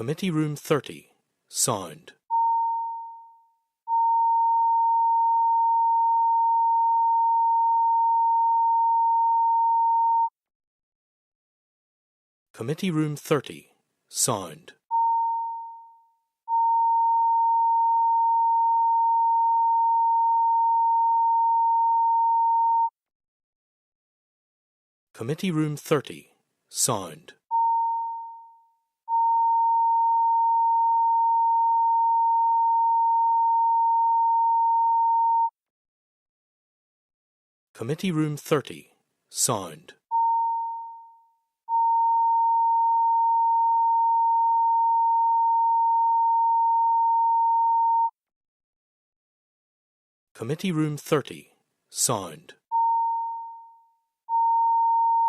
Committee Room 30, sound. Committee Room 30, sound. Committee Room 30, sound. Committee Room 30, sound. Committee Room 30, sound.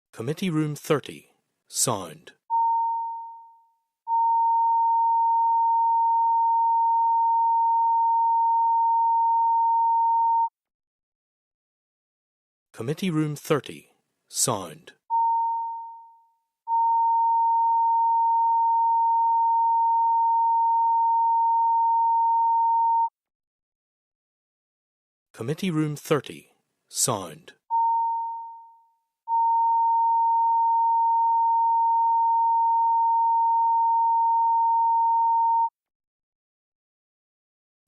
Committee Room 30, sound. Committee Room 30, sound. Committee Room 30, sound.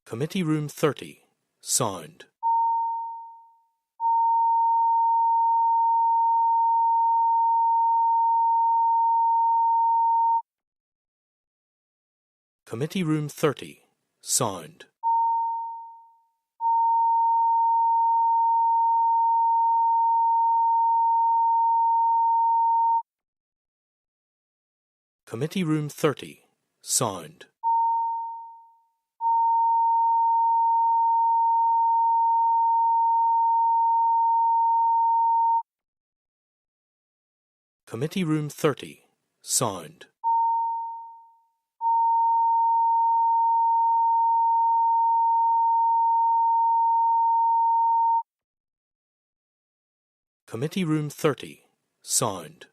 Committee Room 30, sound. Committee Room 30, sound. Committee Room 30, sound. Committee Room 30, sound. Committee Room 30, sound.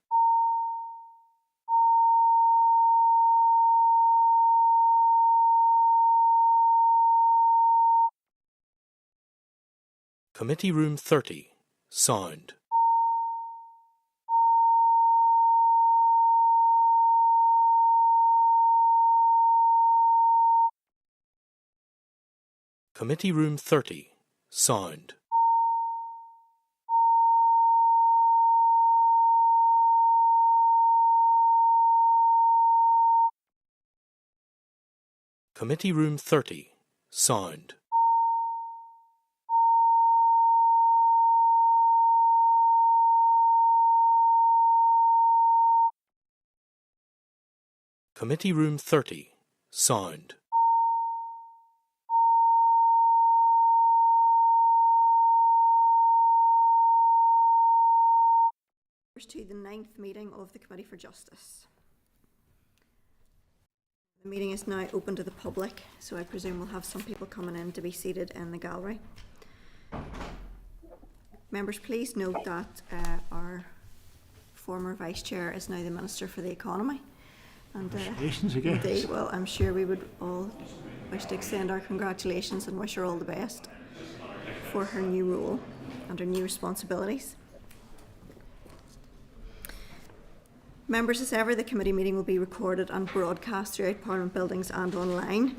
Committee Room 30, sound. Committee Room 30, sound. Committee Room 30, sound. Committee Room 30, sound. To the 9th meeting of the Committee for Justice. The meeting is now open to the public, so I presume we'll have some people coming in to be seated in the gallery. Members, please note that our former Vice Chair is now the Minister for the Economy. And congratulations again. Indeed, well, I'm sure we would all wish to extend our congratulations and wish her all the best for her new role and her new responsibilities. Members, as ever, the committee meeting will be recorded and broadcast throughout Parliament buildings and online.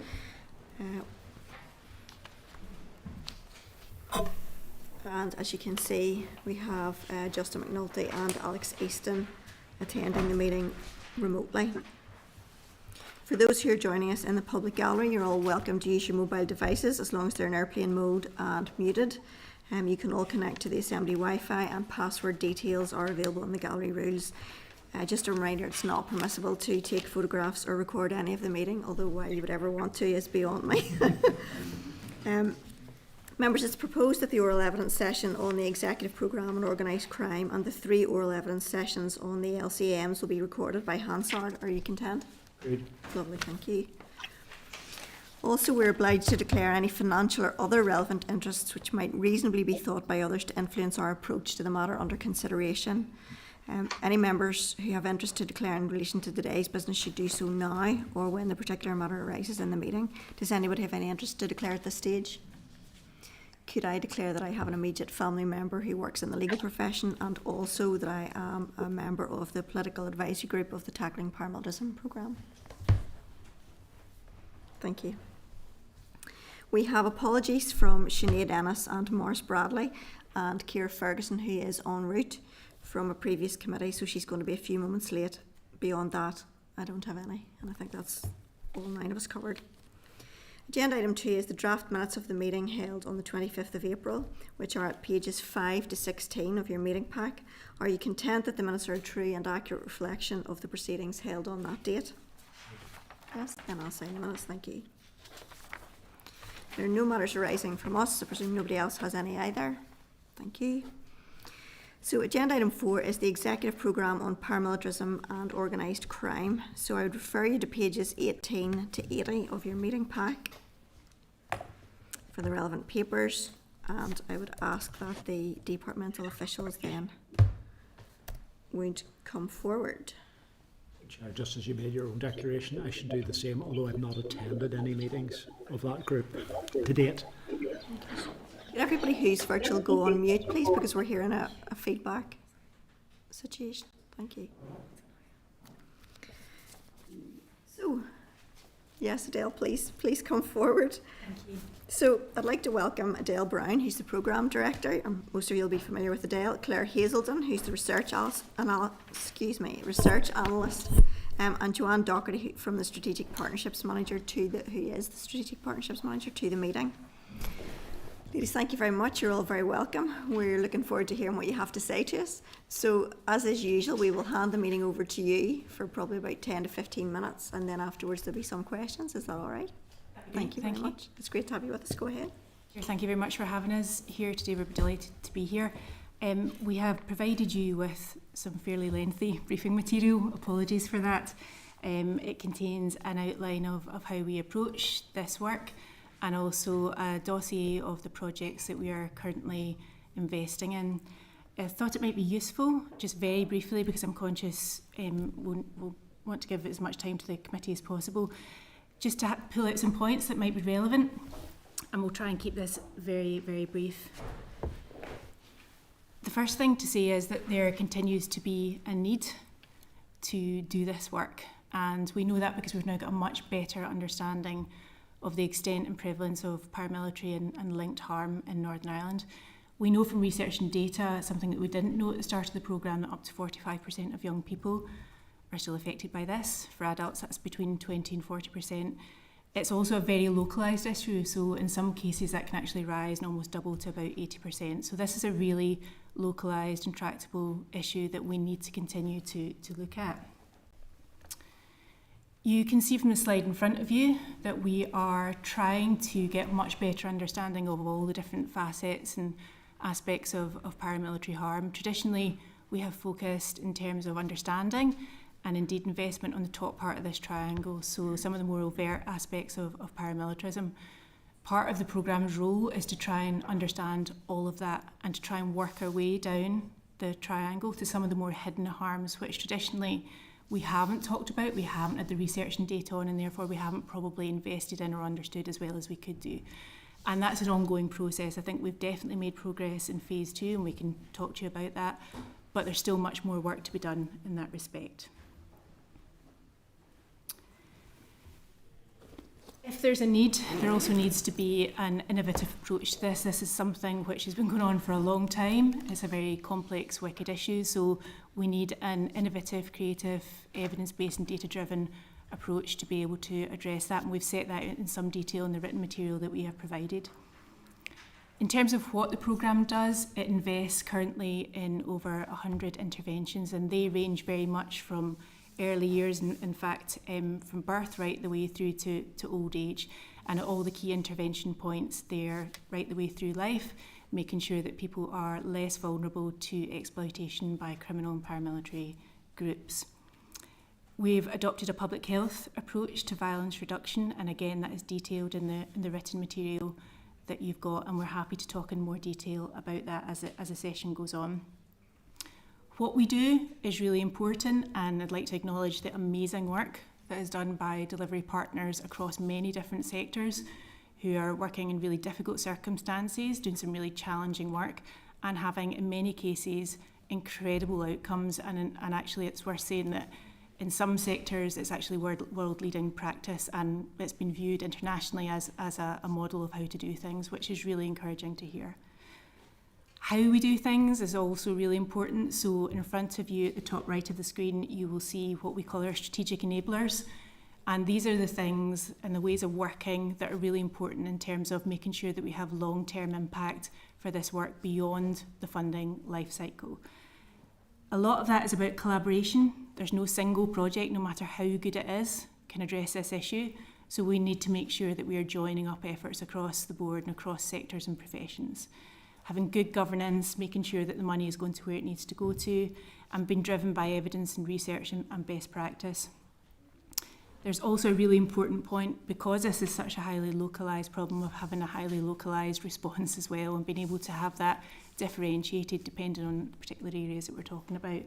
And as you can see, we have Justin McNulty and Alex Easton attending the meeting remotely. For those who are joining us in the public gallery, you're all welcome to use your mobile devices as long as they're in airplane mode and muted. You can all connect to the Assembly Wi-Fi, and password details are available in the gallery rules. Just a reminder, it's not permissible to take photographs or record any of the meeting, although why you would ever want to is beyond me. Members, it's proposed that the oral evidence session on the executive programme on organised crime and the 3 oral evidence sessions on the LCMs will be recorded by Hansard. Are you content? Great. Lovely, thank you. Also, we're obliged to declare any financial or other relevant interests which might reasonably be thought by others to influence our approach to the matter under consideration. Any members who have interest to declare in relation to today's business should do so now or when the particular matter arises in the meeting. Does anybody have any interest to declare at this stage? Could I declare that I have an immediate family member who works in the legal profession and also that I am a member of the political advisory group of the Tackling Paramilitarism programme? Thank you. We have apologies from Sinead Ennis and Morris Bradley and Ciara Ferguson, who is en route from a previous committee, so she's going to be a few moments late. Beyond that, I don't have any, and I think that's all 9 of us covered. Agenda item 2 is the draft minutes of the meeting held on the 25th of April, which are at pages 5 to 16 of your meeting pack. Are you content that the minutes are a true and accurate reflection of the proceedings held on that date? Yes, then I'll sign the minutes, thank you. There are no matters arising from us, I presume nobody else has any either. Thank you. So agenda item 4 is the executive programme on paramilitarism and organised crime. So I would refer you to pages 18 to 80 of your meeting pack for the relevant papers, and I would ask that the departmental officials then would come forward. Chair, just as you made your own declaration, I should do the same, although I've not attended any meetings of that group to date. Could everybody who's virtual go on mute, please, because we're hearing a feedback situation. Thank you. So, yes, Adele, please come forward. Thank you. So, I'd like to welcome Adele Brown, who's the Programme Director, and most of you will be familiar with Adele, Claire Hazelden, who's the research analyst, and Joanne Docherty from the Strategic Partnerships Manager who is the Strategic Partnerships Manager to the meeting. Ladies, thank you very much. You're all very welcome. We're looking forward to hearing what you have to say to us. So, as is usual, we will hand the meeting over to you for probably about 10 to 15 minutes, and then afterwards there'll be some questions. Is that all right? Thank you very much. It's great to have you with us. Go ahead. Thank you very much for having us here today. We're delighted to be here. We have provided you with some fairly lengthy briefing material. Apologies for that. It contains an outline of how we approach this work, and also a dossier of the projects that we are currently investing in. I thought it might be useful, just very briefly, because I'm conscious we'll want to give as much time to the committee as possible, just to pull out some points that might be relevant, and we'll try and keep this very, very brief. The first thing to say is that there continues to be a need to do this work, and we know that because we've now got a much better understanding of the extent and prevalence of paramilitary and linked harm in Northern Ireland. We know from research and data, something that we didn't know at the start of the programme, that up to 45% of young people are still affected by this. For adults, that's between 20 and 40%. It's also a very localised issue, so in some cases that can actually rise and almost double to about 80%. So this is a really localised and tractable issue that we need to continue to look at. You can see from the slide in front of you that we are trying to get a much better understanding of all the different facets and aspects of paramilitary harm. Traditionally, we have focused in terms of understanding and indeed investment on the top part of this triangle, so some of the more overt aspects of paramilitarism. Part of the programme's role is to try and understand all of that and to try and work our way down the triangle to some of the more hidden harms, which traditionally we haven't talked about, we haven't had the research and data on, and therefore we haven't probably invested in or understood as well as we could do. And that's an ongoing process. I think we've definitely made progress in phase 2, and we can talk to you about that, but there's still much more work to be done in that respect. If there's a need, there also needs to be an innovative approach to this. This is something which has been going on for a long time. It's a very complex, wicked issue, so we need an innovative, creative, evidence-based and data-driven approach to be able to address that, and we've set that out in some detail in the written material that we have provided. In terms of what the programme does, it invests currently in over 100 interventions, and they range very much from early years, in fact, from birth right the way through to old age, and at all the key intervention points there right the way through life, making sure that people are less vulnerable to exploitation by criminal and paramilitary groups. We've adopted a public health approach to violence reduction, and again that is detailed in the written material that you've got, and we're happy to talk in more detail about that as a session goes on. What we do is really important, and I'd like to acknowledge the amazing work that is done by delivery partners across many different sectors who are working in really difficult circumstances, doing some really challenging work, and having, in many cases, incredible outcomes. And actually it's worth saying that in some sectors it's actually world-leading practice, and it's been viewed internationally as a model of how to do things, which is really encouraging to hear. How we do things is also really important. So in front of you at the top right of the screen, you will see what we call our strategic enablers. And these are the things and the ways of working that are really important in terms of making sure that we have long-term impact for this work beyond the funding life cycle. A lot of that is about collaboration. There's no single project, no matter how good it is, can address this issue. So we need to make sure that we are joining up efforts across the board and across sectors and professions. Having good governance, making sure that the money is going to where it needs to go to, and being driven by evidence and research and best practice. There's also a really important point, because this is such a highly localised problem, of having a highly localised response as well, and being able to have that differentiated depending on particular areas that we're talking about.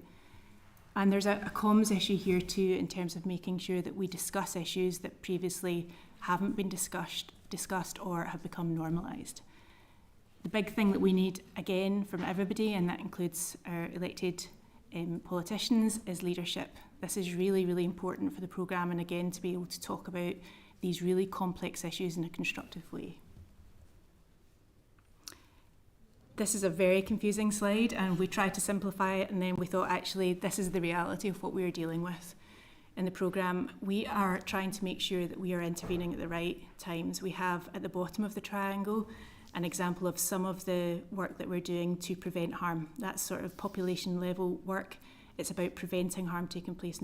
And there's a comms issue here too, in terms of making sure that we discuss issues that previously haven't been discussed or have become normalised. The big thing that we need, again, from everybody, and that includes our elected politicians, is leadership. This is really, really important for the programme, and again, to be able to talk about these really complex issues in a constructive way. This is a very confusing slide, and we tried to simplify it, and then we thought, actually, this is the reality of what we're dealing with. In the programme, we are trying to make sure that we are intervening at the right times. We have, at the bottom of the triangle, an example of some of the work that we're doing to prevent harm. That's sort of population level work. It's about preventing harm taking place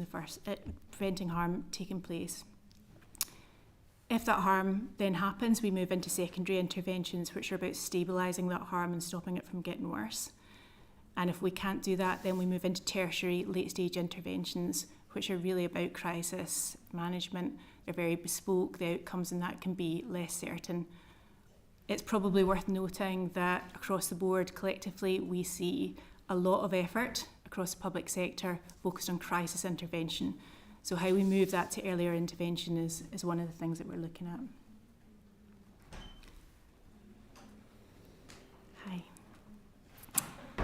If that harm then happens, we move into secondary interventions, which are about stabilising that harm and stopping it from getting worse. And if we can't do that, then we move into tertiary late-stage interventions, which are really about crisis management. They're very bespoke. The outcomes in that can be less certain. It's probably worth noting that across the board, collectively, we see a lot of effort across the public sector focused on crisis intervention. So how we move that to earlier intervention is one of the things that we're looking at. Hi.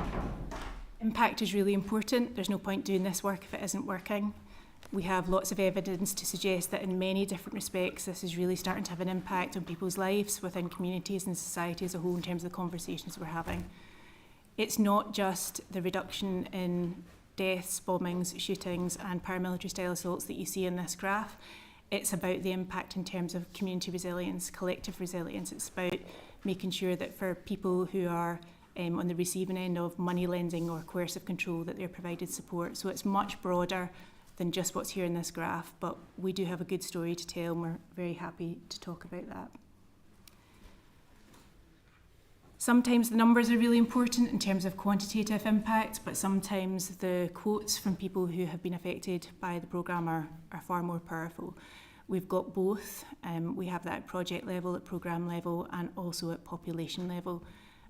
Impact is really important. There's no point doing this work if it isn't working. We have lots of evidence to suggest that in many different respects, this is really starting to have an impact on people's lives within communities and society as a whole in terms of the conversations we're having. It's not just the reduction in deaths, bombings, shootings and paramilitary style assaults that you see in this graph. It's about the impact in terms of community resilience, collective resilience. It's about making sure that for people who are on the receiving end of money lending or coercive control, that they're provided support. So it's much broader than just what's here in this graph, but we do have a good story to tell, and we're very happy to talk about that. Sometimes the numbers are really important in terms of quantitative impact, but sometimes the quotes from people who have been affected by the programme are far more powerful. We've got both. We have that at project level, at programme level, and also at population level.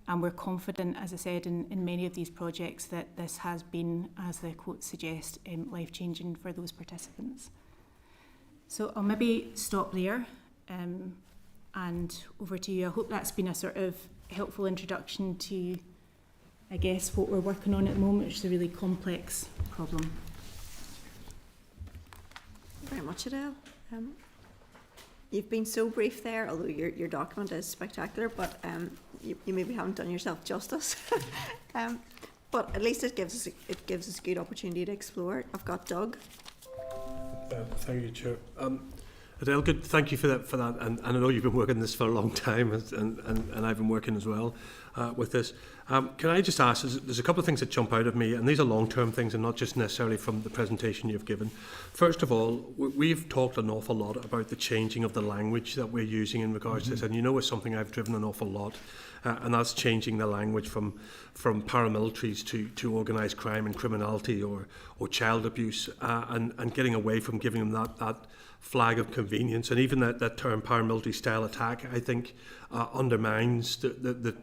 And we're confident, as I said, in many of these projects that this has been, as the quotes suggest, life-changing for those participants. So I'll maybe stop there and over to you. I hope that's been a sort of helpful introduction to, I guess, what we're working on at the moment, which is a really complex problem. Very much, Adele. You've been so brief there, although your document is spectacular, but you maybe haven't done yourself justice. But at least it gives us a good opportunity to explore it. I've got Doug. Thank you, Chair. Adele, good. Thank you for that. And I know you've been working this for a long time, and I've been working as well. with this. Can I just ask, there's a couple of things that jump out of me, and these are long-term things and not just necessarily from the presentation you've given. First of all, we've talked an awful lot about the changing of the language that we're using in regards to this, and it's something I've driven an awful lot, and that's changing the language from paramilitaries to organised crime and criminality or child abuse, and getting away from giving them that flag of convenience. And even that term paramilitary style attack, I think, undermines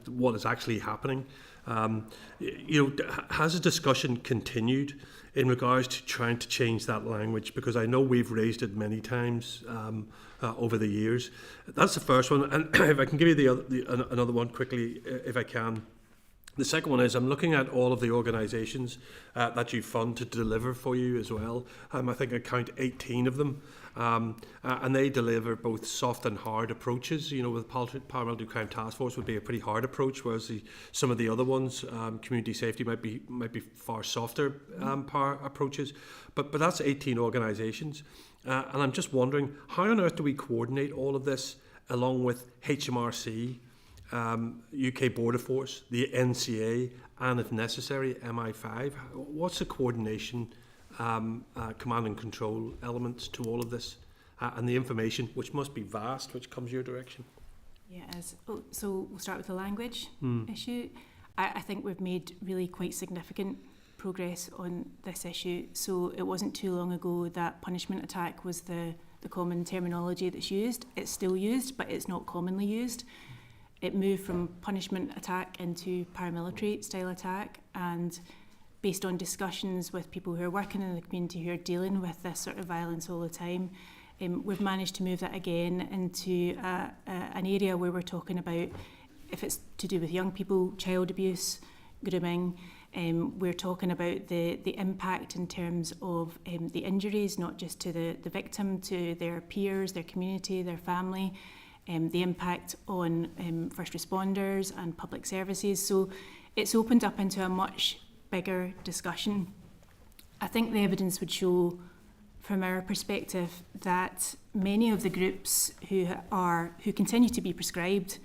what is actually happening. Has a discussion continued in regards to trying to change that language? Because I know we've raised it many times over the years. That's the first one. And if I can give you another one quickly, if I can. The second one is I'm looking at all of the organisations that you fund to deliver for you as well. I think I count 18 of them. And they deliver both soft and hard approaches. With Paramilitary Crime Task Force would be a pretty hard approach, whereas some of the other ones, community safety, might be far softer approaches. But that's 18 organisations. And I'm just wondering, how on earth do we coordinate all of this along with HMRC, UK Border Force, the NCA, and if necessary, MI5? What's the coordination, command and control elements to all of this, and the information, which must be vast, which comes your direction? Yeah, so we'll start with the language issue. I think we've made really quite significant progress on this issue. So it wasn't too long ago that punishment attack was the common terminology that's used. It's still used, but it's not commonly used. It moved from punishment attack into paramilitary style attack, and based on discussions with people who are working in the community who are dealing with this sort of violence all the time, we've managed to move that again into an area where we're talking about, if it's to do with young people, child abuse, grooming, we're talking about the impact in terms of the injuries, not just to the victim, to their peers, their community, their family, the impact on first responders and public services. So it's opened up into a much bigger discussion. I think the evidence would show, from our perspective, that many of the groups who continue to be prescribed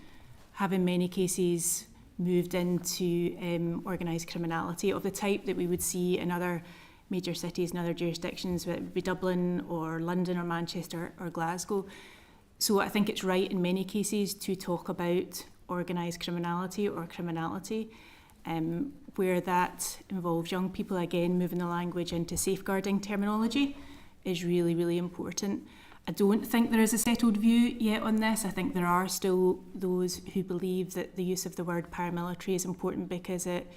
have in many cases moved into organised criminality of the type that we would see in other major cities and other jurisdictions, whether it be Dublin or London or Manchester or Glasgow. So I think it's right in many cases to talk about organised criminality or criminality, where that involves young people, again, moving the language into safeguarding terminology is really, really important. I don't think there is a settled view yet on this. I think there are still those who believe that the use of the word paramilitary is important because it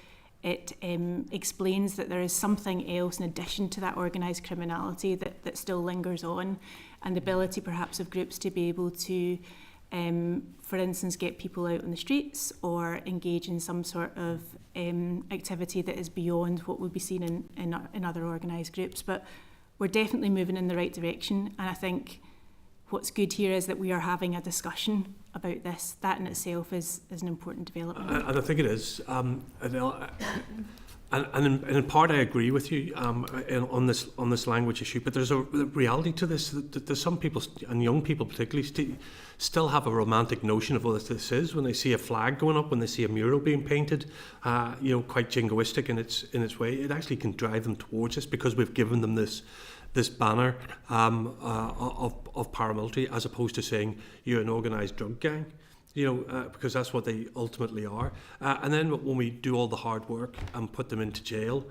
explains that there is something else in addition to that organised criminality that still lingers on, and the ability perhaps of groups to be able to, for instance, get people out on the streets or engage in some sort of activity that is beyond what would be seen in other organised groups. But we're definitely moving in the right direction, and I think what's good here is that we are having a discussion about this. That in itself is an important development. And I think it is. Adele, and in part I agree with you on this language issue, but there's a reality to this. That there's some people, and young people particularly, still have a romantic notion of what this is when they see a flag going up, when they see a mural being painted, quite jingoistic in its way. It actually can drive them towards this because we've given them this banner of paramilitary, as opposed to saying you're an organised drug gang. Because that's what they ultimately are. And then when we do all the hard work and put them into jail,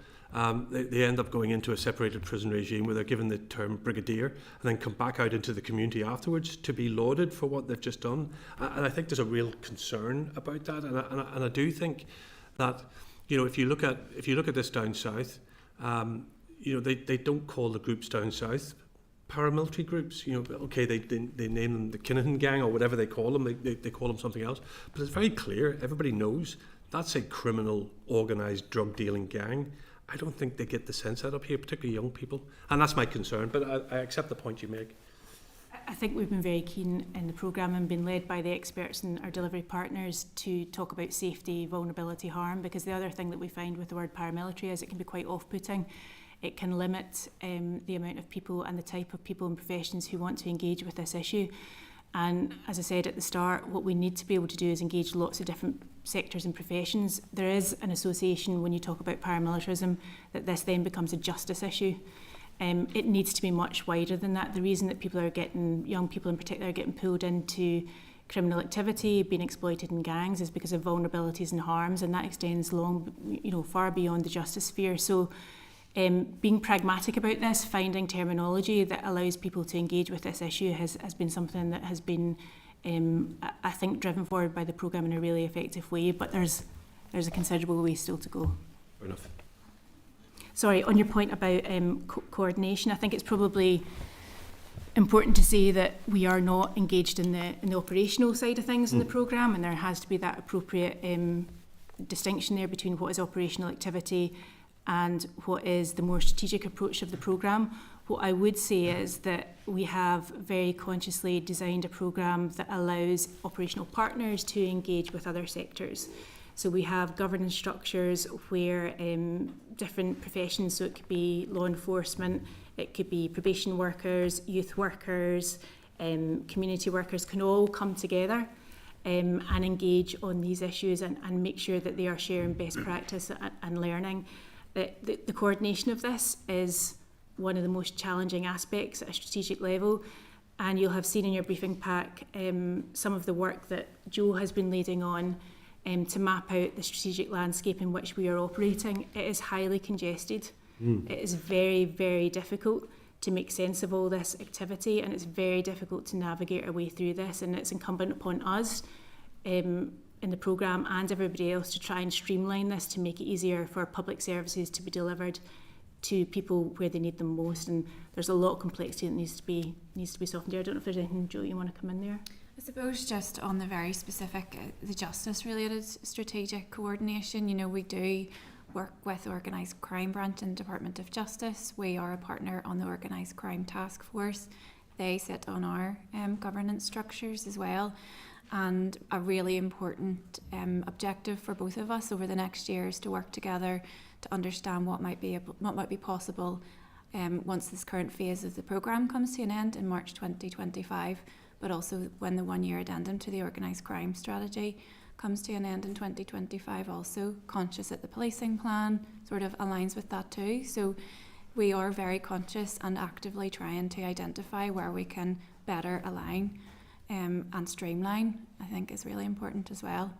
they end up going into a separated prison regime where they're given the term brigadier and then come back out into the community afterwards to be lauded for what they've just done. And I think there's a real concern about that. And I do think that, if you look at this down south, they don't call the groups down south paramilitary groups. Okay, they name them the Kinahan Gang or whatever they call them. They call them something else. But it's very clear. Everybody knows that's a criminal, organised drug dealing gang. I don't think they get the sense that up here, particularly young people. And that's my concern. But I accept the point you make. I think we've been very keen in the programme and been led by the experts and our delivery partners to talk about safety, vulnerability, harm, because the other thing that we find with the word paramilitary is it can be quite off-putting. It can limit the amount of people and the type of people and professions who want to engage with this issue. And as I said at the start, what we need to be able to do is engage lots of different sectors and professions. There is an association when you talk about paramilitarism that this then becomes a justice issue. It needs to be much wider than that. The reason that people are getting, young people in particular, are getting pulled into criminal activity, being exploited in gangs, is because of vulnerabilities and harms, and that extends far beyond the justice sphere. So being pragmatic about this, finding terminology that allows people to engage with this issue has been something that has been, I think, driven forward by the programme in a really effective way, but there's a considerable way still to go. Fair enough. Sorry, on your point about coordination, I think it's probably important to say that we are not engaged in the operational side of things in the programme, and there has to be that appropriate distinction there between what is operational activity and what is the more strategic approach of the programme. What I would say is that we have very consciously designed a programme that allows operational partners to engage with other sectors. So we have governance structures where different professions, so it could be law enforcement, it could be probation workers, youth workers, community workers, can all come together and engage on these issues and make sure that they are sharing best practice and learning. The coordination of this is one of the most challenging aspects at a strategic level, and you'll have seen in your briefing pack some of the work that Joe has been leading on to map out the strategic landscape in which we are operating. It is highly congested. It is very, very difficult to make sense of all this activity, and it's very difficult to navigate our way through this, and it's incumbent upon us in the programme and everybody else to try and streamline this to make it easier for public services to be delivered to people where they need them most. And there's a lot of complexity that needs to be softened there. I don't know if there's anything, Joe, you want to come in there? I suppose just on the very specific, the justice related strategic coordination, we do work with Organised Crime Branch and Department of Justice. We are a partner on the Organised Crime Task Force. They sit on our governance structures as well. And a really important objective for both of us over the next year is to work together to understand what might be possible once this current phase of the programme comes to an end in March 2025, but also when the one-year addendum to the organised crime strategy comes to an end in 2025, also conscious that the policing plan sort of aligns with that too. So we are very conscious and actively trying to identify where we can better align and streamline, I think, is really important as well.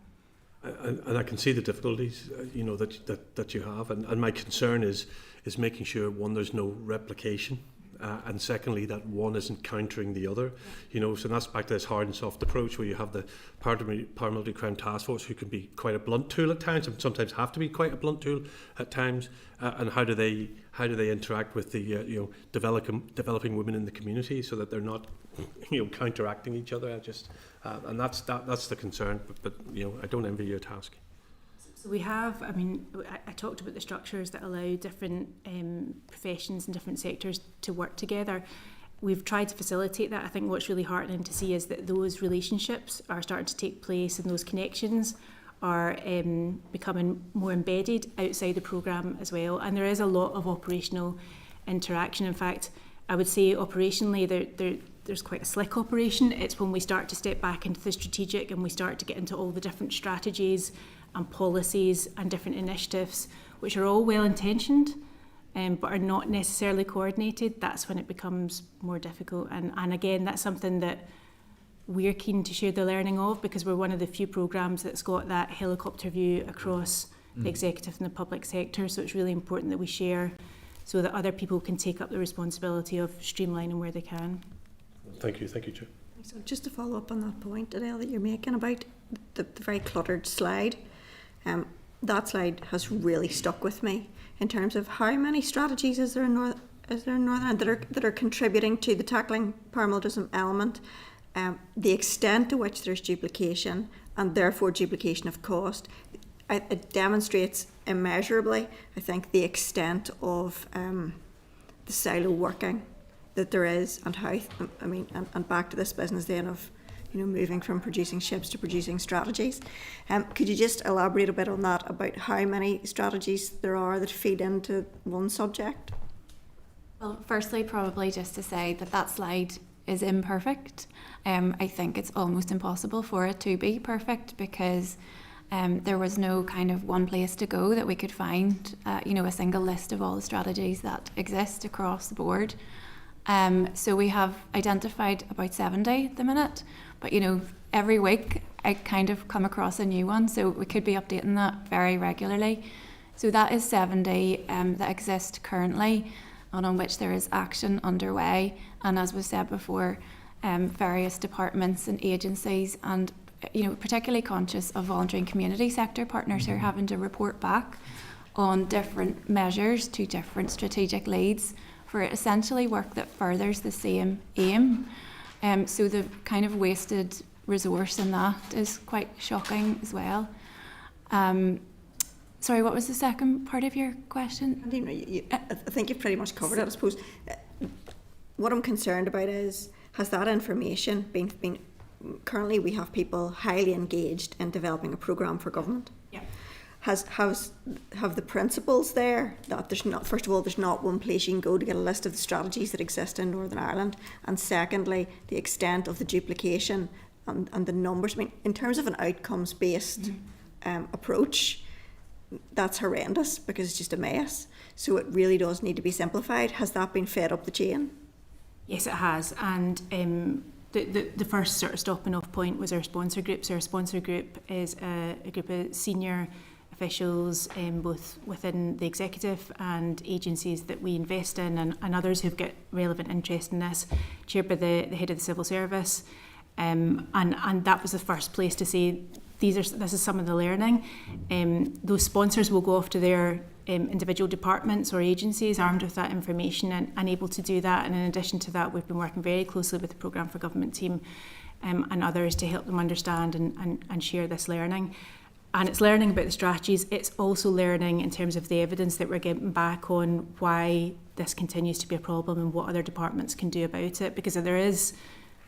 And I can see the difficulties, that you have, and my concern is making sure, one, there's no replication, and secondly, that one isn't countering the other. So that's back to this hard and soft approach, where you have the Paramilitary Crime Task Force, who can be quite a blunt tool at times, and sometimes have to be quite a blunt tool at times. And how do they interact with the developing women in the community, so that they're not counteracting each other? And that's the concern. But I don't envy your task. So we have, I talked about the structures that allow different professions and different sectors to work together. We've tried to facilitate that. I think what's really heartening to see is that those relationships are starting to take place, and those connections are becoming more embedded outside the programme as well. And there is a lot of operational interaction. In fact, I would say operationally there's quite a slick operation. It's when we start to step back into the strategic and we start to get into all the different strategies and policies and different initiatives, which are all well-intentioned but are not necessarily coordinated. That's when it becomes more difficult. And again, that's something that we're keen to share the learning of, because we're one of the few programmes that's got that helicopter view across the executive and the public sector. So it's really important that we share so that other people can take up the responsibility of streamlining where they can. Thank you, Joe. So just to follow up on that point, Adele, that you're making about the very cluttered slide, that slide has really stuck with me in terms of how many strategies is there in Northern Ireland that are contributing to the tackling paramilitarism element, the extent to which there's duplication and therefore duplication of cost. It demonstrates immeasurably, I think, the extent of the silo working that there is, and how, and back to this business then of, moving from producing ships to producing strategies. Could you just elaborate a bit on that, about how many strategies there are that feed into one subject? Well, firstly, probably just to say that slide is imperfect. I think it's almost impossible for it to be perfect because there was no kind of one place to go that we could find, a single list of all the strategies that exist across the board. So we have identified about 70 at the minute, but every week I kind of come across a new one, so we could be updating that very regularly. So that is 70 that exist currently and on which there is action underway. And as was said before, various departments and agencies and particularly conscious of voluntary and community sector partners who are having to report back on different measures to different strategic leads for essentially work that furthers the same aim. So the kind of wasted resource in that is quite shocking as well. Sorry, what was the second part of your question? I think you've pretty much covered it, I suppose. What I'm concerned about is, has that information been currently we have people highly engaged in developing a programme for government. Yeah. Have the principles there that there's not, first of all, there's not one place you can go to get a list of the strategies that exist in Northern Ireland, and secondly, the extent of the duplication and the numbers. I mean, in terms of an outcomes-based approach, that's horrendous because it's just a mess. So it really does need to be simplified. Has that been fed up the chain? Yes, it has, and the first sort of stopping off point was our sponsor group. So our sponsor group is a group of senior officials, both within the executive and agencies that we invest in, and others who've got relevant interest in this, chaired by the head of the civil service. And that was the first place to say, this is some of the learning. Those sponsors will go off to their individual departments or agencies armed with that information and able to do that. And in addition to that, we've been working very closely with the Programme for Government team and others to help them understand and share this learning. And it's learning about the strategies. It's also learning in terms of the evidence that we're getting back on why this continues to be a problem and what other departments can do about it, because there is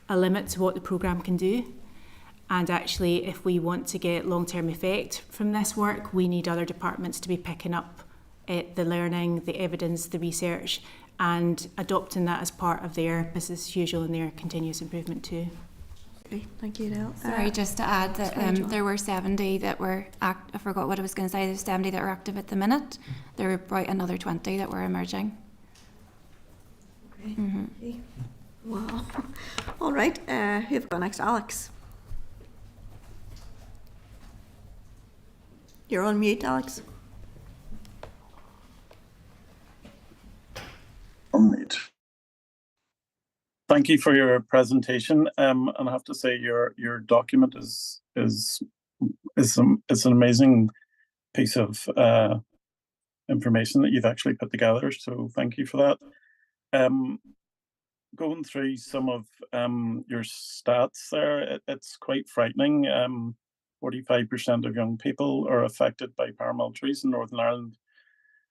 a limit to what the programme can do. And actually, if we want to get long-term effect from this work, we need other departments to be picking up the learning, the evidence, the research, and adopting that as part of their business as usual and their continuous improvement too. Okay, thank you, Adele. Sorry, just to add that there were 70 that were, I forgot what I was going to say, there's 70 that are active at the minute. There were about another 20 that were emerging. Okay. Okay. Wow. All right, who have got next? Alex. You're on mute, Alex. On mute. Thank you for your presentation. And I have to say, your document is an amazing piece of information that you've actually put together. So thank you for that. Going through some of your stats there, it's quite frightening. 45% of young people are affected by paramilitaries in Northern Ireland.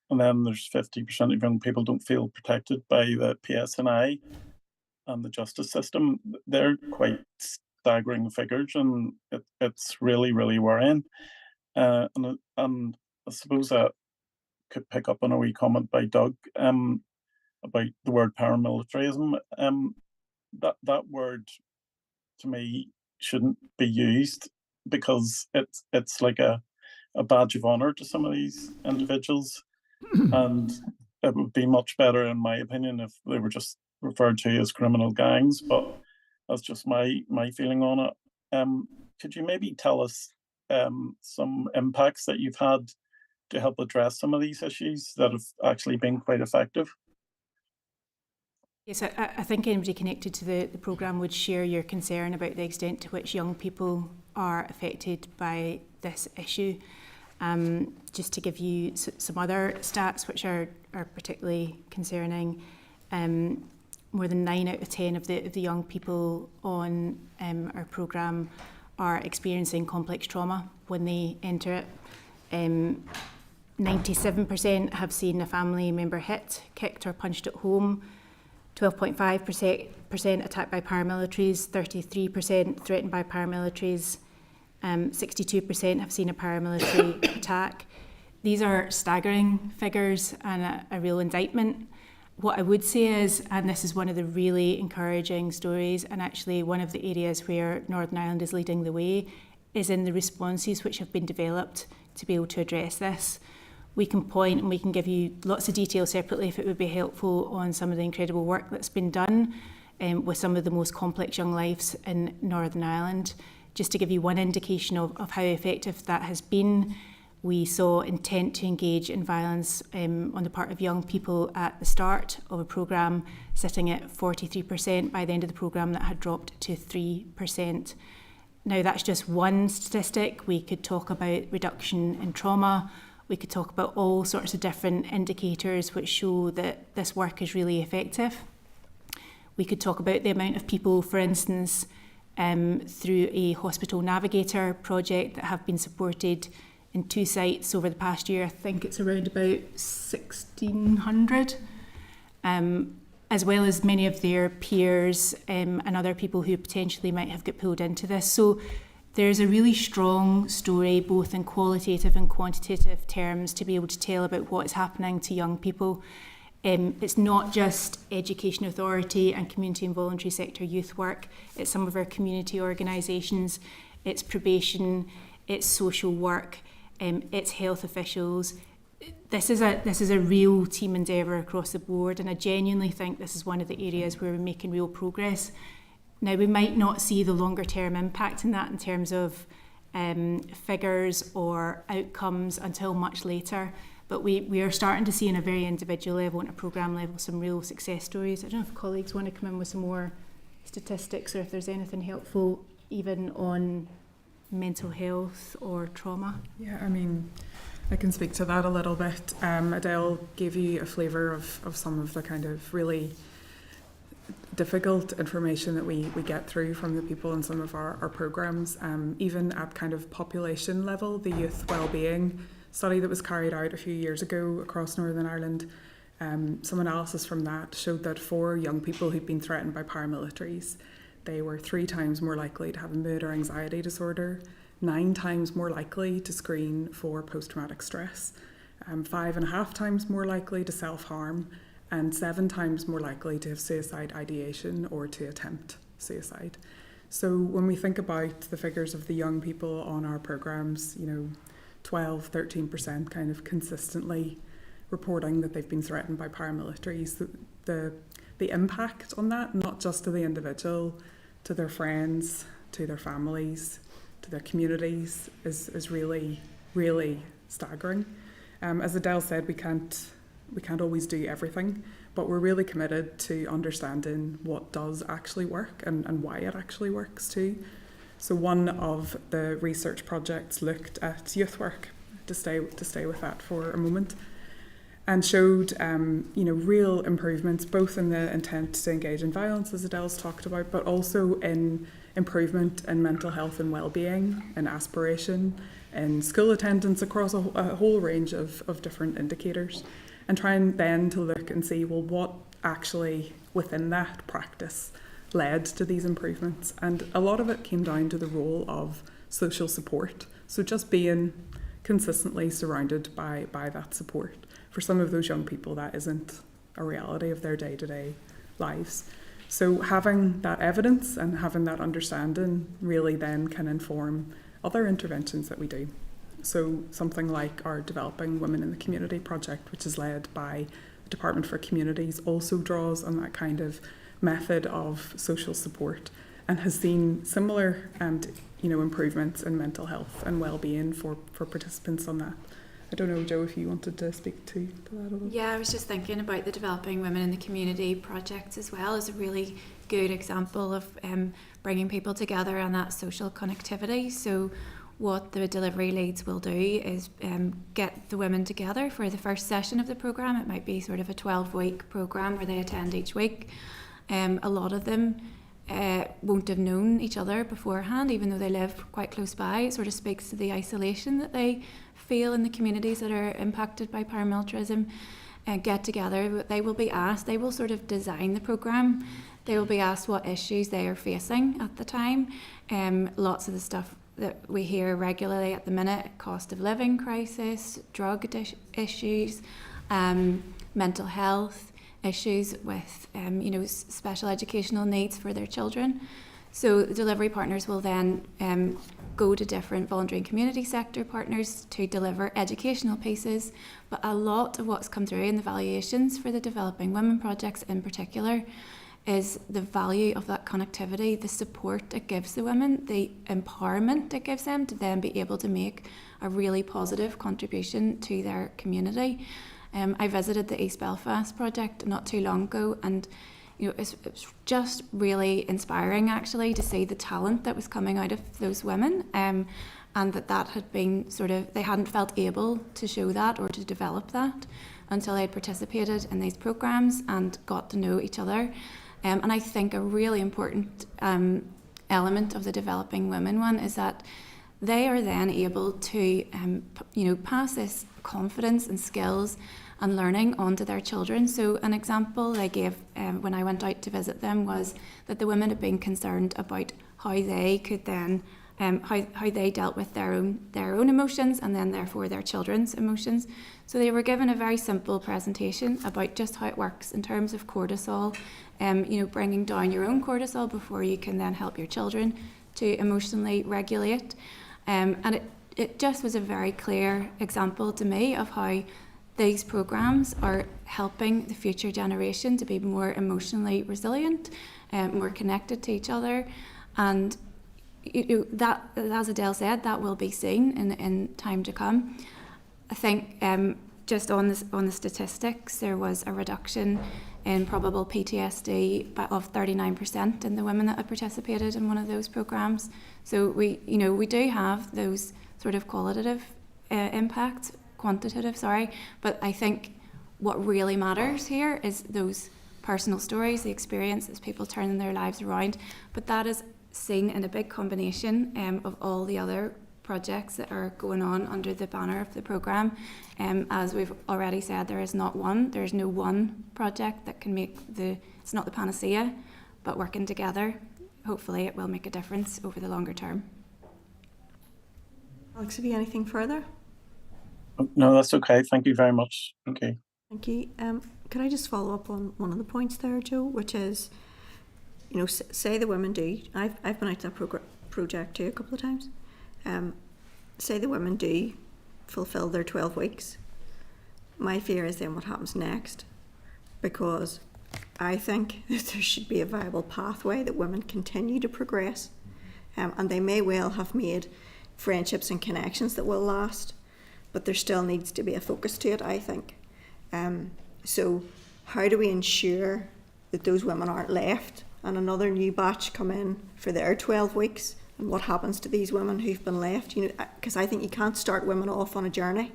And then there's 50% of young people don't feel protected by the PSNI and the justice system. They're quite staggering figures, and it's really, really worrying. And I suppose that could pick up on a wee comment by Doug about the word paramilitarism. That word, to me, shouldn't be used, because it's like a badge of honor to some of these individuals. And it would be much better, in my opinion, if they were just referred to as criminal gangs, but that's just my feeling on it. Could you maybe tell us some impacts that you've had to help address some of these issues that have actually been quite effective? Yes, I think anybody connected to the programme would share your concern about the extent to which young people are affected by this issue. Just to give you some other stats which are particularly concerning, more than 9 out of 10 of the young people on our programme are experiencing complex trauma when they enter it. 97% have seen a family member hit, kicked or punched at home. 12.5% attacked by paramilitaries, 33% threatened by paramilitaries, 62% have seen a paramilitary attack. These are staggering figures and a real indictment. What I would say is, and this is one of the really encouraging stories, and actually one of the areas where Northern Ireland is leading the way, is in the responses which have been developed to be able to address this. We can point and we can give you lots of detail separately if it would be helpful on some of the incredible work that's been done with some of the most complex young lives in Northern Ireland. Just to give you one indication of how effective that has been, we saw intent to engage in violence on the part of young people at the start of a programme sitting at 43%. By the end of the programme, that had dropped to 3%. Now, that's just one statistic. We could talk about reduction in trauma. We could talk about all sorts of different indicators which show that this work is really effective. We could talk about the amount of people, for instance, through a hospital navigator project that have been supported in 2 sites over the past year. I think it's around about 1,600, as well as many of their peers and other people who potentially might have got pulled into this. So there's a really strong story, both in qualitative and quantitative terms, to be able to tell about what is happening to young people. It's not just Education Authority and community and voluntary sector youth work. It's some of our community organisations, it's probation, it's social work, it's health officials. This is a real team endeavour across the board, and I genuinely think this is one of the areas where we're making real progress. Now, we might not see the longer term impact in that in terms of figures or outcomes until much later, but we are starting to see on a very individual level and a programme level some real success stories. I don't know if colleagues want to come in with some more statistics or if there's anything helpful even on mental health or trauma. Yeah, I mean, I can speak to that a little bit. Adele gave you a flavour of some of the kind of really difficult information that we get through from the people in some of our programmes. Even at kind of population level, the youth wellbeing study that was carried out a few years ago across Northern Ireland, some analysis from that showed that for young people who'd been threatened by paramilitaries, they were 3 times more likely to have a mood or anxiety disorder, 9 times more likely to screen for post-traumatic stress, 5.5 times more likely to self-harm, and 7 times more likely to have suicide ideation or to attempt suicide. So when we think about the figures of the young people on our programmes, 12, 13% kind of consistently reporting that they've been threatened by paramilitaries, the impact on that, not just to the individual, to their friends, to their families, to their communities, is really, really staggering. As Adele said, we can't always do everything, but we're really committed to understanding what does actually work and why it actually works too. So one of the research projects looked at youth work, to stay with that for a moment, and showed real improvements both in the intent to engage in violence, as Adele's talked about, but also in improvement in mental health and well-being, in aspiration, in school attendance, across a whole range of different indicators, and trying then to look and see, well, what actually within that practice led to these improvements. And a lot of it came down to the role of social support. So just being consistently surrounded by that support. For some of those young people, that isn't a reality of their day-to-day lives. So having that evidence and having that understanding really then can inform other interventions that we do. So something like our Developing Women in the Community project, which is led by the Department for Communities, also draws on that kind of method of social support and has seen similar improvements in mental health and well-being for participants on that. I don't know, Jo, if you wanted to speak to that a little. Yeah, I was just thinking about the Developing Women in the Community project as well as a really good example of bringing people together and that social connectivity. So what the delivery leads will do is get the women together for the first session of the programme. It might be sort of a 12-week programme where they attend each week. A lot of them won't have known each other beforehand, even though they live quite close by. It sort of speaks to the isolation that they feel in the communities that are impacted by paramilitarism. Get together, they will be asked, they will sort of design the programme. They will be asked what issues they are facing at the time. Lots of the stuff that we hear regularly at the minute, cost of living crisis, drug issues, mental health, issues with special educational needs for their children. So the delivery partners will then go to different voluntary and community sector partners to deliver educational pieces, but a lot of what's come through in the valuations for the Developing Women projects in particular is the value of that connectivity, the support it gives the women, the empowerment it gives them to then be able to make a really positive contribution to their community. I visited the East Belfast project not too long ago, and it's just really inspiring actually to see the talent that was coming out of those women, and that had been they hadn't felt able to show that or to develop that until they had participated in these programmes and got to know each other. And I think a really important element of the Developing Women one is that they are then able to pass this confidence and skills and learning onto their children. So an example I gave when I went out to visit them was that the women had been concerned about how they could then how they dealt with their own emotions and then therefore their children's emotions. So they were given a very simple presentation about just how it works in terms of cortisol, bringing down your own cortisol before you can then help your children to emotionally regulate. And it just was a very clear example to me of how these programmes are helping the future generation to be more emotionally resilient, more connected to each other, and that, as Adele said, that will be seen in time to come. I think just on the statistics, there was a reduction in probable PTSD of 39% in the women that had participated in one of those programmes. So we do have those sort of quantitative, but I think what really matters here is those personal stories, the experiences, people turning their lives around. But that is seen in a big combination of all the other projects that are going on under the banner of the programme. As we've already said, there's no one project that can it's not the panacea, but working together, hopefully it will make a difference over the longer term. Alex, have you anything further? No, that's okay. Thank you very much. Okay. Thank you. Could I just follow up on one of the points there, Joe, which is, say the women do. I've been out to that project too a couple of times. Say the women do fulfil their 12 weeks. My fear is then what happens next, because I think that there should be a viable pathway that women continue to progress, and they may well have made friendships and connections that will last, but there still needs to be a focus to it, I think. So how do we ensure that those women aren't left and another new batch come in for their 12 weeks? And what happens to these women who've been left? Because I think you can't start women off on a journey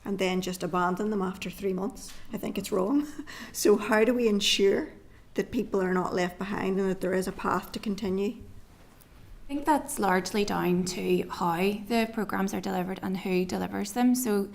and then just abandon them after 3 months. I think it's wrong. So how do we ensure that people are not left behind and that there is a path to continue? I think that's largely down to how the programmes are delivered and who delivers them. So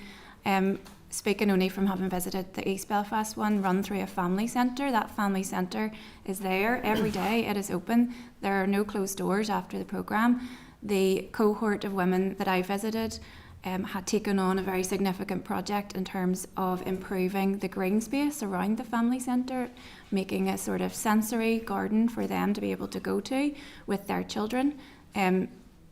speaking only from having visited the East Belfast one, run through a family centre. That family centre is there every day. It is open. There are no closed doors after the programme. The cohort of women that I visited had taken on a very significant project in terms of improving the green space around the family centre, making a sort of sensory garden for them to be able to go to with their children,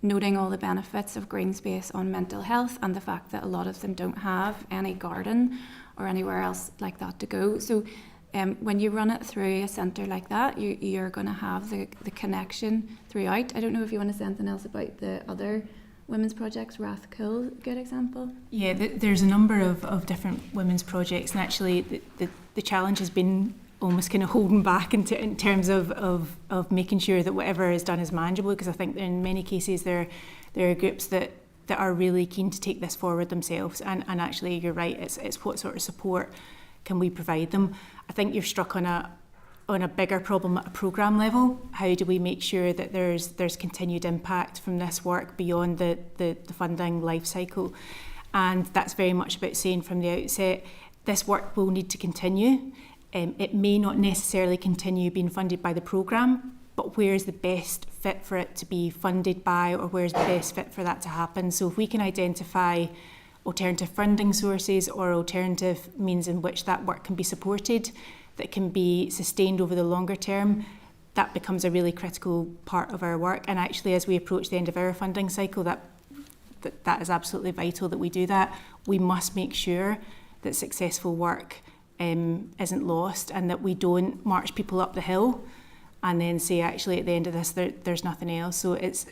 noting all the benefits of green space on mental health and the fact that a lot of them don't have any garden or anywhere else like that to go. So when you run it through a centre like that, you're going to have the connection throughout. I don't know if you want to say anything else about the other women's projects. Rathcoole, good example. Yeah, there's a number of different women's projects, and actually the challenge has been almost kind of holding back in terms of making sure that whatever is done is manageable, because I think in many cases there are groups that are really keen to take this forward themselves, and actually you're right, it's what sort of support can we provide them. I think you're struck on a bigger problem at a programme level. How do we make sure that there's continued impact from this work beyond the funding life cycle? And that's very much about saying from the outset, this work will need to continue. It may not necessarily continue being funded by the programme, but where's the best fit for it to be funded by, or where's the best fit for that to happen? So if we can identify alternative funding sources or alternative means in which that work can be supported, that can be sustained over the longer term, that becomes a really critical part of our work. And actually, as we approach the end of our funding cycle, that is absolutely vital that we do that. We must make sure that successful work isn't lost, and that we don't march people up the hill and then say, actually, at the end of this, there's nothing else. So it's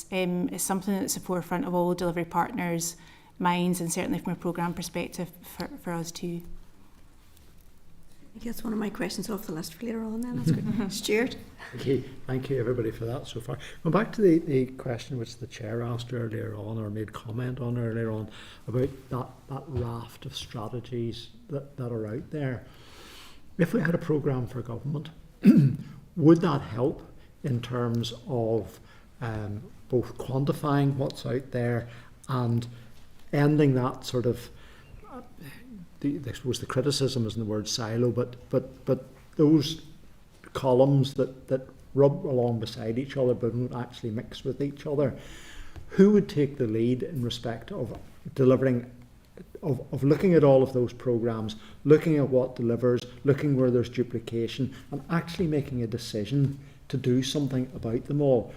something that's at the forefront of all delivery partners' minds, and certainly from a programme perspective for us too. I guess one of my questions off the list for later on then. That's good. Stuart? Thank you everybody for that so far. Going back to the question which the chair asked earlier on, or made comment on earlier on, about that raft of strategies that are out there. If we had a programme for government, would that help in terms of both quantifying what's out there and ending that sort of, I suppose the criticism isn't the word silo, but those columns that rub along beside each other but don't actually mix with each other? Who would take the lead in respect of delivering, of looking at all of those programmes, looking at what delivers, looking where there's duplication, and actually making a decision to do something about them all?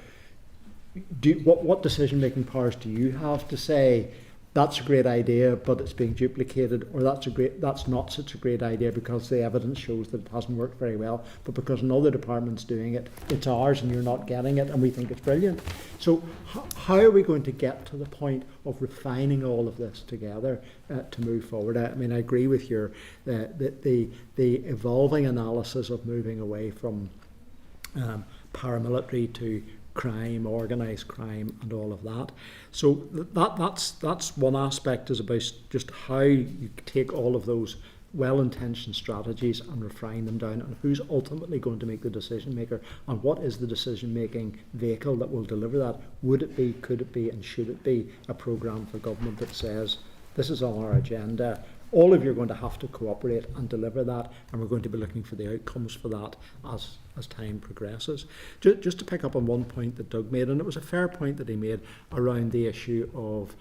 What decision-making powers do you have to say, that's a great idea, but it's being duplicated, or that's not such a great idea because the evidence shows that it hasn't worked very well, but because another department's doing it, it's ours and you're not getting it and we think it's brilliant. So how are we going to get to the point of refining all of this together to move forward? I mean, I agree with your the evolving analysis of moving away from paramilitary to crime, organised crime, and all of that. So that's one aspect, is about just how you take all of those well-intentioned strategies and refine them down, and who's ultimately going to make the decision maker, and what is the decision-making vehicle that will deliver that. Would it be, could it be, and should it be a programme for government that says, this is on our agenda, all of you are going to have to cooperate and deliver that, and we're going to be looking for the outcomes for that as time progresses. Just to pick up on one point that Doug made, and it was a fair point that he made around the issue of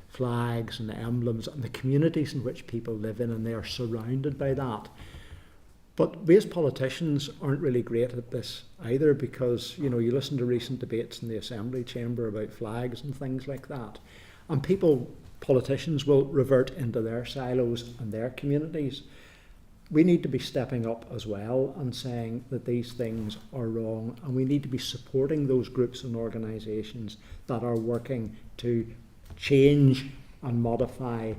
flags and emblems and the communities in which people live in, and they are surrounded by that. But we as politicians aren't really great at this either, because you listen to recent debates in the Assembly chamber about flags and things like that, and politicians will revert into their silos and their communities. We need to be stepping up as well and saying that these things are wrong, and we need to be supporting those groups and organisations that are working to change and modify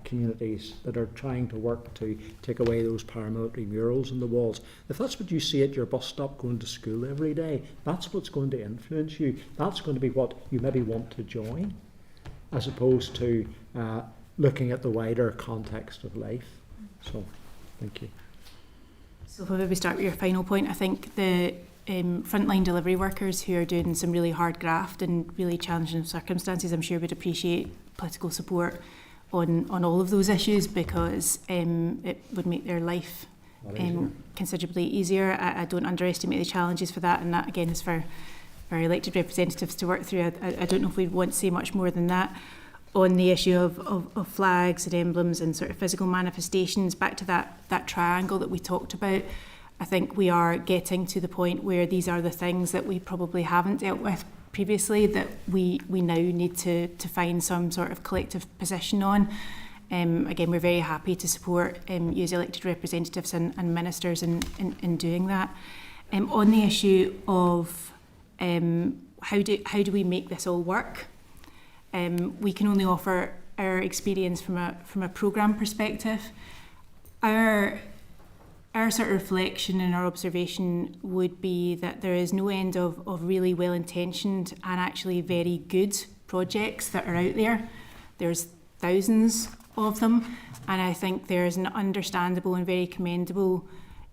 communities, that are trying to work to take away those paramilitary murals on the walls. If that's what you see at your bus stop going to school every day, that's what's going to influence you. That's going to be what you maybe want to join, as opposed to looking at the wider context of life. So, thank you. So if we maybe start with your final point, I think the frontline delivery workers who are doing some really hard graft in really challenging circumstances, I'm sure would appreciate political support on all of those issues, because it would make their life considerably easier. I don't underestimate the challenges for that, and that again is for elected representatives to work through. I don't know if we'd want to say much more than that. On the issue of flags and emblems and sort of physical manifestations, back to that triangle that we talked about, I think we are getting to the point where these are the things that we probably haven't dealt with previously, that we now need to find some sort of collective position on. Again, we're very happy to support you as elected representatives and ministers in doing that. On the issue of how do we make this all work? We can only offer our experience from a programme perspective. Our sort of reflection and our observation would be that there is no end of really well-intentioned and actually very good projects that are out there. There's thousands of them, and I think there's an understandable and very commendable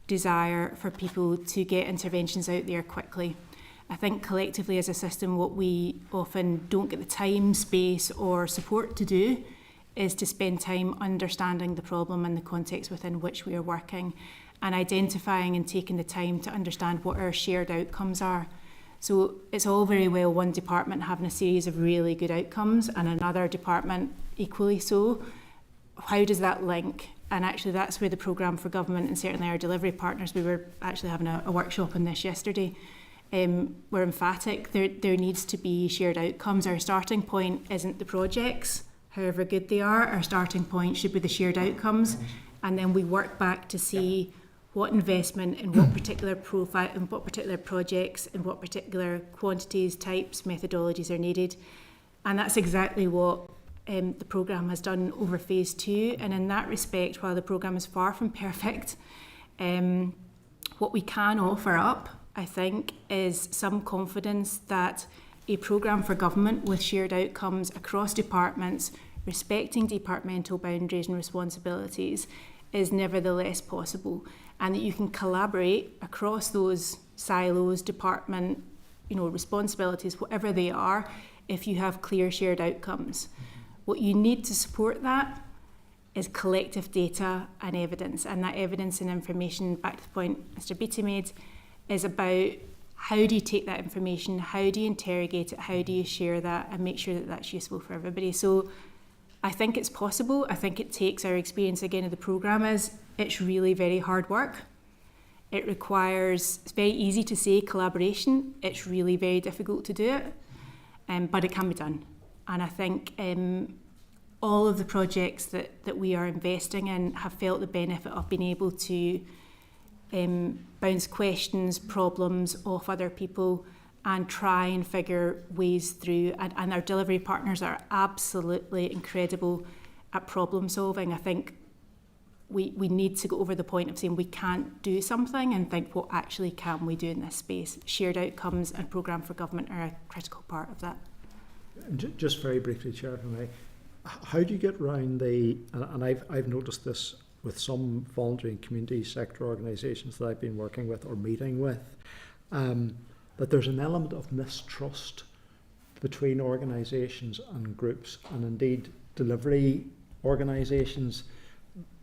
desire for people to get interventions out there quickly. I think collectively as a system, what we often don't get the time, space or support to do is to spend time understanding the problem and the context within which we are working, and identifying and taking the time to understand what our shared outcomes are. So it's all very well one department having a series of really good outcomes and another department equally so. How does that link? And actually that's where the programme for government and certainly our delivery partners, we were actually having a workshop on this yesterday, we're emphatic. There needs to be shared outcomes. Our starting point isn't the projects, however good they are. Our starting point should be the shared outcomes, and then we work back to see what investment in what particular profile, in what particular projects, in what particular quantities, types, methodologies are needed. And that's exactly what the programme has done over phase 2. And in that respect, while the programme is far from perfect, what we can offer up, I think, is some confidence that a programme for government with shared outcomes across departments, respecting departmental boundaries and responsibilities, is nevertheless possible, and that you can collaborate across those silos, department, responsibilities, whatever they are, if you have clear shared outcomes. What you need to support that is collective data and evidence, and that evidence and information, back to the point Mr. Beattie made, is about how do you take that information, how do you interrogate it, how do you share that and make sure that that's useful for everybody. So I think it's possible. I think it takes our experience again of the programme is it's really very hard work. It requires, it's very easy to say collaboration, it's really very difficult to do it, but it can be done. And I think all of the projects that we are investing in have felt the benefit of being able to bounce questions, problems off other people and try and figure ways through. And our delivery partners are absolutely incredible at problem solving. I think we need to go over the point of saying we can't do something and think what actually can we do in this space. Shared outcomes and programme for government are a critical part of that. Just very briefly, Chair, if I may, how do you get around the, and I've noticed this with some voluntary and community sector organisations that I've been working with or meeting with, that there's an element of mistrust between organisations and groups, and indeed delivery organisations,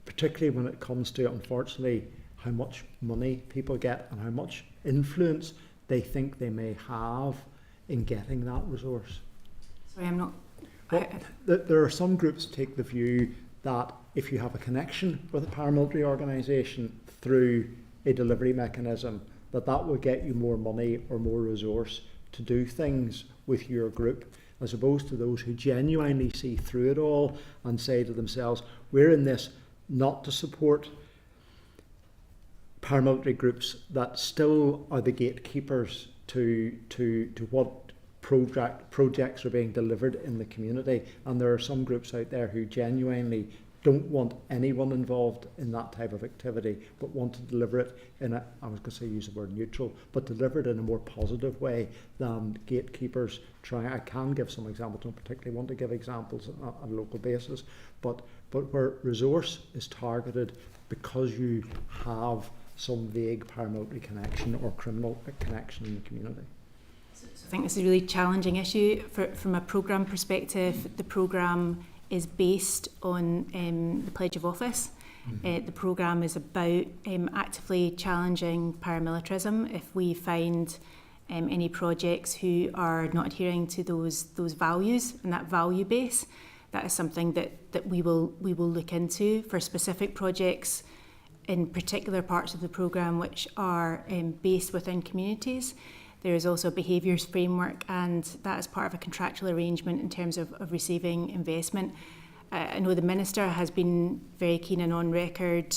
particularly when it comes to, unfortunately, how much money people get and how much influence they think they may have in getting that resource. Sorry, I'm not... Well, there are some groups that take the view that if you have a connection with a paramilitary organisation through a delivery mechanism, that will get you more money or more resource to do things with your group, as opposed to those who genuinely see through it all and say to themselves, we're in this not to support paramilitary groups that still are the gatekeepers to what projects are being delivered in the community. And there are some groups out there who genuinely don't want anyone involved in that type of activity, but want to deliver it in a, I was going to say use the word neutral, but deliver it in a more positive way than gatekeepers try. I can give some examples, don't particularly want to give examples on a local basis, but where resource is targeted because you have some vague paramilitary connection or criminal connection in the community. I think this is a really challenging issue. From a programme perspective, the programme is based on the Pledge of Office. Mm-hmm. The programme is about actively challenging paramilitarism. If we find any projects who are not adhering to those values and that value base, that is something that we will look into for specific projects in particular parts of the programme which are based within communities. There is also a behaviours framework, and that is part of a contractual arrangement in terms of receiving investment. I know the Minister has been very keen and on record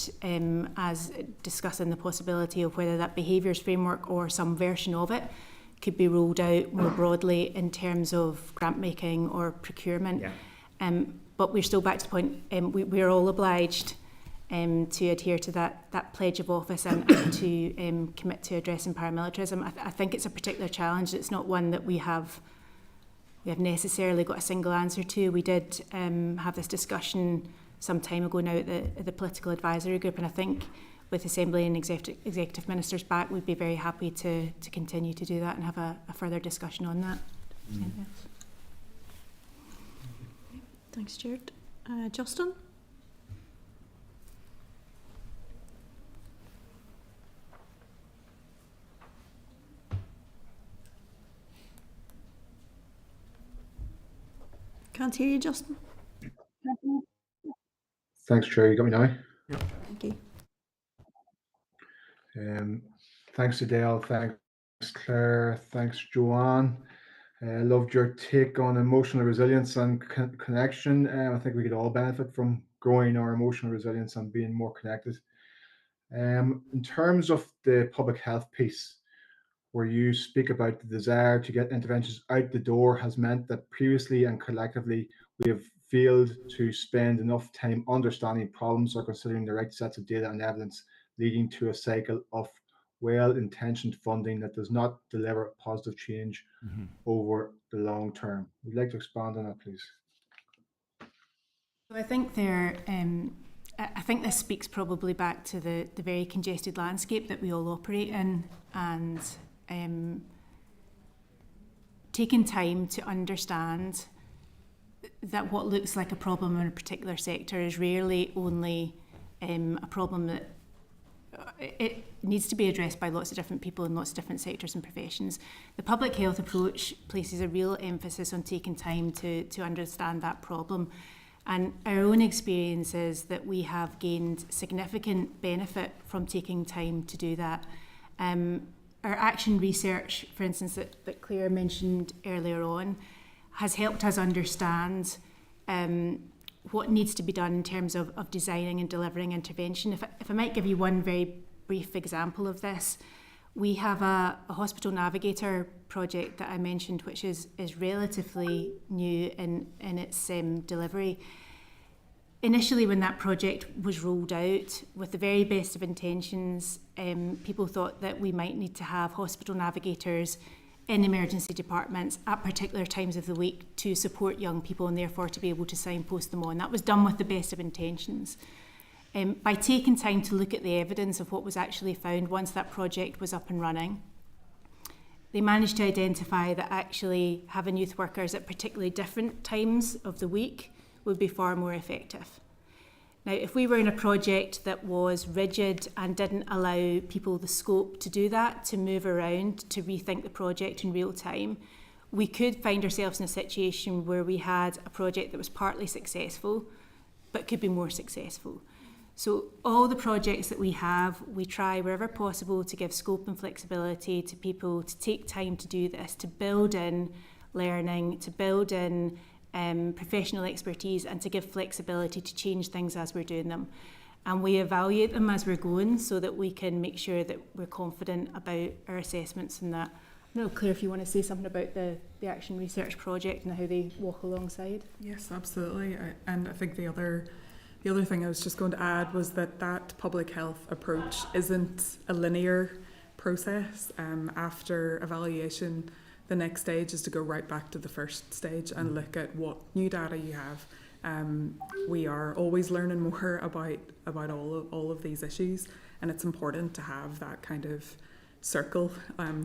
as discussing the possibility of whether that behaviours framework or some version of it could be rolled out more broadly in terms of grant making or procurement. Yeah. But we're still back to the point, we're all obliged to adhere to that pledge of office and to commit to addressing paramilitarism. I think it's a particular challenge. It's not one that we have necessarily got a single answer to. We did have this discussion some time ago now at the political advisory group, and I think with Assembly and executive ministers back, we'd be very happy to continue to do that and have a further discussion on that. Mm. Thanks, Stuart. Justin? Can't hear you, Justin. Thanks, Chair. You got me now? Thanks Adele, thanks Claire, thanks Joanne. Loved your take on emotional resilience and connection. I think we could all benefit from growing our emotional resilience and being more connected. In terms of the public health piece, where you speak about the desire to get interventions out the door has meant that previously and collectively we have failed to spend enough time understanding problems or considering the right sets of data and evidence, leading to a cycle of well-intentioned funding that does not deliver positive change over the long term. Would you like to expand on that, please? I think I think this speaks probably back to the very congested landscape that we all operate in, and taking time to understand that what looks like a problem in a particular sector is rarely only a problem that it needs to be addressed by lots of different people in lots of different sectors and professions. The public health approach places a real emphasis on taking time to understand that problem. And our own experience is that we have gained significant benefit from taking time to do that. Our action research, for instance, that Claire mentioned earlier on, has helped us understand what needs to be done in terms of designing and delivering intervention. If I might give you one very brief example of this, we have a hospital navigator project that I mentioned, which is relatively new in its delivery. Initially, when that project was rolled out, with the very best of intentions, people thought that we might need to have hospital navigators in emergency departments at particular times of the week to support young people and therefore to be able to signpost them on. That was done with the best of intentions. By taking time to look at the evidence of what was actually found once that project was up and running, they managed to identify that actually having youth workers at particularly different times of the week would be far more effective. Now, if we were in a project that was rigid and didn't allow people the scope to do that, to move around, to rethink the project in real time, we could find ourselves in a situation where we had a project that was partly successful, but could be more successful. So all the projects that we have, we try wherever possible to give scope and flexibility to people to take time to do this, to build in learning, to build in professional expertise, and to give flexibility to change things as we're doing them. And we evaluate them as we're going so that we can make sure that we're confident about our assessments and that. I don't know, Claire, if you want to say something about the Action Research Project and how they walk alongside. Yes, absolutely. And I think the other thing I was just going to add was that public health approach isn't a linear process. After evaluation, the next stage is to go right back to the first stage and look at what new data you have. We are always learning more about all of these issues, and it's important to have that kind of circle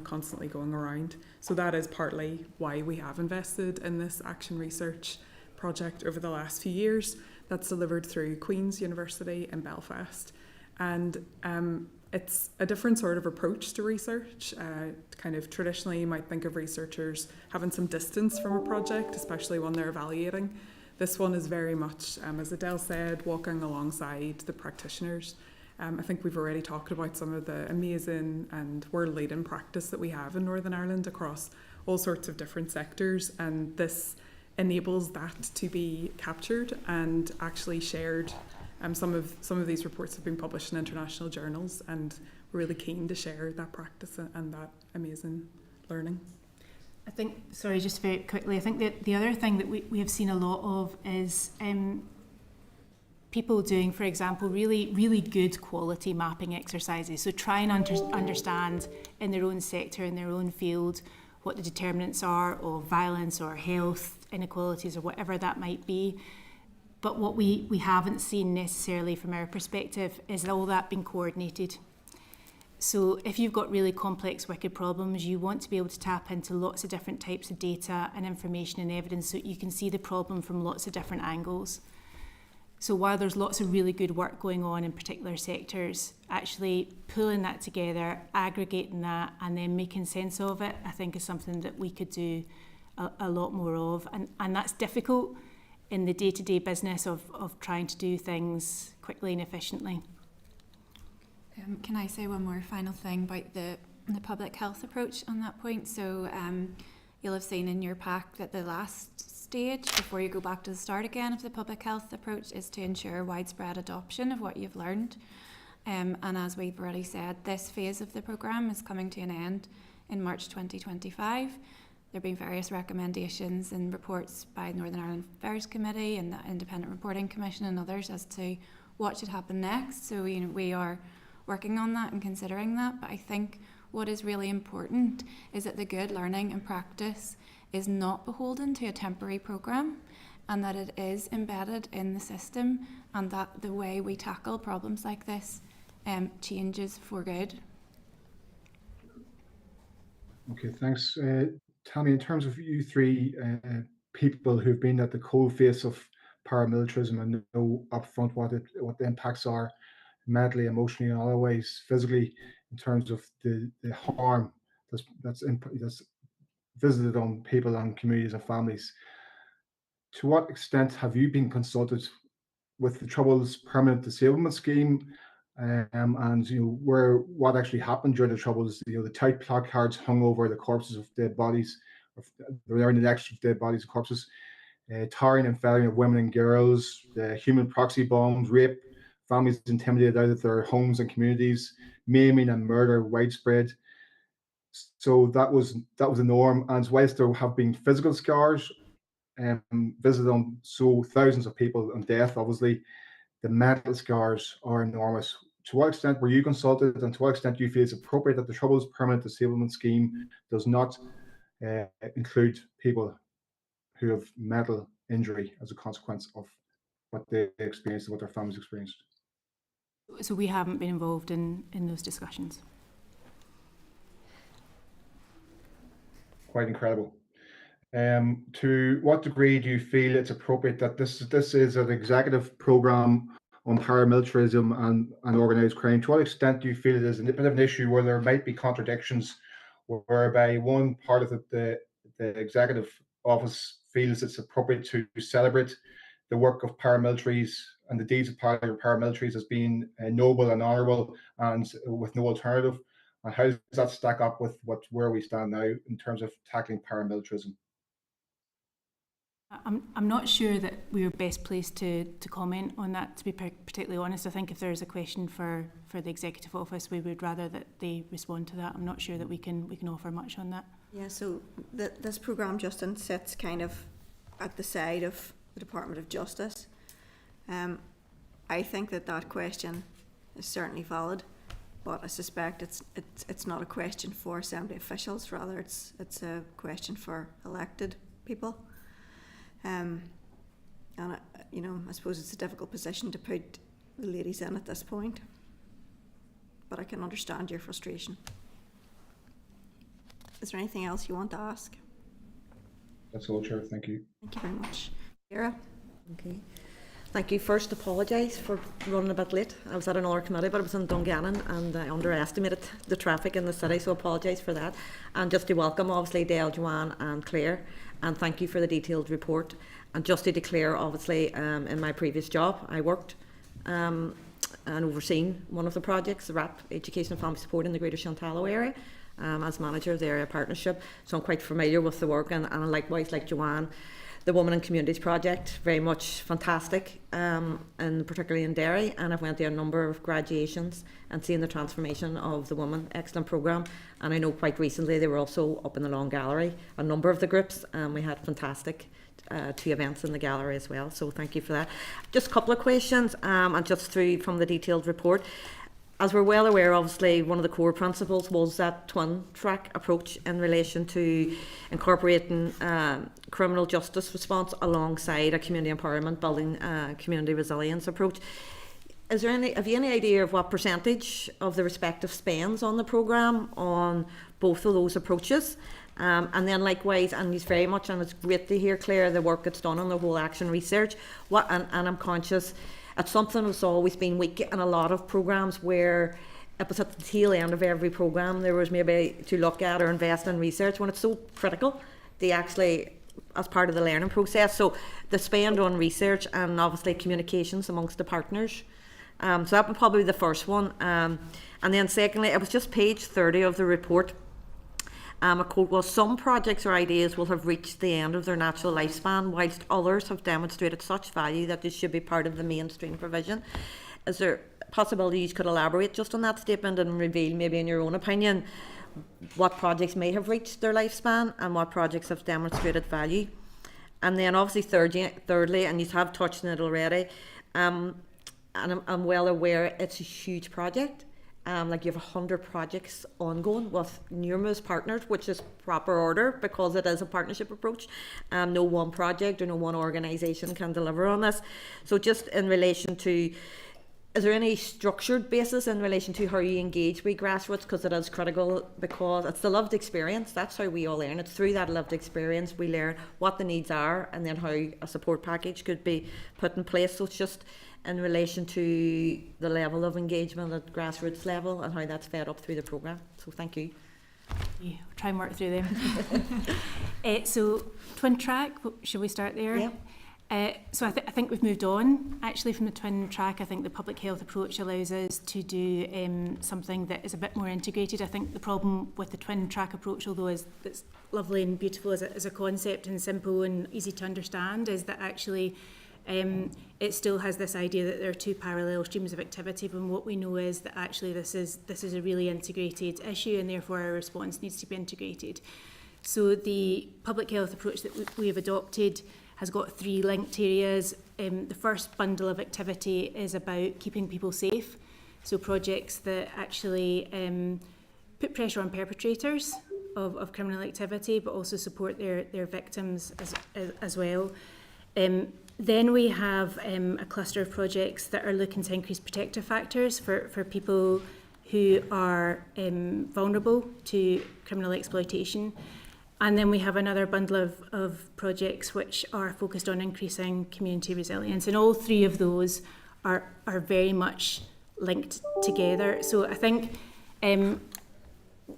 constantly going around. So that is partly why we have invested in this action research project over the last few years. That's delivered through Queen's University in Belfast, and it's a different sort of approach to research. Kind of traditionally, you might think of researchers having some distance from a project, especially when they're evaluating. This one is very much, as Adele said, walking alongside the practitioners. I think we've already talked about some of the amazing and world-leading practice that we have in Northern Ireland across all sorts of different sectors, and this enables that to be captured and actually shared. Some of these reports have been published in international journals, and we're really keen to share that practice and that amazing learning. I think, sorry, just very quickly, I think that the other thing that we have seen a lot of is people doing, for example, really, really good quality mapping exercises. So try and understand in their own sector, in their own field, what the determinants are of violence or health inequalities or whatever that might be. But what we haven't seen necessarily from our perspective is all that being coordinated. So if you've got really complex wicked problems, you want to be able to tap into lots of different types of data and information and evidence so you can see the problem from lots of different angles. So while there's lots of really good work going on in particular sectors, actually pulling that together, aggregating that, and then making sense of it, I think is something that we could do a lot more of. And that's difficult in the day-to-day business of trying to do things quickly and efficiently. Can I say one more final thing about the public health approach on that point? So you'll have seen in your pack that the last stage, before you go back to the start again of the public health approach, is to ensure widespread adoption of what you've learned. And as we've already said, this phase of the programme is coming to an end in March 2025. There have been various recommendations and reports by Northern Ireland Affairs Committee and the Independent Reporting Commission and others as to what should happen next. So we are working on that and considering that. But I think what is really important is that the good learning and practice is not beholden to a temporary programme, and that it is embedded in the system, and that the way we tackle problems like this changes for good. Okay, thanks. Tammy, in terms of you three people who've been at the coalface of paramilitarism and know upfront what the impacts are mentally, emotionally, and otherwise, physically, in terms of the harm that's visited on people and communities and families, to what extent have you been consulted with the Troubles Permanent Disablement Scheme, and what actually happened during the Troubles? The tight placards hung over the corpses of dead bodies, around the necks of dead bodies and corpses, tarring and felling of women and girls, the human proxy bombs, rape, families intimidated out of their homes and communities, maiming and murder widespread. So that was the norm. And whilst there have been physical scars visited on thousands of people and death, obviously, the mental scars are enormous. To what extent were you consulted, and to what extent do you feel it's appropriate that the Troubles Permanent Disablement Scheme does not include people who have mental injury as a consequence of what they experienced and what their families experienced? So we haven't been involved in those discussions. Quite incredible. To what degree do you feel it's appropriate that this is an executive programme on paramilitarism and organised crime? To what extent do you feel it is a bit of an issue where there might be contradictions, whereby one part of the executive office feels it's appropriate to celebrate the work of paramilitaries and the deeds of paramilitaries as being noble and honourable and with no alternative? And how does that stack up with where we stand now in terms of tackling paramilitarism? I'm not sure that we're best placed to comment on that, to be particularly honest. I think if there's a question for the Executive Office, we would rather that they respond to that. I'm not sure that we can offer much on that. Yeah, so this programme, Justin, sits kind of at the side of the Department of Justice. I think that question is certainly valid, but I suspect it's not a question for Assembly officials. Rather, it's a question for elected people. And I suppose it's a difficult position to put the ladies in at this point, but I can understand your frustration. Is there anything else you want to ask? That's all, Chair. Thank you. Thank you very much. Ciara? Okay. Thank you. First, apologise for running a bit late. I was at another committee, but I was in Dungannon and I underestimated the traffic in the city, so apologise for that. And just to welcome, obviously, Dale, Joanne and Claire, and thank you for the detailed report. And just to declare, obviously, in my previous job, I worked and overseen one of the projects, the RAP, Education and Family Support in the Greater Shantallow area, as manager of the area partnership. So I'm quite familiar with the work, and likewise, like Joanne, the Women and Communities project, very much fantastic, and particularly in Derry. And I've went to a number of graduations and seen the transformation of the women. Excellent programme. And I know quite recently they were also up in the Long Gallery, a number of the groups, and we had fantastic 2 events in the gallery as well. So thank you for that. Just a couple of questions, and just through from the detailed report. As we're well aware, obviously, one of the core principles was that twin track approach in relation to incorporating criminal justice response alongside a community empowerment, building community resilience approach. Have you any idea of what percentage of the respective spends on the programme on both of those approaches? And then likewise, and it's very much, and it's great to hear, Claire, the work that's done on the whole action research. And I'm conscious it's something that's always been weak in a lot of programmes, where it was at the tail end of every programme there was maybe to look at or invest in research, when it's so critical to actually, as part of the learning process. So the spend on research and obviously communications amongst the partners So that would probably be the first one. And then secondly, it was just page 30 of the report. A quote was, "Some projects or ideas will have reached the end of their natural lifespan, whilst others have demonstrated such value that they should be part of the mainstream provision." Is there a possibility you could elaborate just on that statement and reveal, maybe in your own opinion, what projects may have reached their lifespan and what projects have demonstrated value? And then obviously thirdly, and you have touched on it already, and I'm well aware it's a huge project. Like you have 100 projects ongoing with numerous partners, which is proper order because it is a partnership approach. No one project or no one organisation can deliver on this. So just in relation to, is there any structured basis in relation to how you engage with grassroots? Because it is critical, because it's the lived experience. That's how we all learn. It's through that lived experience we learn what the needs are and then how a support package could be put in place. So it's just in relation to the level of engagement at grassroots level and how that's fed up through the programme. So thank you. Yeah, we'll try and work through them. So twin track, should we start there? Yeah. So I think we've moved on actually from the twin track. I think the public health approach allows us to do something that is a bit more integrated. I think the problem with the twin track approach, although it's lovely and beautiful as a concept and simple and easy to understand, is that actually it still has this idea that there are two parallel streams of activity, but what we know is that actually this is a really integrated issue, and therefore our response needs to be integrated. So the public health approach that we have adopted has got three linked areas. The first bundle of activity is about keeping people safe, so projects that actually put pressure on perpetrators of criminal activity, but also support their victims as well. Then we have a cluster of projects that are looking to increase protective factors for people who are vulnerable to criminal exploitation. And then we have another bundle of projects which are focused on increasing community resilience. And all three of those are very much linked together. So I think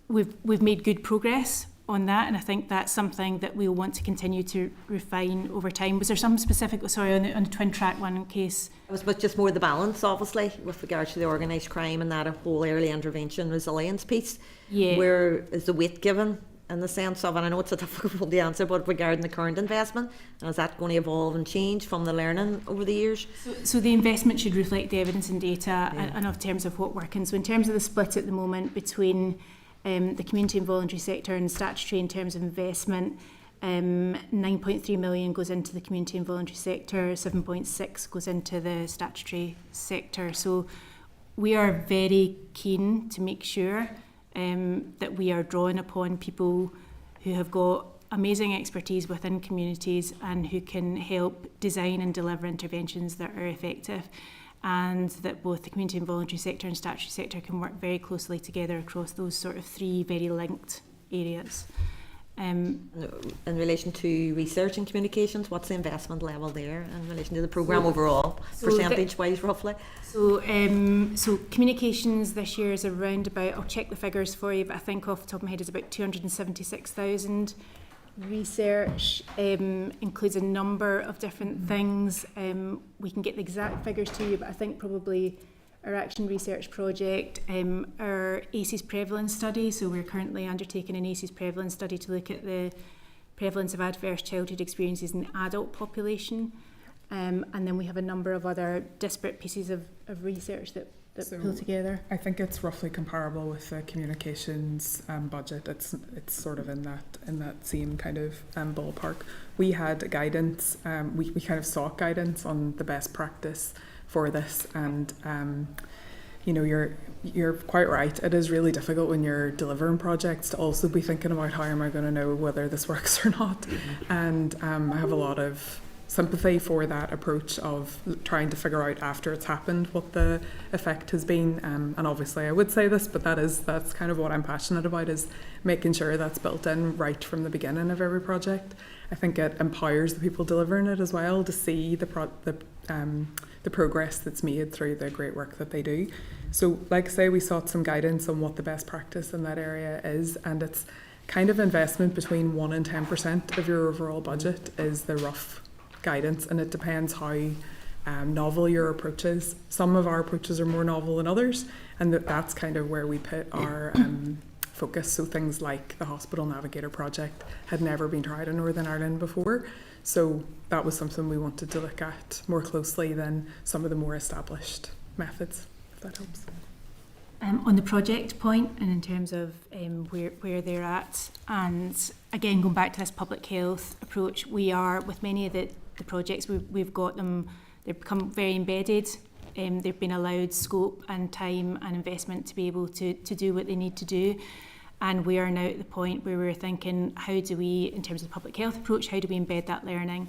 we've made good progress on that, and I think that's something that we'll want to continue to refine over time. Was there some specific, on the twin track one in case? It was just more the balance, obviously, with regards to the organised crime and that whole early intervention resilience piece. Yeah. Where is the weight given in the sense of, and I know it's a difficult one to answer, but regarding the current investment, and is that going to evolve and change from the learning over the years? So the investment should reflect the evidence and data and in terms of what working. So in terms of the split at the moment between the community and voluntary sector and statutory in terms of investment, 9.3 million goes into the community and voluntary sector, 7.6 goes into the statutory sector. So we are very keen to make sure that we are drawing upon people who have got amazing expertise within communities and who can help design and deliver interventions that are effective, and that both the community and voluntary sector and statutory sector can work very closely together across those sort of three very linked areas. In relation to research and communications, what's the investment level there in relation to the programme overall, percentage-wise roughly? So communications this year is around about, I'll check the figures for you, but I think off the top of my head is about 276,000. Research includes a number of different things. We can get the exact figures to you, but I think probably our action research project, our ACEs prevalence study, so we're currently undertaking an ACEs prevalence study to look at the prevalence of adverse childhood experiences in the adult population. And then we have a number of other disparate pieces of research that pull together. I think it's roughly comparable with the communications budget. It's sort of in that same kind of ballpark. We had guidance. We kind of sought guidance on the best practice for this, and you're quite right. It is really difficult when you're delivering projects to also be thinking about how am I going to know whether this works or not. And I have a lot of sympathy for that approach of trying to figure out after it's happened what the effect has been, and obviously I would say this, but that's kind of what I'm passionate about, is making sure that's built in right from the beginning of every project. I think it empowers the people delivering it as well to see the progress that's made through the great work that they do. So like I say, we sought some guidance on what the best practice in that area is, and it's kind of investment between 1% and 10% of your overall budget is the rough guidance, and it depends how novel your approaches. Some of our approaches are more novel than others, and that's kind of where we put our focus. So things like the Hospital Navigator project had never been tried in Northern Ireland before, so that was something we wanted to look at more closely than some of the more established methods, if that helps. On the project point, and in terms of where they're at, and again going back to this public health approach, we are, with many of the projects we've got them, they've become very embedded. They've been allowed scope and time and investment to be able to do what they need to do. And we are now at the point where we're thinking, how do we, in terms of the public health approach, how do we embed that learning?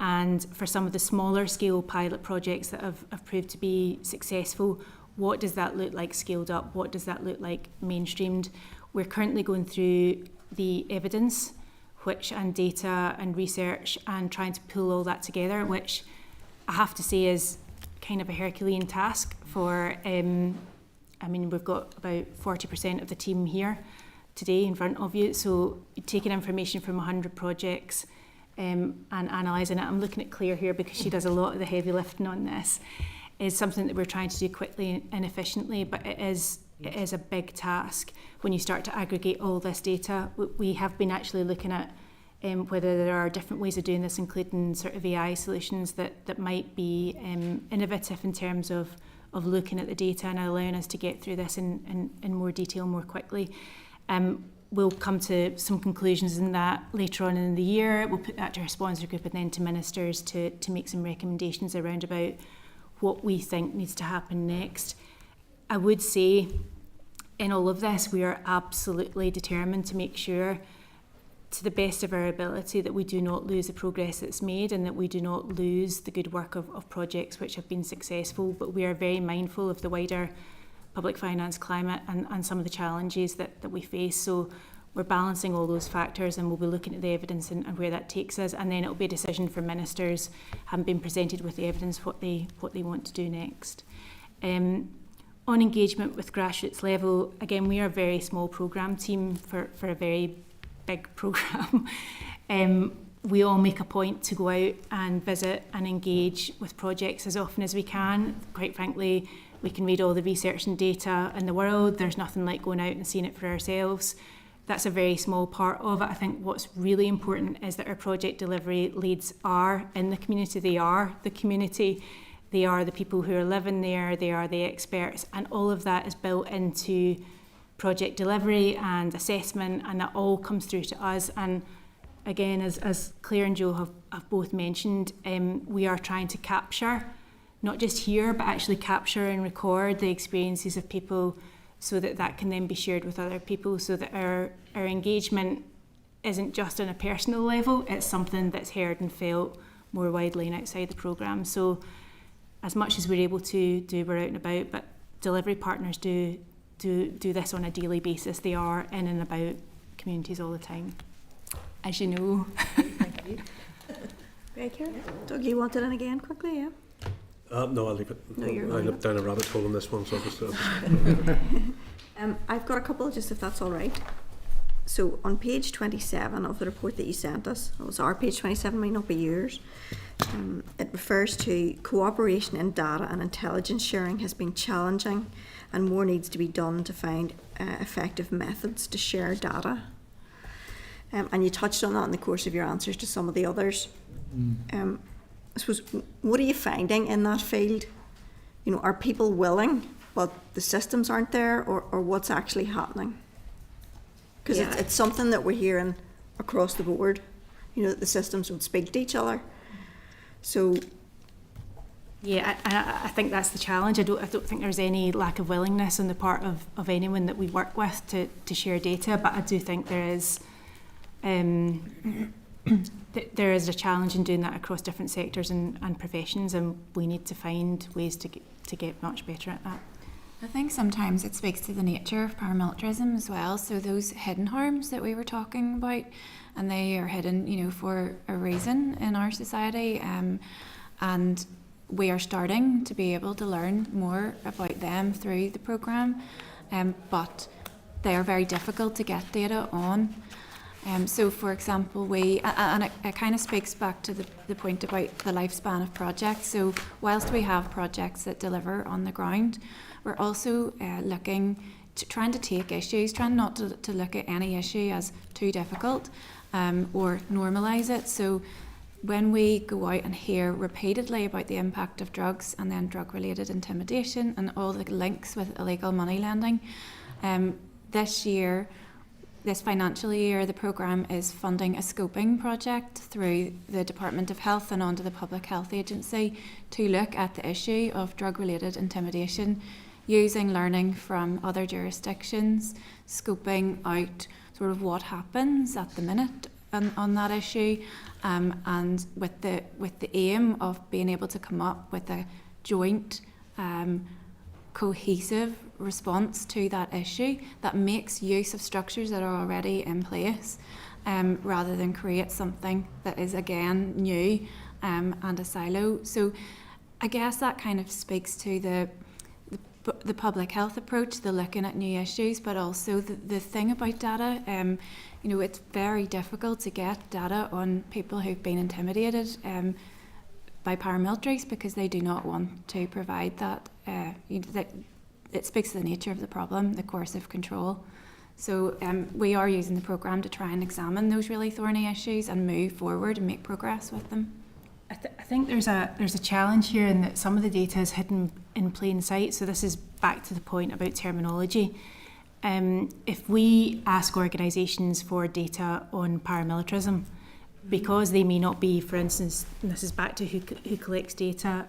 And for some of the smaller scale pilot projects that have proved to be successful, what does that look like scaled up? What does that look like mainstreamed? We're currently going through the evidence, and data and research, and trying to pull all that together, which I have to say is kind of a Herculean task for, we've got about 40% of the team here today in front of you. So taking information from 100 projects and analysing it, I'm looking at Claire here because she does a lot of the heavy lifting on this, is something that we're trying to do quickly and efficiently, but it is a big task when you start to aggregate all this data. We have been actually looking at whether there are different ways of doing this, including sort of AI solutions that might be innovative in terms of looking at the data and allowing us to get through this in more detail more quickly. We'll come to some conclusions in that later on in the year. We'll put that to our sponsor group and then to ministers to make some recommendations around about what we think needs to happen next. I would say in all of this, we are absolutely determined to make sure, to the best of our ability, that we do not lose the progress that's made and that we do not lose the good work of projects which have been successful. But we are very mindful of the wider public finance climate and some of the challenges that we face. So we're balancing all those factors, and we'll be looking at the evidence and where that takes us. And then it'll be a decision for ministers, having been presented with the evidence, what they want to do next. On engagement with grassroots level, again, we are a very small programme team for a very big programme. We all make a point to go out and visit and engage with projects as often as we can. Quite frankly, we can read all the research and data in the world. There's nothing like going out and seeing it for ourselves. That's a very small part of it. I think what's really important is that our project delivery leads are in the community. They are the community. They are the people who are living there. They are the experts. And all of that is built into project delivery and assessment, and that all comes through to us. And again, as Claire and Joe have both mentioned, we are trying to capture, not just hear, but actually capture and record the experiences of people so that can then be shared with other people, so that our engagement isn't just on a personal level, it's something that's heard and felt more widely and outside the programme. So as much as we're able to do, we're out and about, but delivery partners do this on a daily basis. They are in and about communities all the time, as you know. Thank you. Very good. Doug, you wanted in again quickly, yeah? No, I'll leave it. No, you're I looked down a rabbit hole on this one, so I'll just... I've got a couple, just if that's all right. So on page 27 of the report that you sent us, it was our page 27, might not be yours. It refers to cooperation in data and intelligence sharing has been challenging, and more needs to be done to find effective methods to share data. And you touched on that in the course of your answers to some of the others. I suppose, what are you finding in that field? You know, are people willing, but the systems aren't there, or what's actually happening? Because it's something that we're hearing across the board, you know, that the systems would speak to each other. So yeah, I think that's the challenge. I don't think there's any lack of willingness on the part of anyone that we work with to share data, but I do think there is there is a challenge in doing that across different sectors and professions, and we need to find ways to get much better at that. I think sometimes it speaks to the nature of paramilitarism as well. So those hidden harms that we were talking about, and they are hidden, you know, for a reason in our society, and we are starting to be able to learn more about them through the programme, but they are very difficult to get data on. So, for example, and it kind of speaks back to the point about the lifespan of projects. So, whilst we have projects that deliver on the ground, we're also trying to take issues, trying not to look at any issue as too difficult or normalise it. So, when we go out and hear repeatedly about the impact of drugs and then drug-related intimidation and all the links with illegal money lending, this financial year, the programme is funding a scoping project through the Department of Health and onto the Public Health Agency to look at the issue of drug-related intimidation, using learning from other jurisdictions, scoping out sort of what happens at the minute on that issue, and with the aim of being able to come up with a joint cohesive response to that issue that makes use of structures that are already in place, rather than create something that is again new and a silo. So I guess that kind of speaks to the public health approach, the looking at new issues, but also the thing about data. It's very difficult to get data on people who've been intimidated by paramilitaries because they do not want to provide that. It speaks to the nature of the problem, the coercive control. So we are using the programme to try and examine those really thorny issues and move forward and make progress with them. I think there's a challenge here in that some of the data is hidden in plain sight. So this is back to the point about terminology. If we ask organisations for data on paramilitarism, because they may not be, for instance, and this is back to who collects data,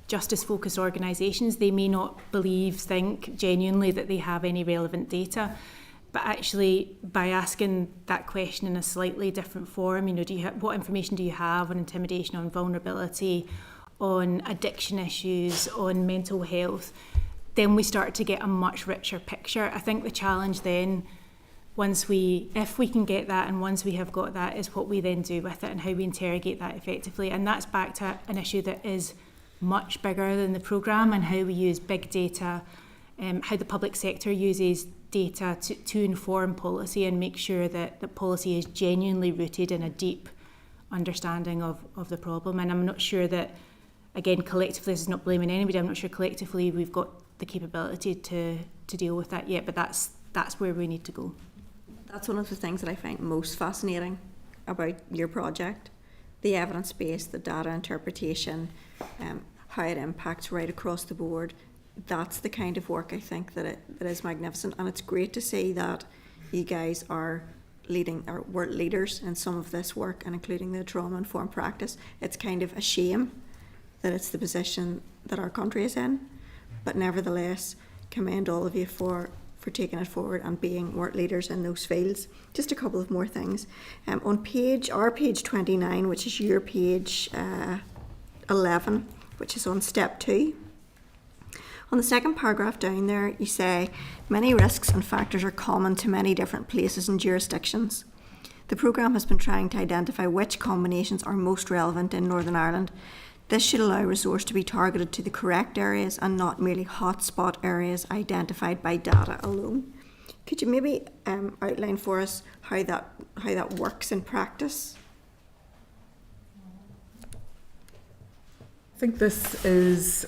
justice-focused organisations, they may not think genuinely that they have any relevant data. But actually, by asking that question in a slightly different form, what information do you have on intimidation, on vulnerability, on addiction issues, on mental health, then we start to get a much richer picture. I think the challenge then, if we can get that, and once we have got that, is what we then do with it and how we interrogate that effectively. And that's back to an issue that is much bigger than the programme, and how we use big data, how the public sector uses data to inform policy and make sure that the policy is genuinely rooted in a deep understanding of the problem. And I'm not sure that, again, collectively, this is not blaming anybody, I'm not sure collectively we've got the capability to deal with that yet, but that's where we need to go. That's one of the things that I find most fascinating about your project, the evidence base, the data interpretation, how it impacts right across the board. That's the kind of work I think that is magnificent, and it's great to see that you guys are were leaders in some of this work, and including the trauma-informed practice. It's kind of a shame that it's the position that our country is in, but nevertheless, commend all of you for taking it forward and being world leaders in those fields. Just a couple of more things. On page 29, which is your page 11, which is on step 2. On the second paragraph down there, you say, many risks and factors are common to many different places and jurisdictions. The programme has been trying to identify which combinations are most relevant in Northern Ireland. This should allow resource to be targeted to the correct areas and not merely hotspot areas identified by data alone. Could you maybe outline for us how that works in practice? I think this is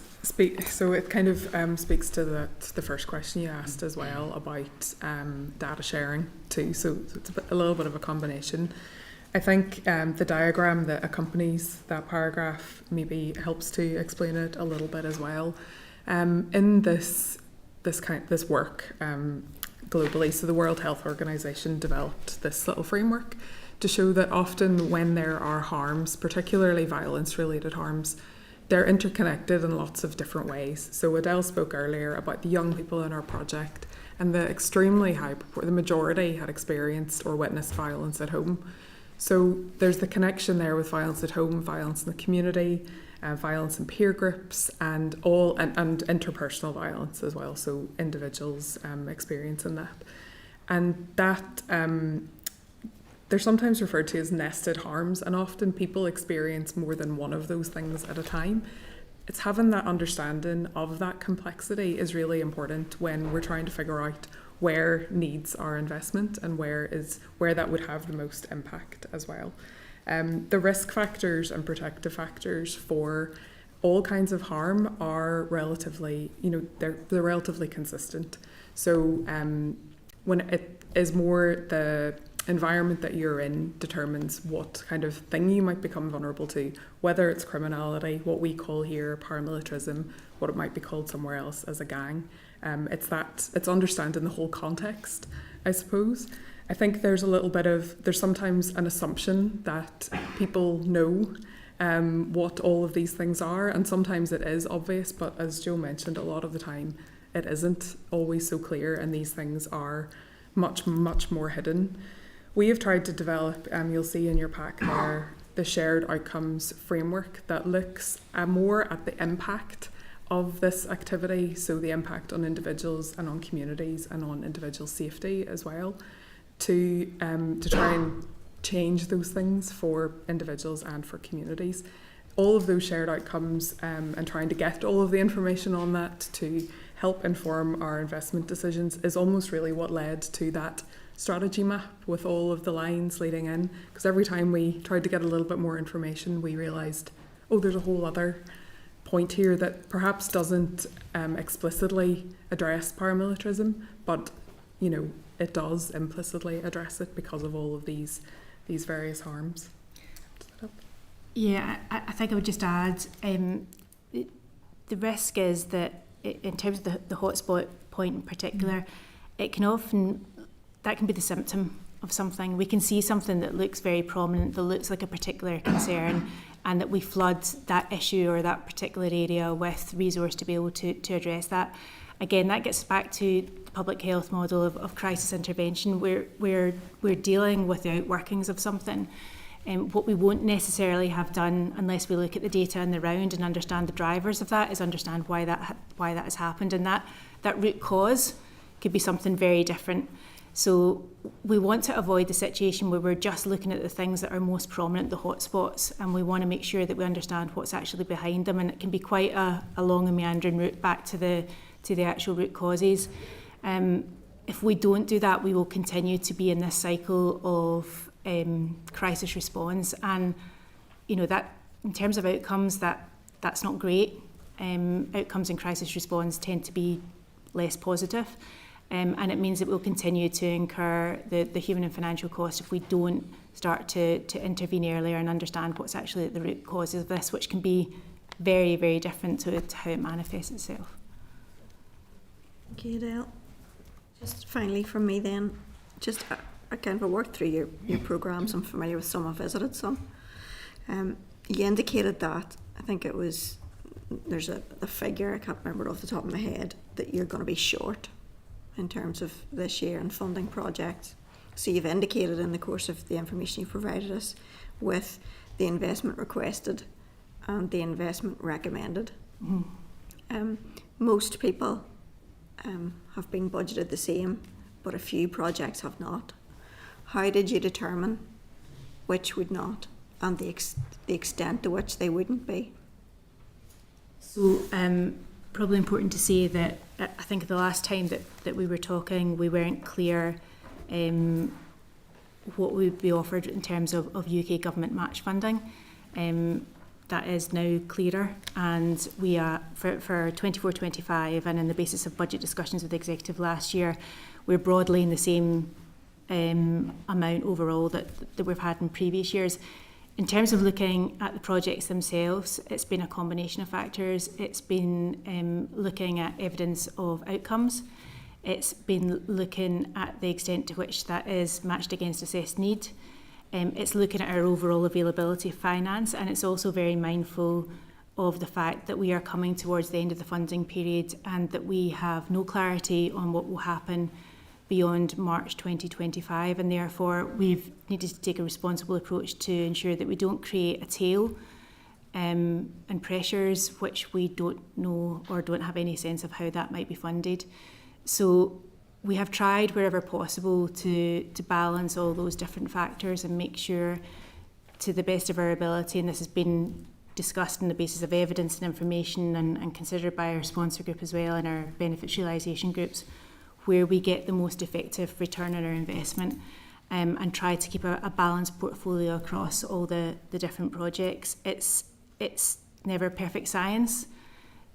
so it kind of speaks to the first question you asked as well about data sharing too. So it's a little bit of a combination. I think the diagram that accompanies that paragraph maybe helps to explain it a little bit as well. In this work globally, so the World Health Organization developed this little framework to show that often when there are harms, particularly violence-related harms, they're interconnected in lots of different ways. So Adele spoke earlier about the young people in our project, and the extremely high the majority had experienced or witnessed violence at home. So there's the connection there with violence at home, violence in the community, violence in peer groups, and interpersonal violence as well. So individuals experiencing that, and that they're sometimes referred to as nested harms, and often people experience more than one of those things at a time. It's having that understanding of that complexity is really important when we're trying to figure out where needs our investment and where that would have the most impact as well. The risk factors and protective factors for all kinds of harm are relatively, they're relatively consistent. So when it is more the environment that you're in determines what kind of thing you might become vulnerable to, whether it's criminality, what we call here paramilitarism, what it might be called somewhere else as a gang. It's understanding the whole context, I suppose. I think there's sometimes an assumption that people know what all of these things are, and sometimes it is obvious, but as Joe mentioned, a lot of the time it isn't always so clear, and these things are much, much more hidden. We have tried to develop, you'll see in your pack there, the shared outcomes framework that looks more at the impact of this activity, so the impact on individuals and on communities and on individual safety as well, to try and change those things for individuals and for communities. All of those shared outcomes and trying to get all of the information on that to help inform our investment decisions is almost really what led to that strategy map with all of the lines leading in, because every time we tried to get a little bit more information, we realised, there's a whole other point here that perhaps doesn't explicitly address paramilitarism, but it does implicitly address it because of all of these various harms. Yeah, I think I would just add the risk is that in terms of the hotspot point in particular, that can be the symptom of something. We can see something that looks very prominent, that looks like a particular concern, and that we flood that issue or that particular area with resource to be able to address that. Again, that gets back to the public health model of crisis intervention. We're dealing with the outworkings of something. What we won't necessarily have done, unless we look at the data in the round and understand the drivers of that, is understand why that has happened. And that root cause could be something very different. So we want to avoid the situation where we're just looking at the things that are most prominent, the hotspots, and we want to make sure that we understand what's actually behind them. And it can be quite a long and meandering route back to the actual root causes. If we don't do that, we will continue to be in this cycle of crisis response, and that in terms of outcomes, that's not great. Outcomes in crisis response tend to be less positive, and it means that we'll continue to incur the human and financial cost if we don't start to intervene earlier and understand what's actually at the root causes of this, which can be very, very different to how it manifests itself. Okay, Adele. Just finally from me then, just I kind of worked through your programmes. I'm familiar with some, I've visited some. You indicated that, I think it was, there's a figure, I can't remember it off the top of my head, that you're going to be short in terms of this year and funding projects. So you've indicated in the course of the information you provided us with the investment requested and the investment recommended. Mm-hmm. Most people have been budgeted the same, but a few projects have not. How did you determine which would not, and the extent to which they wouldn't be? So probably important to say that I think the last time that we were talking, we weren't clear what would be offered in terms of UK government match funding. That is now clearer, and we are for 24-25, and on the basis of budget discussions with the executive last year, we're broadly in the same amount overall that we've had in previous years. In terms of looking at the projects themselves, it's been a combination of factors. It's been looking at evidence of outcomes. It's been looking at the extent to which that is matched against assessed need. It's looking at our overall availability of finance, and it's also very mindful of the fact that we are coming towards the end of the funding period and that we have no clarity on what will happen beyond March 2025, and therefore we've needed to take a responsible approach to ensure that we don't create a tail and pressures which we don't know or don't have any sense of how that might be funded. So we have tried wherever possible to balance all those different factors and make sure to the best of our ability, and this has been discussed on the basis of evidence and information and considered by our sponsor group as well and our benefits realisation groups, where we get the most effective return on our investment, and try to keep a balanced portfolio across all the different projects. It's never perfect science,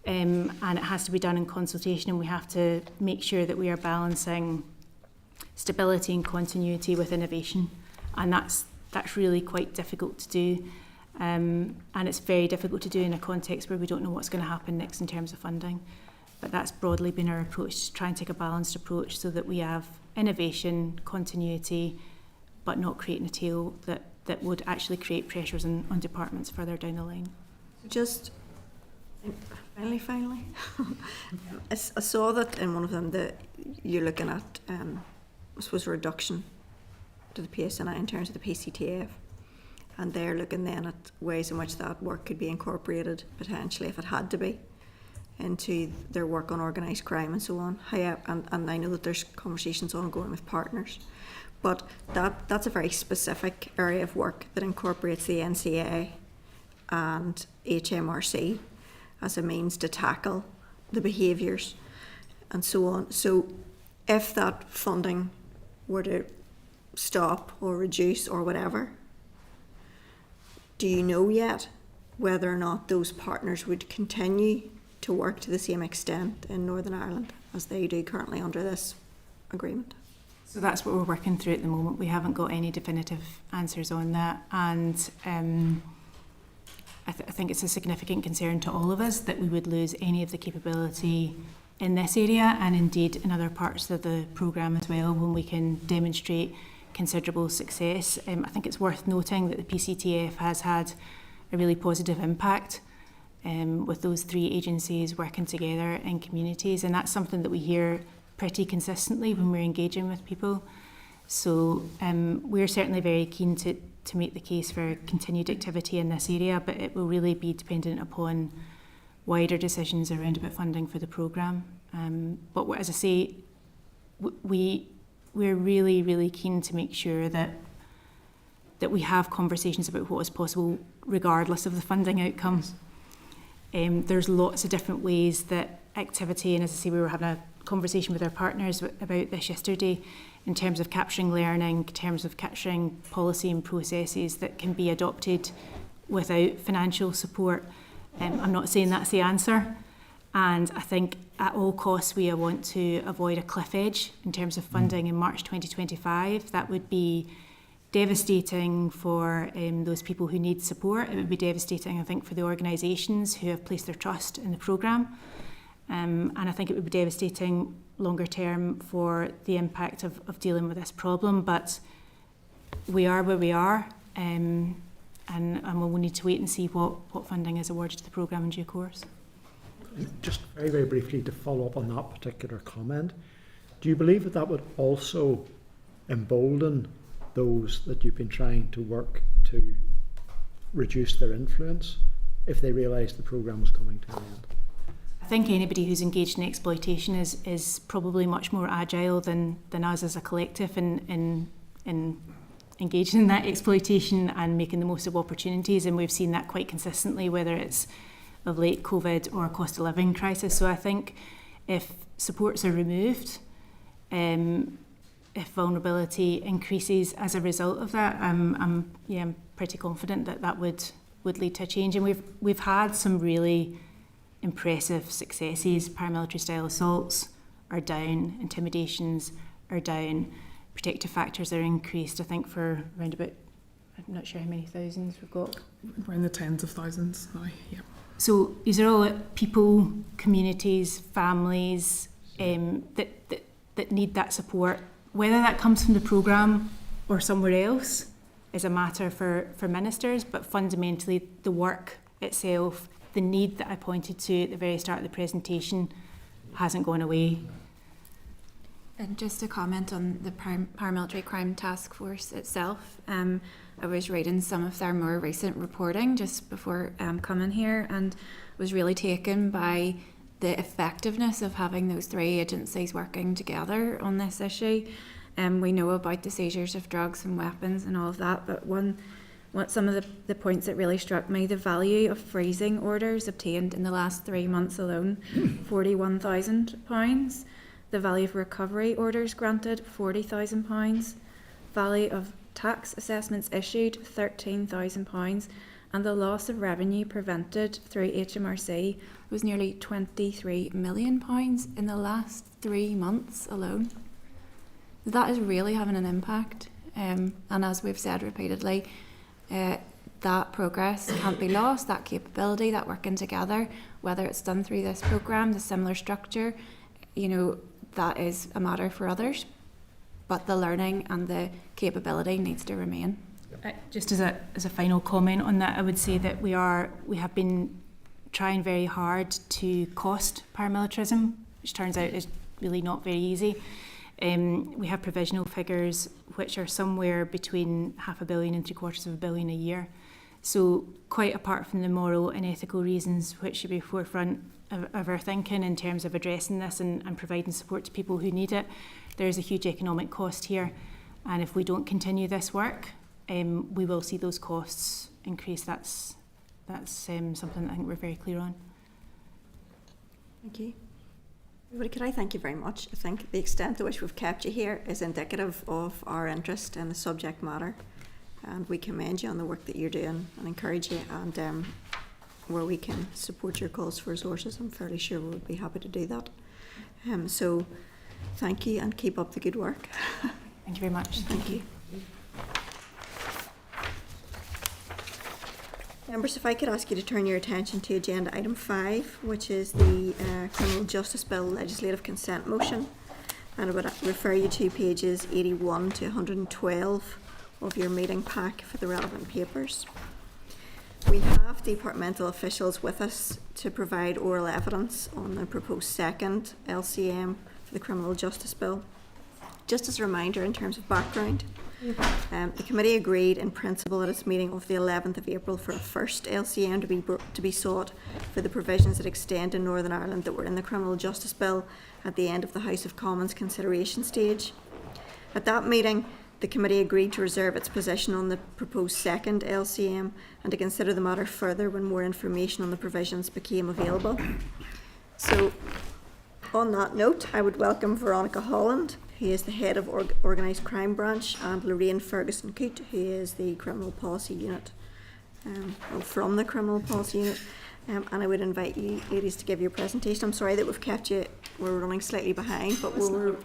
and it has to be done in consultation, and we have to make sure that we are balancing stability and continuity with innovation, and that's really quite difficult to do, and it's very difficult to do in a context where we don't know what's going to happen next in terms of funding. But that's broadly been our approach, to try and take a balanced approach so that we have innovation, continuity, but not creating a tail that would actually create pressures on departments further down the line. Just finally, I saw that in one of them that you're looking at, I suppose, a reduction to the PSNI in terms of the PCTF, and they're looking then at ways in which that work could be incorporated potentially, if it had to be, into their work on organised crime and so on. And I know that there's conversations ongoing with partners, but that's a very specific area of work that incorporates the NCA and HMRC as a means to tackle the behaviours and so on. So if that funding were to stop or reduce or whatever, do you know yet whether or not those partners would continue to work to the same extent in Northern Ireland as they do currently under this agreement? So that's what we're working through at the moment. We haven't got any definitive answers on that, and I think it's a significant concern to all of us that we would lose any of the capability in this area, and indeed in other parts of the programme as well, when we can demonstrate considerable success. I think it's worth noting that the PCTF has had a really positive impact with those three agencies working together in communities, and that's something that we hear pretty consistently when we're engaging with people. So we're certainly very keen to make the case for continued activity in this area, but it will really be dependent upon wider decisions around about funding for the programme. But as I say, we're really, really keen to make sure that we have conversations about what is possible regardless of the funding outcomes. There's lots of different ways that activity, and as I say, we were having a conversation with our partners about this yesterday, in terms of capturing learning, in terms of capturing policy and processes that can be adopted without financial support. I'm not saying that's the answer, and I think at all costs we want to avoid a cliff edge in terms of funding in March 2025. That would be devastating for those people who need support. It would be devastating, I think, for the organisations who have placed their trust in the programme. And I think it would be devastating longer term for the impact of dealing with this problem. But we are where we are, and we'll need to wait and see what funding is awarded to the programme in due course. Just very, very briefly to follow up on that particular comment, do you believe that would also embolden those that you've been trying to work to reduce their influence if they realised the programme was coming to an end? I think anybody who's engaged in exploitation is probably much more agile than us as a collective in engaging in that exploitation and making the most of opportunities, and we've seen that quite consistently, whether it's of late COVID or a cost of living crisis. So I think if supports are removed, if vulnerability increases as a result of that, I'm pretty confident that would lead to a change. And we've had some really impressive successes. Paramilitary style assaults are down, intimidations are down, protective factors are increased, I think, for around about, I'm not sure how many thousands we've got. We're in the tens of thousands now, yeah. So these are all people, communities, families that need that support. Whether that comes from the programme or somewhere else is a matter for ministers, but fundamentally the work itself, the need that I pointed to at the very start of the presentation, hasn't gone away. And just to comment on the Paramilitary Crime Task Force itself, I was reading some of their more recent reporting just before coming here, and was really taken by the effectiveness of having those three agencies working together on this issue. We know about the seizures of drugs and weapons and all of that, but some of the points that really struck me, the value of freezing orders obtained in the last 3 months alone, £41,000. The value of recovery orders granted, £40,000. Value of tax assessments issued, £13,000. And the loss of revenue prevented through HMRC was nearly £23 million in the last 3 months alone. That is really having an impact. And as we've said repeatedly, that progress can't be lost, that capability, that working together, whether it's done through this programme, the similar structure, that is a matter for others. But the learning and the capability needs to remain. Just as a final comment on that, I would say that we have been trying very hard to cost paramilitarism, which turns out is really not very easy. We have provisional figures which are somewhere between £500 million and £750 million a year. So quite apart from the moral and ethical reasons which should be forefront of our thinking in terms of addressing this and providing support to people who need it, there's a huge economic cost here. And if we don't continue this work, we will see those costs increase. That's something that I think we're very clear on. Thank you. Everybody, could I thank you very much? I think the extent to which we've kept you here is indicative of our interest in the subject matter, and we commend you on the work that you're doing and encourage you, and where we can support your calls for resources, I'm fairly sure we would be happy to do that. So thank you and keep up the good work. Thank you very much. Thank you. Members, if I could ask you to turn your attention to agenda item 5, which is the Criminal Justice Bill legislative consent motion, and I would refer you to pages 81 to 112 of your meeting pack for the relevant papers. We have departmental officials with us to provide oral evidence on the proposed second LCM for the Criminal Justice Bill. Just as a reminder in terms of background, the committee agreed in principle at its meeting of the 11th of April for a first LCM to be sought for the provisions that extend in Northern Ireland that were in the Criminal Justice Bill at the end of the House of Commons consideration stage. At that meeting, the committee agreed to reserve its position on the proposed second LCM and to consider the matter further when more information on the provisions became available. So, on that note, I would welcome Veronica Holland, who is the head of Organised Crime Branch, and Lorraine Ferguson-Coote, who is the Criminal Policy Unit, from the Criminal Policy Unit. And I would invite you ladies to give your presentation. I'm sorry that we've kept you, we're running slightly behind, but we were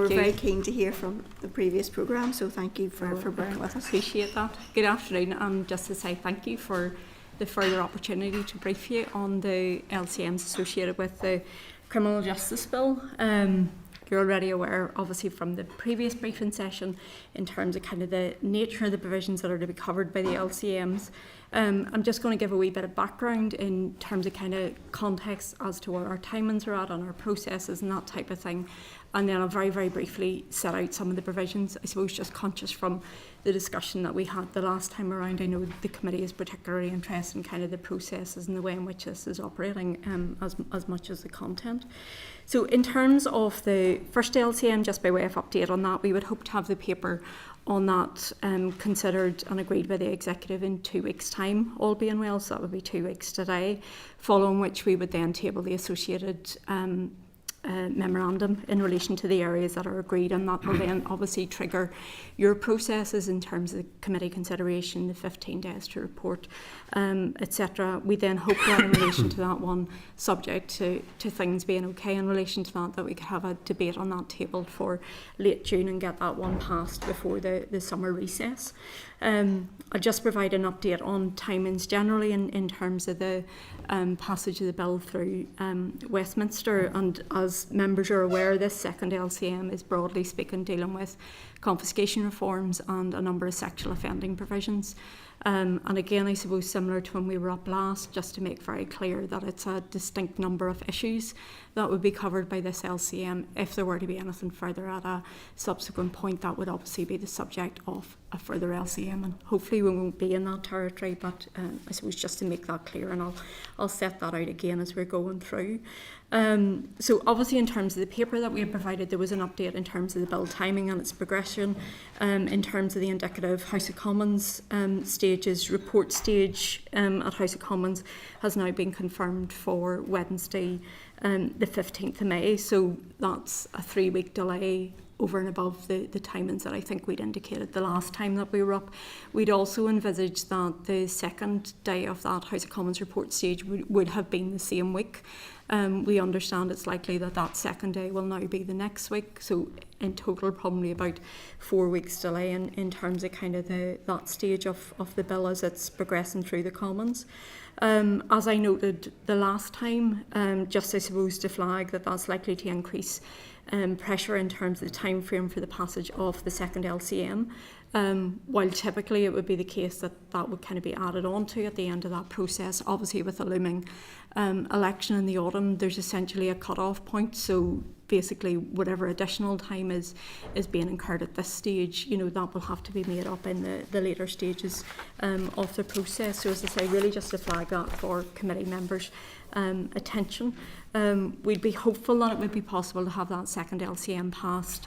very keen to hear from the previous programme, so thank you for bearing with us. Appreciate that. Good afternoon, and just to say thank you for the further opportunity to brief you on the LCMs associated with the Criminal Justice Bill. You're already aware, obviously, from the previous briefing session in terms of kind of the nature of the provisions that are to be covered by the LCMs. I'm just going to give a wee bit of background in terms of kind of context as to where our timings are at on our processes and that type of thing. And then I'll very, very briefly set out some of the provisions. I suppose just conscious from the discussion that we had the last time around. I know the committee is particularly interested in kind of the processes and the way in which this is operating as much as the content. So in terms of the first LCM, just by way of update on that, we would hope to have the paper on that considered and agreed by the executive in 2 weeks' time, all being well, so that would be 2 weeks today, following which we would then table the associated memorandum in relation to the areas that are agreed, and that will then obviously trigger your processes in terms of committee consideration, the 15 days to report, etc. We then hope that in relation to that one, subject to things being okay in relation to that we could have a debate on that table for late June and get that one passed before the summer recess. I'll just provide an update on timings generally in terms of the passage of the bill through Westminster, and as members are aware, this second LCM is broadly speaking dealing with confiscation reforms and a number of sexual offending provisions. And again, I suppose similar to when we were up last, just to make very clear that it's a distinct number of issues that would be covered by this LCM. If there were to be anything further at a subsequent point, that would obviously be the subject of a further LCM, and hopefully we won't be in that territory, but I suppose just to make that clear, and I'll set that out again as we're going through. So obviously in terms of the paper that we had provided, there was an update in terms of the bill timing and its progression. In terms of the indicative House of Commons stages, report stage at House of Commons has now been confirmed for Wednesday, the 15th of May. So that's a 3-week delay over and above the timings that I think we'd indicated the last time that we were up. We'd also envisaged that the second day of that House of Commons report stage would have been the same week. We understand it's likely that that second day will now be the next week. So in total, probably about 4 weeks delay in terms of kind of that stage of the bill as it's progressing through the Commons. As I noted the last time, just I suppose to flag that that's likely to increase pressure in terms of the time frame for the passage of the second LCM. While typically it would be the case that would kind of be added on to at the end of that process. Obviously with a looming election in the autumn, there's essentially a cut-off point. So basically whatever additional time is being incurred at this stage, that will have to be made up in the later stages of the process. So as I say, really just to flag that for committee members' attention. We'd be hopeful that it would be possible to have that second LCM passed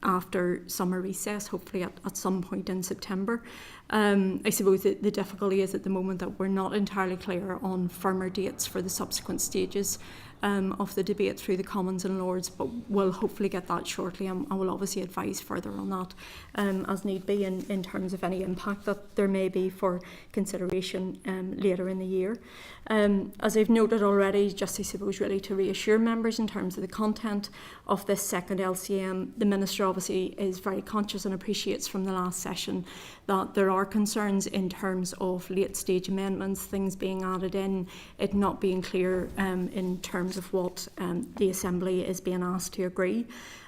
after summer recess, hopefully at some point in September. I suppose the difficulty is at the moment that we're not entirely clear on firmer dates for the subsequent stages of the debate through the Commons and Lords, but we'll hopefully get that shortly, and I will obviously advise further on that as need be in terms of any impact that there may be for consideration later in the year. As I've noted already, just I suppose really to reassure members in terms of the content of this second LCM, the Minister obviously is very conscious and appreciates from the last session that there are concerns in terms of late stage amendments, things being added in, it not being clear in terms of what the Assembly is being asked to agree.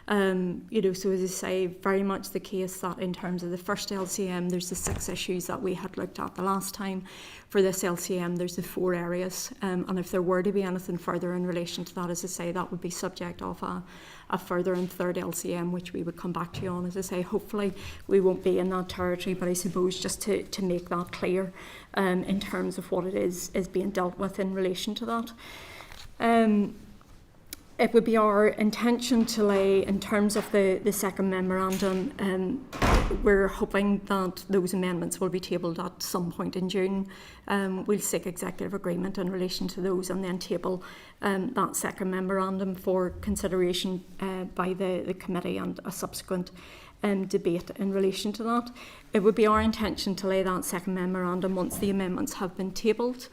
So as I say, very much the case that in terms of the first LCM, there's the 6 issues that we had looked at the last time. For this LCM, there's the 4 areas, and if there were to be anything further in relation to that, as I say, that would be subject of a further and third LCM, which we would come back to you on. As I say, hopefully we won't be in that territory, but I suppose just to make that clear in terms of what it is being dealt with in relation to that. It would be our intention to lay, in terms of the second memorandum, we're hoping that those amendments will be tabled at some point in June. We'll seek executive agreement in relation to those and then table that second memorandum for consideration by the committee and a subsequent debate in relation to that. It would be our intention to lay that second memorandum once the amendments have been tabled.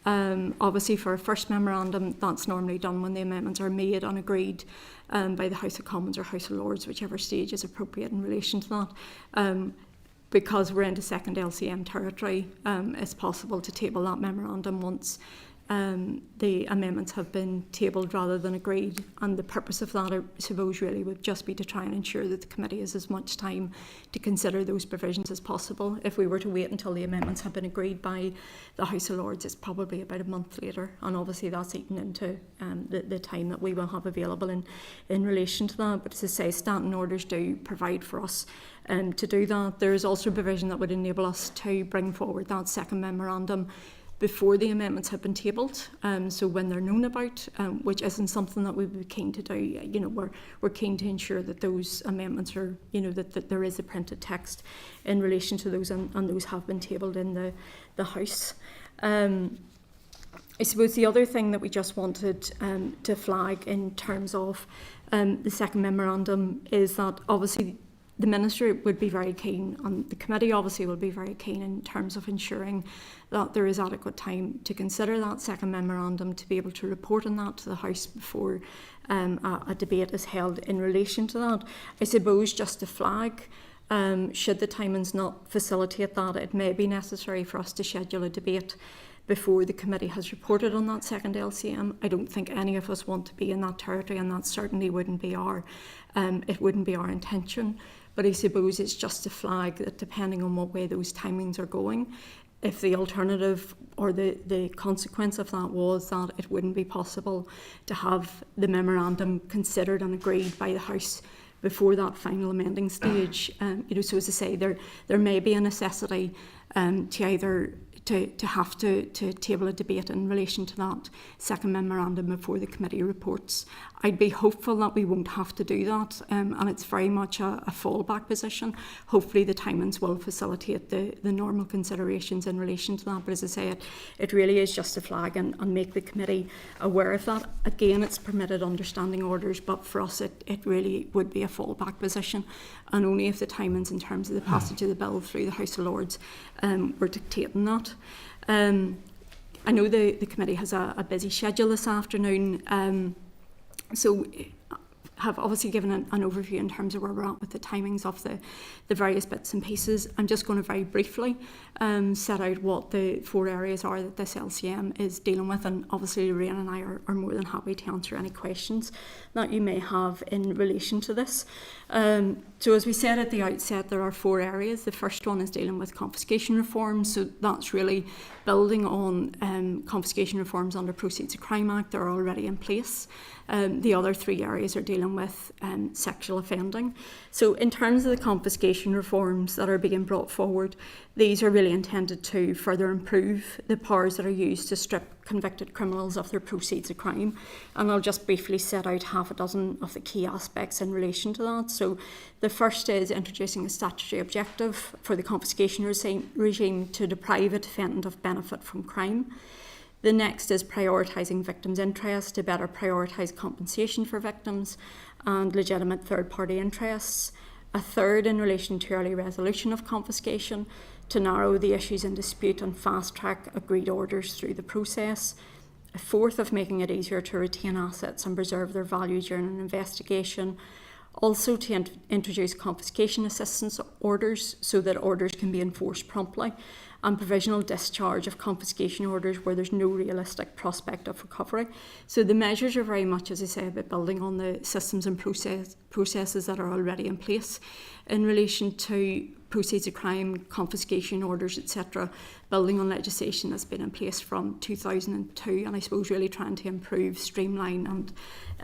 Obviously for a first memorandum, that's normally done when the amendments are made and agreed by the House of Commons or House of Lords, whichever stage is appropriate in relation to that. Because we're into second LCM territory, it's possible to table that memorandum once the amendments have been tabled rather than agreed, and the purpose of that, I suppose, really would just be to try and ensure that the committee has as much time to consider those provisions as possible. If we were to wait until the amendments have been agreed by the House of Lords, it's probably about a month later, and obviously that's eaten into the time that we will have available in relation to that. But as I say, standing orders do provide for us to do that. There is also a provision that would enable us to bring forward that second memorandum before the amendments have been tabled, so when they're known about, which isn't something that we would be keen to do. We're keen to ensure that those amendments are, that there is a printed text in relation to those, and those have been tabled in the House. I suppose the other thing that we just wanted to flag in terms of the second memorandum is that obviously the Minister would be very keen, and the committee obviously will be very keen in terms of ensuring that there is adequate time to consider that second memorandum, to be able to report on that to the House before a debate is held in relation to that. I suppose just to flag, should the timings not facilitate that, it may be necessary for us to schedule a debate before the committee has reported on that second LCM. I don't think any of us want to be in that territory, and that certainly wouldn't be our intention. But I suppose it's just to flag that depending on what way those timings are going, if the alternative or the consequence of that was that it wouldn't be possible to have the memorandum considered and agreed by the House before that final amending stage, so as I say, there may be a necessity to either to have to table a debate in relation to that second memorandum before the committee reports. I'd be hopeful that we won't have to do that, and it's very much a fallback position. Hopefully the timings will facilitate the normal considerations in relation to that, but as I say, it really is just a flag and make the committee aware of that. Again, it's permitted under standing orders, but for us it really would be a fallback position, and only if the timings in terms of the passage of the bill through the House of Lords were dictating that. I know the committee has a busy schedule this afternoon, so have obviously given an overview in terms of where we're at with the timings of the various bits and pieces. I'm just going to very briefly set out what the 4 areas are that this LCM is dealing with, and obviously Lorraine and I are more than happy to answer any questions that you may have in relation to this. So as we said at the outset, there are 4 areas. The first one is dealing with confiscation reforms, so that's really building on confiscation reforms under Proceeds of Crime Act that are already in place. The other 3 areas are dealing with sexual offending. So in terms of the confiscation reforms that are being brought forward, these are really intended to further improve the powers that are used to strip convicted criminals of their proceeds of crime. And I'll just briefly set out half a dozen of the key aspects in relation to that. So the first is introducing a statutory objective for the confiscation regime to deprive a defendant of benefit from crime. The next is prioritising victims' interests to better prioritise compensation for victims and legitimate third-party interests. A third in relation to early resolution of confiscation, to narrow the issues in dispute and fast-track agreed orders through the process. A fourth of making it easier to retain assets and preserve their value during an investigation. Also to introduce confiscation assistance orders so that orders can be enforced promptly, and provisional discharge of confiscation orders where there's no realistic prospect of recovery. So the measures are very much, as I say, about building on the systems and processes that are already in place in relation to proceeds of crime, confiscation orders, etc., building on legislation that's been in place from 2002, and I suppose really trying to improve, streamline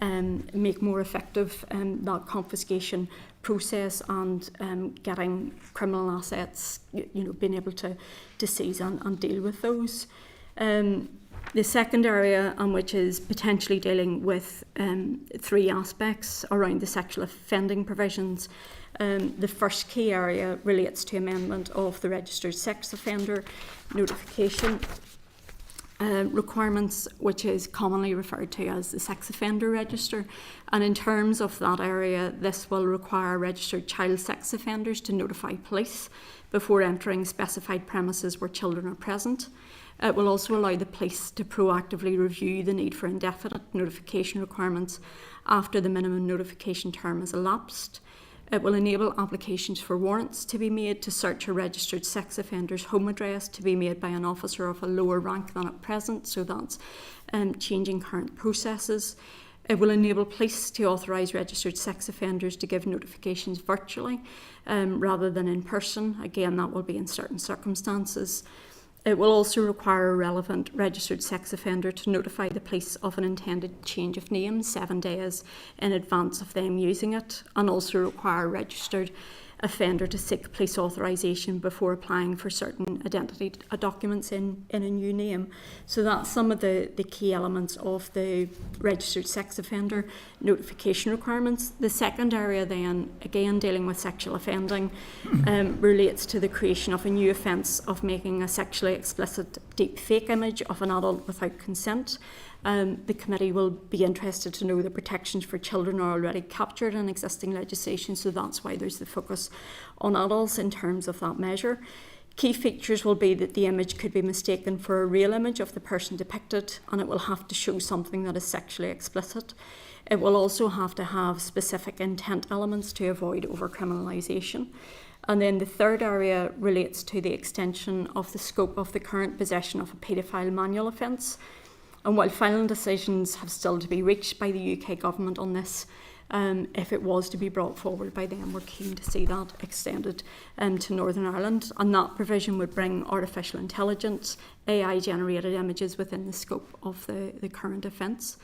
and make more effective that confiscation process and getting criminal assets, being able to seize and deal with those. The second area, which is potentially dealing with 3 aspects around the sexual offending provisions. The first key area relates to amendment of the registered sex offender notification requirements, which is commonly referred to as the sex offender register. And in terms of that area, this will require registered child sex offenders to notify police before entering specified premises where children are present. It will also allow the police to proactively review the need for indefinite notification requirements after the minimum notification term has elapsed. It will enable applications for warrants to be made to search a registered sex offender's home address to be made by an officer of a lower rank than at present, so that's changing current processes. It will enable police to authorise registered sex offenders to give notifications virtually rather than in person. Again, that will be in certain circumstances. It will also require a relevant registered sex offender to notify the police of an intended change of name 7 days in advance of them using it, and also require a registered offender to seek police authorisation before applying for certain identity documents in a new name. So that's some of the key elements of the registered sex offender notification requirements. The second area then, again dealing with sexual offending, relates to the creation of a new offence of making a sexually explicit deep fake image of an adult without consent. The committee will be interested to know the protections for children are already captured in existing legislation, so that's why there's the focus on adults in terms of that measure. Key features will be that the image could be mistaken for a real image of the person depicted, and it will have to show something that is sexually explicit. It will also have to have specific intent elements to avoid overcriminalisation. And then the third area relates to the extension of the scope of the current possession of a paedophile manual offence. And while final decisions have still to be reached by the UK government on this, if it was to be brought forward by them, we're keen to see that extended to Northern Ireland. And that provision would bring artificial intelligence, AI-generated images within the scope of the current offence.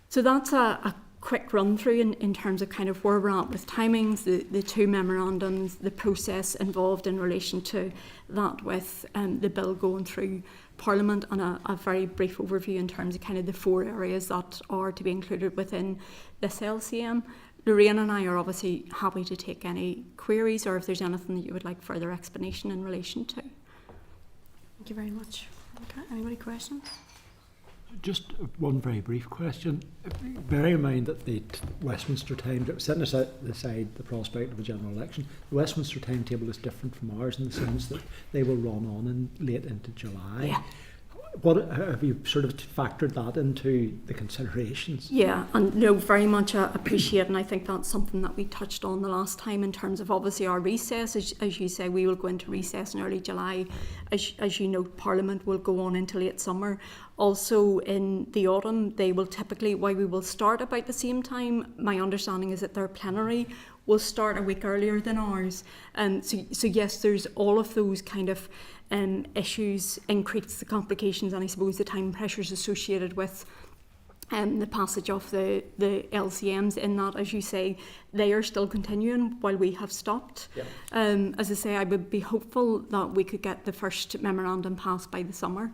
So that's a quick run through in terms of kind of where we're at with timings, the two memorandums, the process involved in relation to that with the bill going through Parliament, and a very brief overview in terms of kind of the 4 areas that are to be included within this LCM. Lorraine and I are obviously happy to take any queries, or if there's anything that you would like further explanation in relation to. Thank you very much. Okay, anybody questions? Just one very brief question. Bearing in mind that the Westminster timetable, setting aside the prospect of a general election, the Westminster timetable is different from ours in the sense that they will run on in late into July. Yeah. What have you sort of factored that into the considerations? Yeah, and no, very much appreciate, and I think that's something that we touched on the last time in terms of obviously our recess. As you say, we will go into recess in early July. As you know, Parliament will go on into late summer. Also in the autumn, they will typically, while we will start about the same time, my understanding is that their plenary will start a week earlier than ours. So yes, there's all of those kind of issues, increase the complications, and I suppose the time pressures associated with the passage of the LCMs, in that, as you say, they are still continuing while we have stopped. Yeah. As I say, I would be hopeful that we could get the first memorandum passed by the summer,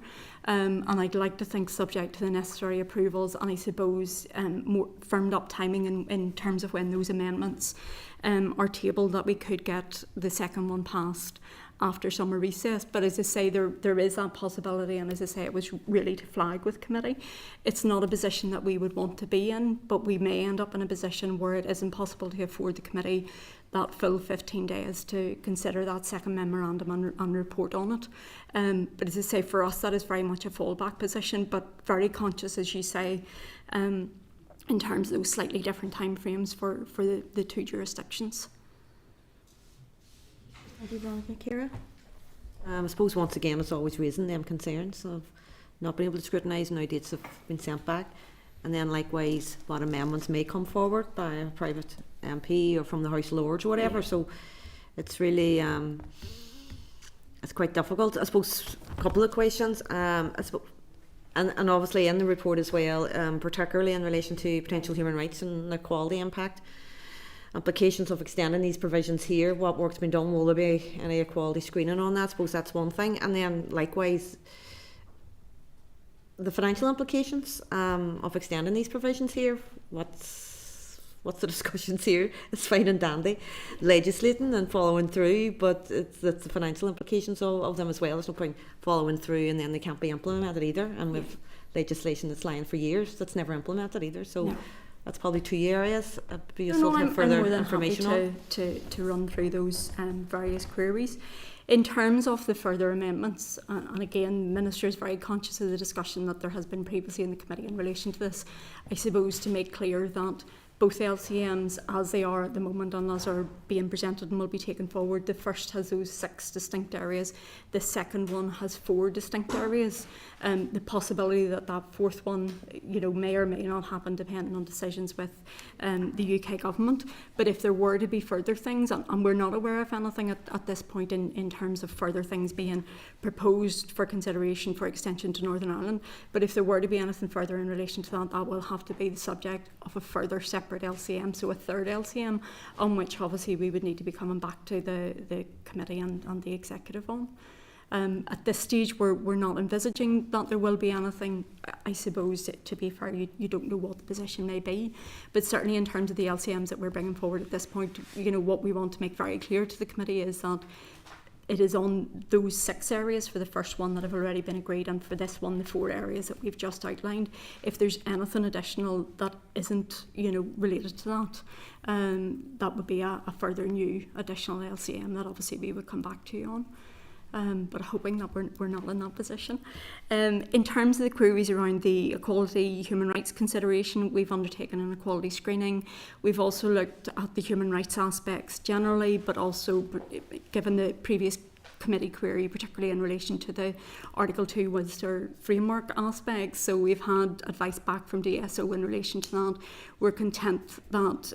and I'd like to think subject to the necessary approvals, and I suppose more firmed up timing in terms of when those amendments are tabled, that we could get the second one passed after summer recess. But as I say, there is that possibility, and as I say, it was really to flag with committee. It's not a position that we would want to be in, but we may end up in a position where it isn't possible to afford the committee that full 15 days to consider that second memorandum and report on it. But as I say, for us, that is very much a fallback position, but very conscious, as you say, in terms of those slightly different timeframes for the two jurisdictions. I suppose once again it's always raising them concerns of not being able to scrutinise, now dates have been sent back, and then likewise what amendments may come forward by a private MP or from the House of Lords or whatever. So it's really it's quite difficult. I suppose a couple of questions. I suppose, and obviously in the report as well, particularly in relation to potential human rights and equality impact. Implications of extending these provisions here, what work's been done, will there be any equality screening on that? I suppose that's one thing. And then likewise, the financial implications of extending these provisions here, what's the discussions here? It's fine and dandy legislating and following through, but it's the financial implications of them as well. There's no point following through and then they can't be implemented either, and we've legislation that's lying for years that's never implemented either. So no. That's probably 2 areas. It'd be useful to have further information on. To run through those various queries. In terms of the further amendments, and again, the Minister is very conscious of the discussion that there has been previously in the committee in relation to this. I suppose to make clear that both LCMs, as they are at the moment and as are being presented and will be taken forward, the first has those 6 distinct areas. The second one has 4 distinct areas. The possibility that that fourth one, may or may not happen depending on decisions with the UK government. But if there were to be further things, and we're not aware of anything at this point in terms of further things being proposed for consideration for extension to Northern Ireland, but if there were to be anything further in relation to that, that will have to be the subject of a further separate LCM, so a third LCM, on which obviously we would need to be coming back to the committee and the executive on. At this stage, we're not envisaging that there will be anything. I suppose, to be fair, you don't know what the position may be, but certainly in terms of the LCMs that we're bringing forward at this point, what we want to make very clear to the committee is that it is on those 6 areas for the first one that have already been agreed, and for this one, the 4 areas that we've just outlined. If there's anything additional that isn't, related to that, that would be a further new additional LCM that obviously we would come back to you on. But hoping that we're not in that position. In terms of the queries around the equality human rights consideration, we've undertaken an equality screening. We've also looked at the human rights aspects generally, but also given the previous committee query, particularly in relation to the Article 2 Windsor framework aspects. So we've had advice back from DSO in relation to that. We're content that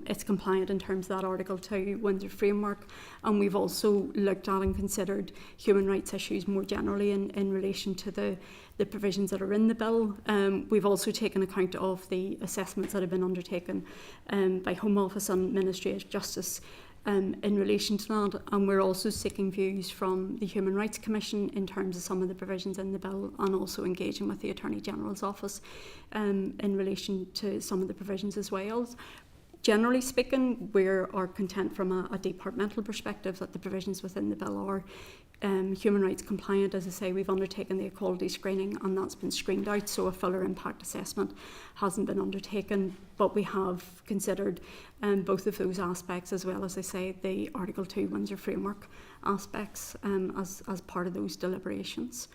it's compliant in terms of that Article 2 Windsor framework. And we've also looked at and considered human rights issues more generally in relation to the provisions that are in the bill. We've also taken account of the assessments that have been undertaken by Home Office and Ministry of Justice in relation to that, and we're also seeking views from the Human Rights Commission in terms of some of the provisions in the bill, and also engaging with the Attorney General's Office in relation to some of the provisions as well. Generally speaking, we are content from a departmental perspective that the provisions within the bill are human rights compliant. As I say, we've undertaken the equality screening and that's been screened out, so a fuller impact assessment hasn't been undertaken, but we have considered both of those aspects, as well as, I say, the Article 2 Windsor framework aspects as part of those deliberations.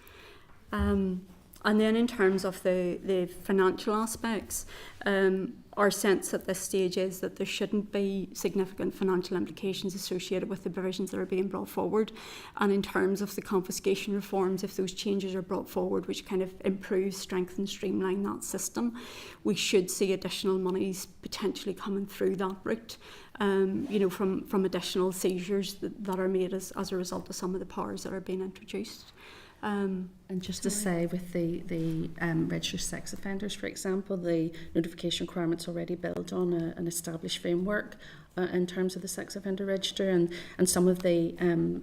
And then in terms of the financial aspects, our sense at this stage is that there shouldn't be significant financial implications associated with the provisions that are being brought forward. And in terms of the confiscation reforms, if those changes are brought forward, which kind of improve, strengthen, streamline that system, we should see additional monies potentially coming through that route, from additional seizures that are made as a result of some of the powers that are being introduced. And just to say, with the registered sex offenders, for example, the notification requirements already built on an established framework in terms of the sex offender register, and some of the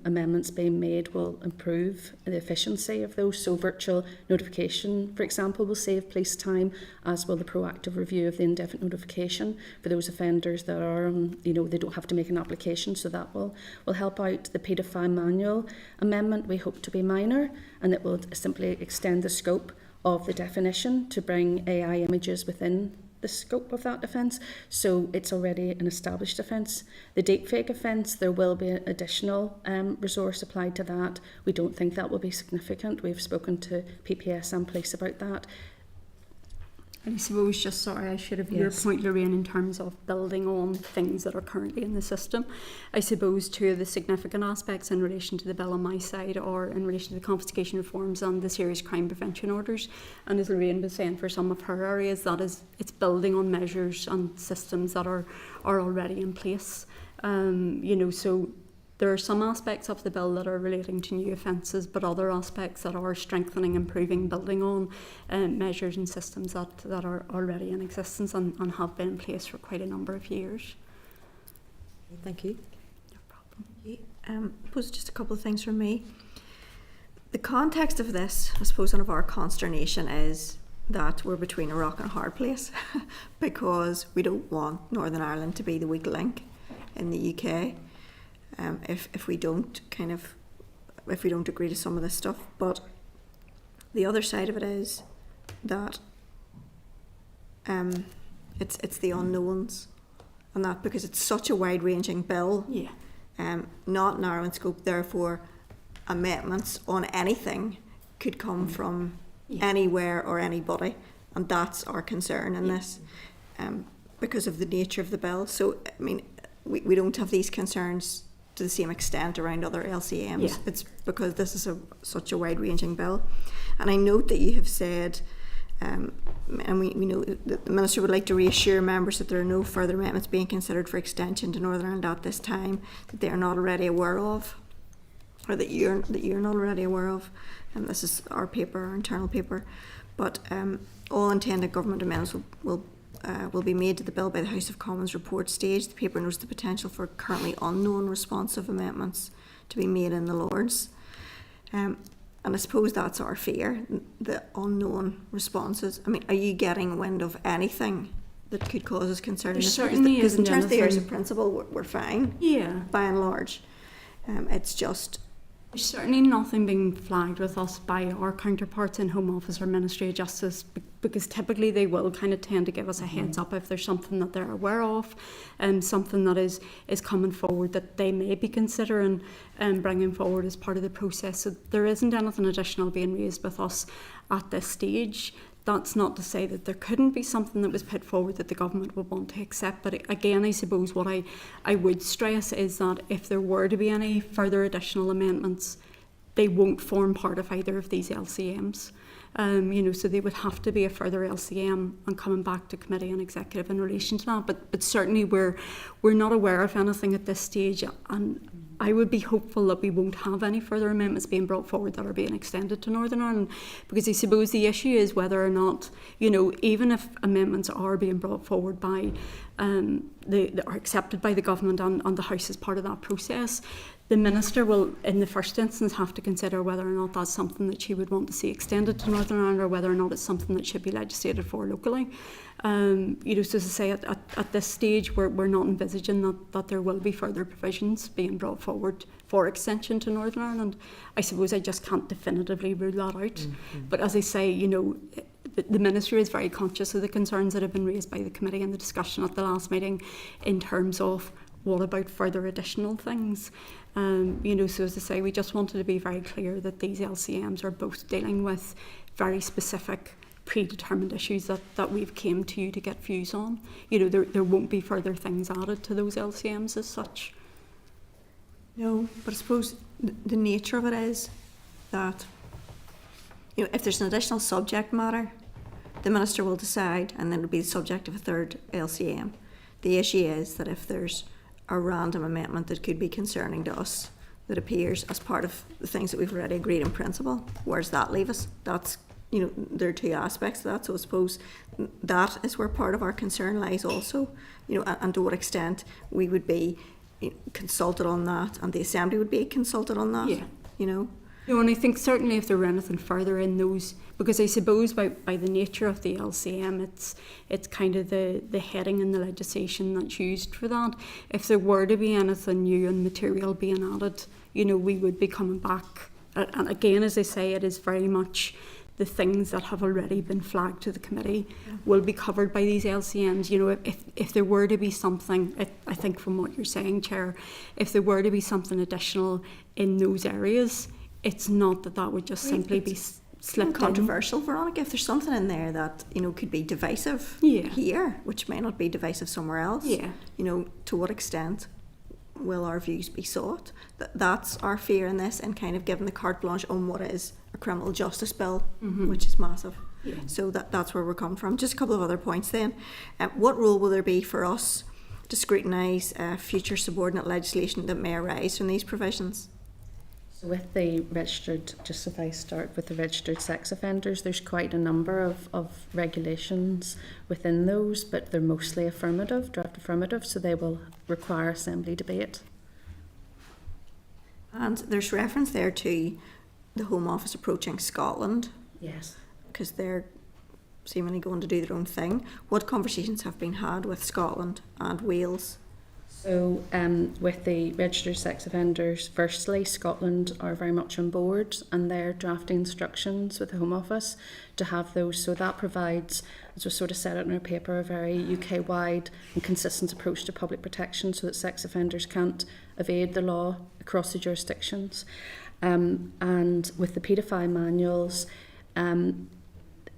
amendments being made will improve the efficiency of those. So virtual notification, for example, will save police time, as will the proactive review of the indefinite notification for those offenders that are, they don't have to make an application, so that will help out. The paedophile manual amendment we hope to be minor, and it will simply extend the scope of the definition to bring AI images within the scope of that offence, so it's already an established offence. The deepfake offence, there will be additional resource applied to that. We don't think that will be significant. We've spoken to PPS and police about that. I suppose, just sorry, I should have your point, Lorraine, in terms of building on things that are currently in the system. I suppose two of the significant aspects in relation to the bill on my side are in relation to the confiscation reforms and the serious crime prevention orders. And as Lorraine was saying, for some of her areas, that is, it's building on measures and systems that are already in place. So there are some aspects of the bill that are relating to new offences, but other aspects that are strengthening, improving, building on measures and systems that are already in existence and have been in place for quite a number of years. Thank you. No problem. I suppose just a couple of things from me. The context of this, I suppose, and of our consternation is that we're between a rock and a hard place because we don't want Northern Ireland to be the weak link in the UK. If we don't agree to some of this stuff. But the other side of it is that it's the unknowns, and that because it's such a wide-ranging bill, not narrow in scope, therefore amendments on anything could come from anywhere or anybody, and that's our concern in this, because of the nature of the bill. So I mean, we don't have these concerns to the same extent around other LCMs. It's because this is such a wide-ranging bill. And I note that you have said, and we know that the Minister would like to reassure members that there are no further amendments being considered for extension to Northern Ireland at this time that they are not already aware of, or that you're not already aware of. And this is our paper, our internal paper. But all intended government amendments will be made to the bill by the House of Commons report stage. The paper notes the potential for currently unknown responsive amendments to be made in the Lords. And I suppose that's our fear, the unknown responses. I mean, are you getting wind of anything that could cause us concern? Certainly because in terms of the areas of principle, we're fine, by and large. It's just... There's certainly nothing being flagged with us by our counterparts in Home Office or Ministry of Justice, because typically they will kind of tend to give us a heads up if there's something that they're aware of, something that is coming forward that they may be considering bringing forward as part of the process. So there isn't anything additional being raised with us at this stage. that's not to say that there couldn't be something that was put forward that the government would want to accept. But again, I suppose what I would stress is that if there were to be any further additional amendments, they won't form part of either of these LCMs. So they would have to be a further LCM and coming back to committee and executive in relation to that. But certainly we're not aware of anything at this stage, and I would be hopeful that we won't have any further amendments being brought forward that are being extended to Northern Ireland, because I suppose the issue is whether or not, even if amendments are being brought forward by are accepted by the government and the House as part of that process, the Minister will, in the first instance, have to consider whether or not that's something that she would want to see extended to Northern Ireland, or whether or not it's something that should be legislated for locally. So as I say, at this stage, we're not envisaging that there will be further provisions being brought forward for extension to Northern Ireland. I suppose I just can't definitively rule that out. But as I say, the Ministry is very conscious of the concerns that have been raised by the committee in the discussion at the last meeting in terms of what about further additional things. So as I say, we just wanted to be very clear that these LCMs are both dealing with very specific predetermined issues that we've came to you to get views on. There won't be further things added to those LCMs as such. No, but I suppose the nature of it is that, if there's an additional subject matter, the Minister will decide, and then it'll be the subject of a third LCM. The issue is that if there's a random amendment that could be concerning to us that appears as part of the things that we've already agreed in principle, where does that leave us? That's, there are two aspects to that. So I suppose that is where part of our concern lies also, and to what extent we would be consulted on that, and the Assembly would be consulted on that. Yeah. And I think certainly if there were anything further in those, because I suppose by the nature of the LCM, it's kind of the heading in the legislation that's used for that. If there were to be anything new and material being added, we would be coming back. And again, as I say, it is very much the things that have already been flagged to the committee will be covered by these LCMs. If there were to be something, I think from what you're saying, Chair, if there were to be something additional in those areas, it's not that would just simply be slipped controversial, Veronica. If there's something in there that could be divisive here, which may not be divisive somewhere else, to what extent will our views be sought? That's our fear in this, and kind of given the carte blanche on what is a criminal justice bill, which is massive. So that's where we're coming from. Just a couple of other points then. What role will there be for us to scrutinise future subordinate legislation that may arise from these provisions? With the registered, just if I start with the registered sex offenders, there's quite a number of regulations within those, but they're mostly affirmative, draft affirmative, so they will require Assembly debate. And there's reference there to the Home Office approaching Scotland. Yes. Because they're seemingly going to do their own thing. What conversations have been had with Scotland and Wales? So with the registered sex offenders, firstly, Scotland are very much on board, and they're drafting instructions with the Home Office to have those. So that provides, as we sort of set out in our paper, a very UK-wide and consistent approach to public protection so that sex offenders can't evade the law across the jurisdictions. And with the paedophile manuals,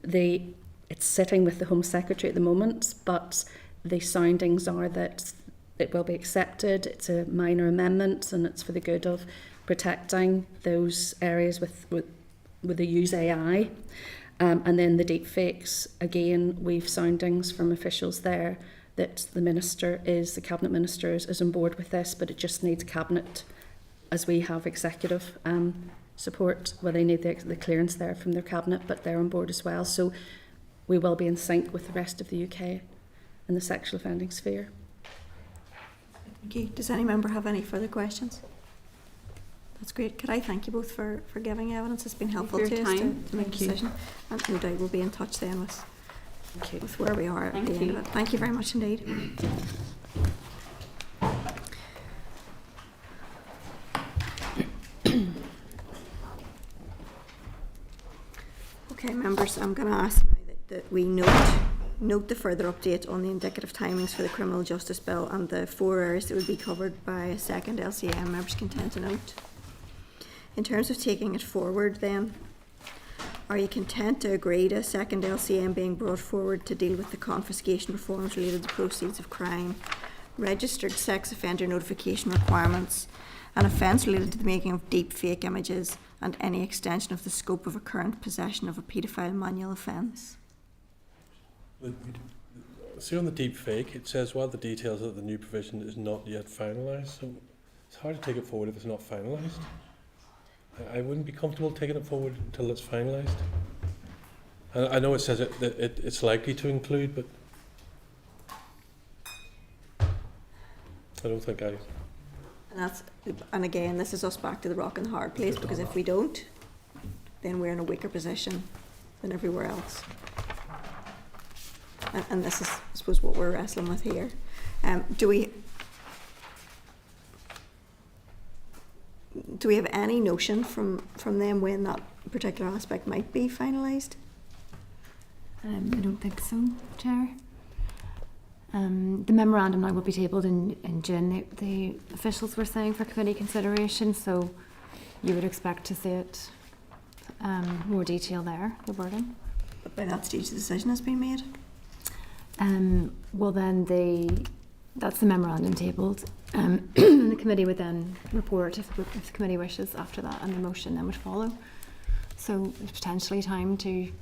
it's sitting with the Home Secretary at the moment, but the soundings are that it will be accepted. It's a minor amendment, and it's for the good of protecting those areas with the use AI. And then the deep fakes, again, we've soundings from officials there that the Cabinet Minister is on board with this, but it just needs Cabinet, as we have executive support. Well, they need the clearance there from their Cabinet, but they're on board as well. So we will be in sync with the rest of the UK in the sexual offending sphere. Thank you. Does any member have any further questions? That's great. Could I thank you both for giving evidence? It's been helpful to us to make a decision. And no doubt we'll be in touch then with where we are at the end of it. Thank you very much indeed. Okay, members, I'm going to ask now that we note the further update on the indicative timings for the Criminal Justice Bill and the 4 areas that would be covered by a second LCM. Members can tend to note. In terms of taking it forward then, Are you content to agree to a second LCM being brought forward to deal with the confiscation reforms related to proceeds of crime, registered sex offender notification requirements, an offence related to the making of deep fake images, and any extension of the scope of a current possession of a paedophile manual offence? See, on the deep fake, it says while the details of the new provision is not yet finalised, so it's hard to take it forward if it's not finalised. I wouldn't be comfortable taking it forward until it's finalised. I know it says it's likely to include, but I don't think And again, this is us back to the rock and the hard place, because if we don't, then we're in a weaker position than everywhere else. And this is, I suppose, what we're wrestling with here. Do we have any notion from them when that particular aspect might be finalised? I don't think so, Chair. The memorandum now will be tabled in June, the officials were saying, for committee consideration, so you would expect to see it more detail there, the wording. But by that stage the decision has been made? Well then that's the memorandum tabled. And the committee would then report if the committee wishes after that, and the motion then would follow. So there's potentially time to, you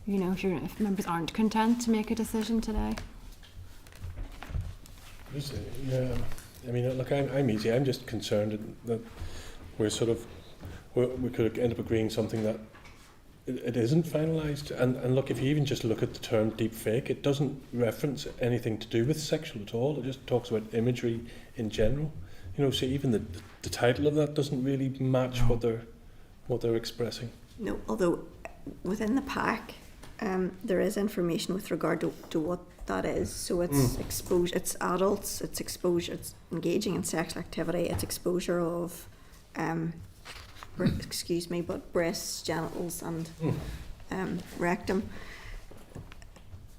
know, if members aren't content to make a decision today. yeah, I mean, look, I'm easy. I'm just concerned that we could end up agreeing something that it isn't finalised. And look, if you even just look at the term deep fake, it doesn't reference anything to do with sexual at all. It just talks about imagery in general. You know, so even the title of that doesn't really match what they're expressing. No, although within the pack, there is information with regard to what that is. So it's exposure, it's adults, it's exposure, it's engaging in sexual activity, it's exposure of but breasts, genitals and rectum.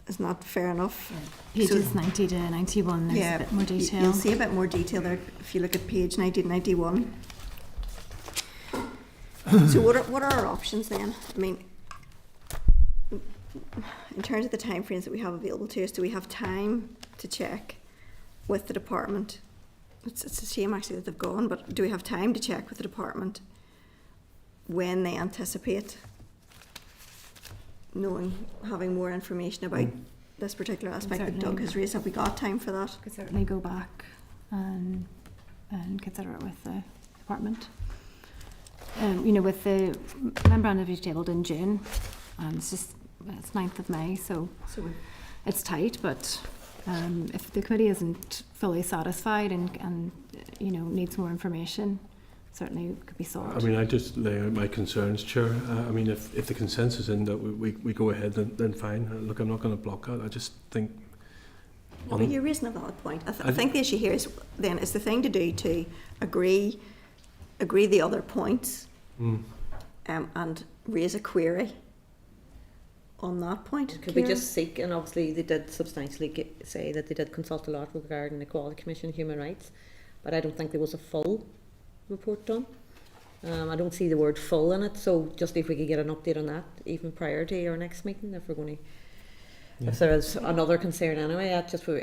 Is not fair enough. Yeah. Pages 90 to 91, there's a bit more detail. You'll see a bit more detail there if you look at page 90 to 91. So what are our options then? I mean, in terms of the time frames that we have available to us, do we have time to check with the department? It's a shame actually that they've gone, but do we have time to check with the department when they anticipate having more information about this particular aspect that Doug has raised? Have we got time for that? Could certainly go back and consider it with the department. You know, with the memorandum to be tabled in June, it's 9th of May, so it's tight, but if the committee isn't fully satisfied and you know, needs more information, certainly it could be sought. I mean, I just lay out my concerns, Chair. I mean, if the consensus in that we go ahead, then fine. Look, I'm not going to block that. I just think... But you're raising a valid point. I think the issue here is the thing to do to agree the other points and raise a query on that point. Could we just seek, and obviously they did substantially say that they did consult a lot regarding the Equality Commission and human rights, but I don't think there was a full report done. I don't see the word full in it, so just if we could get an update on that even prior to our next meeting, if we're going to, if there is another concern anyway,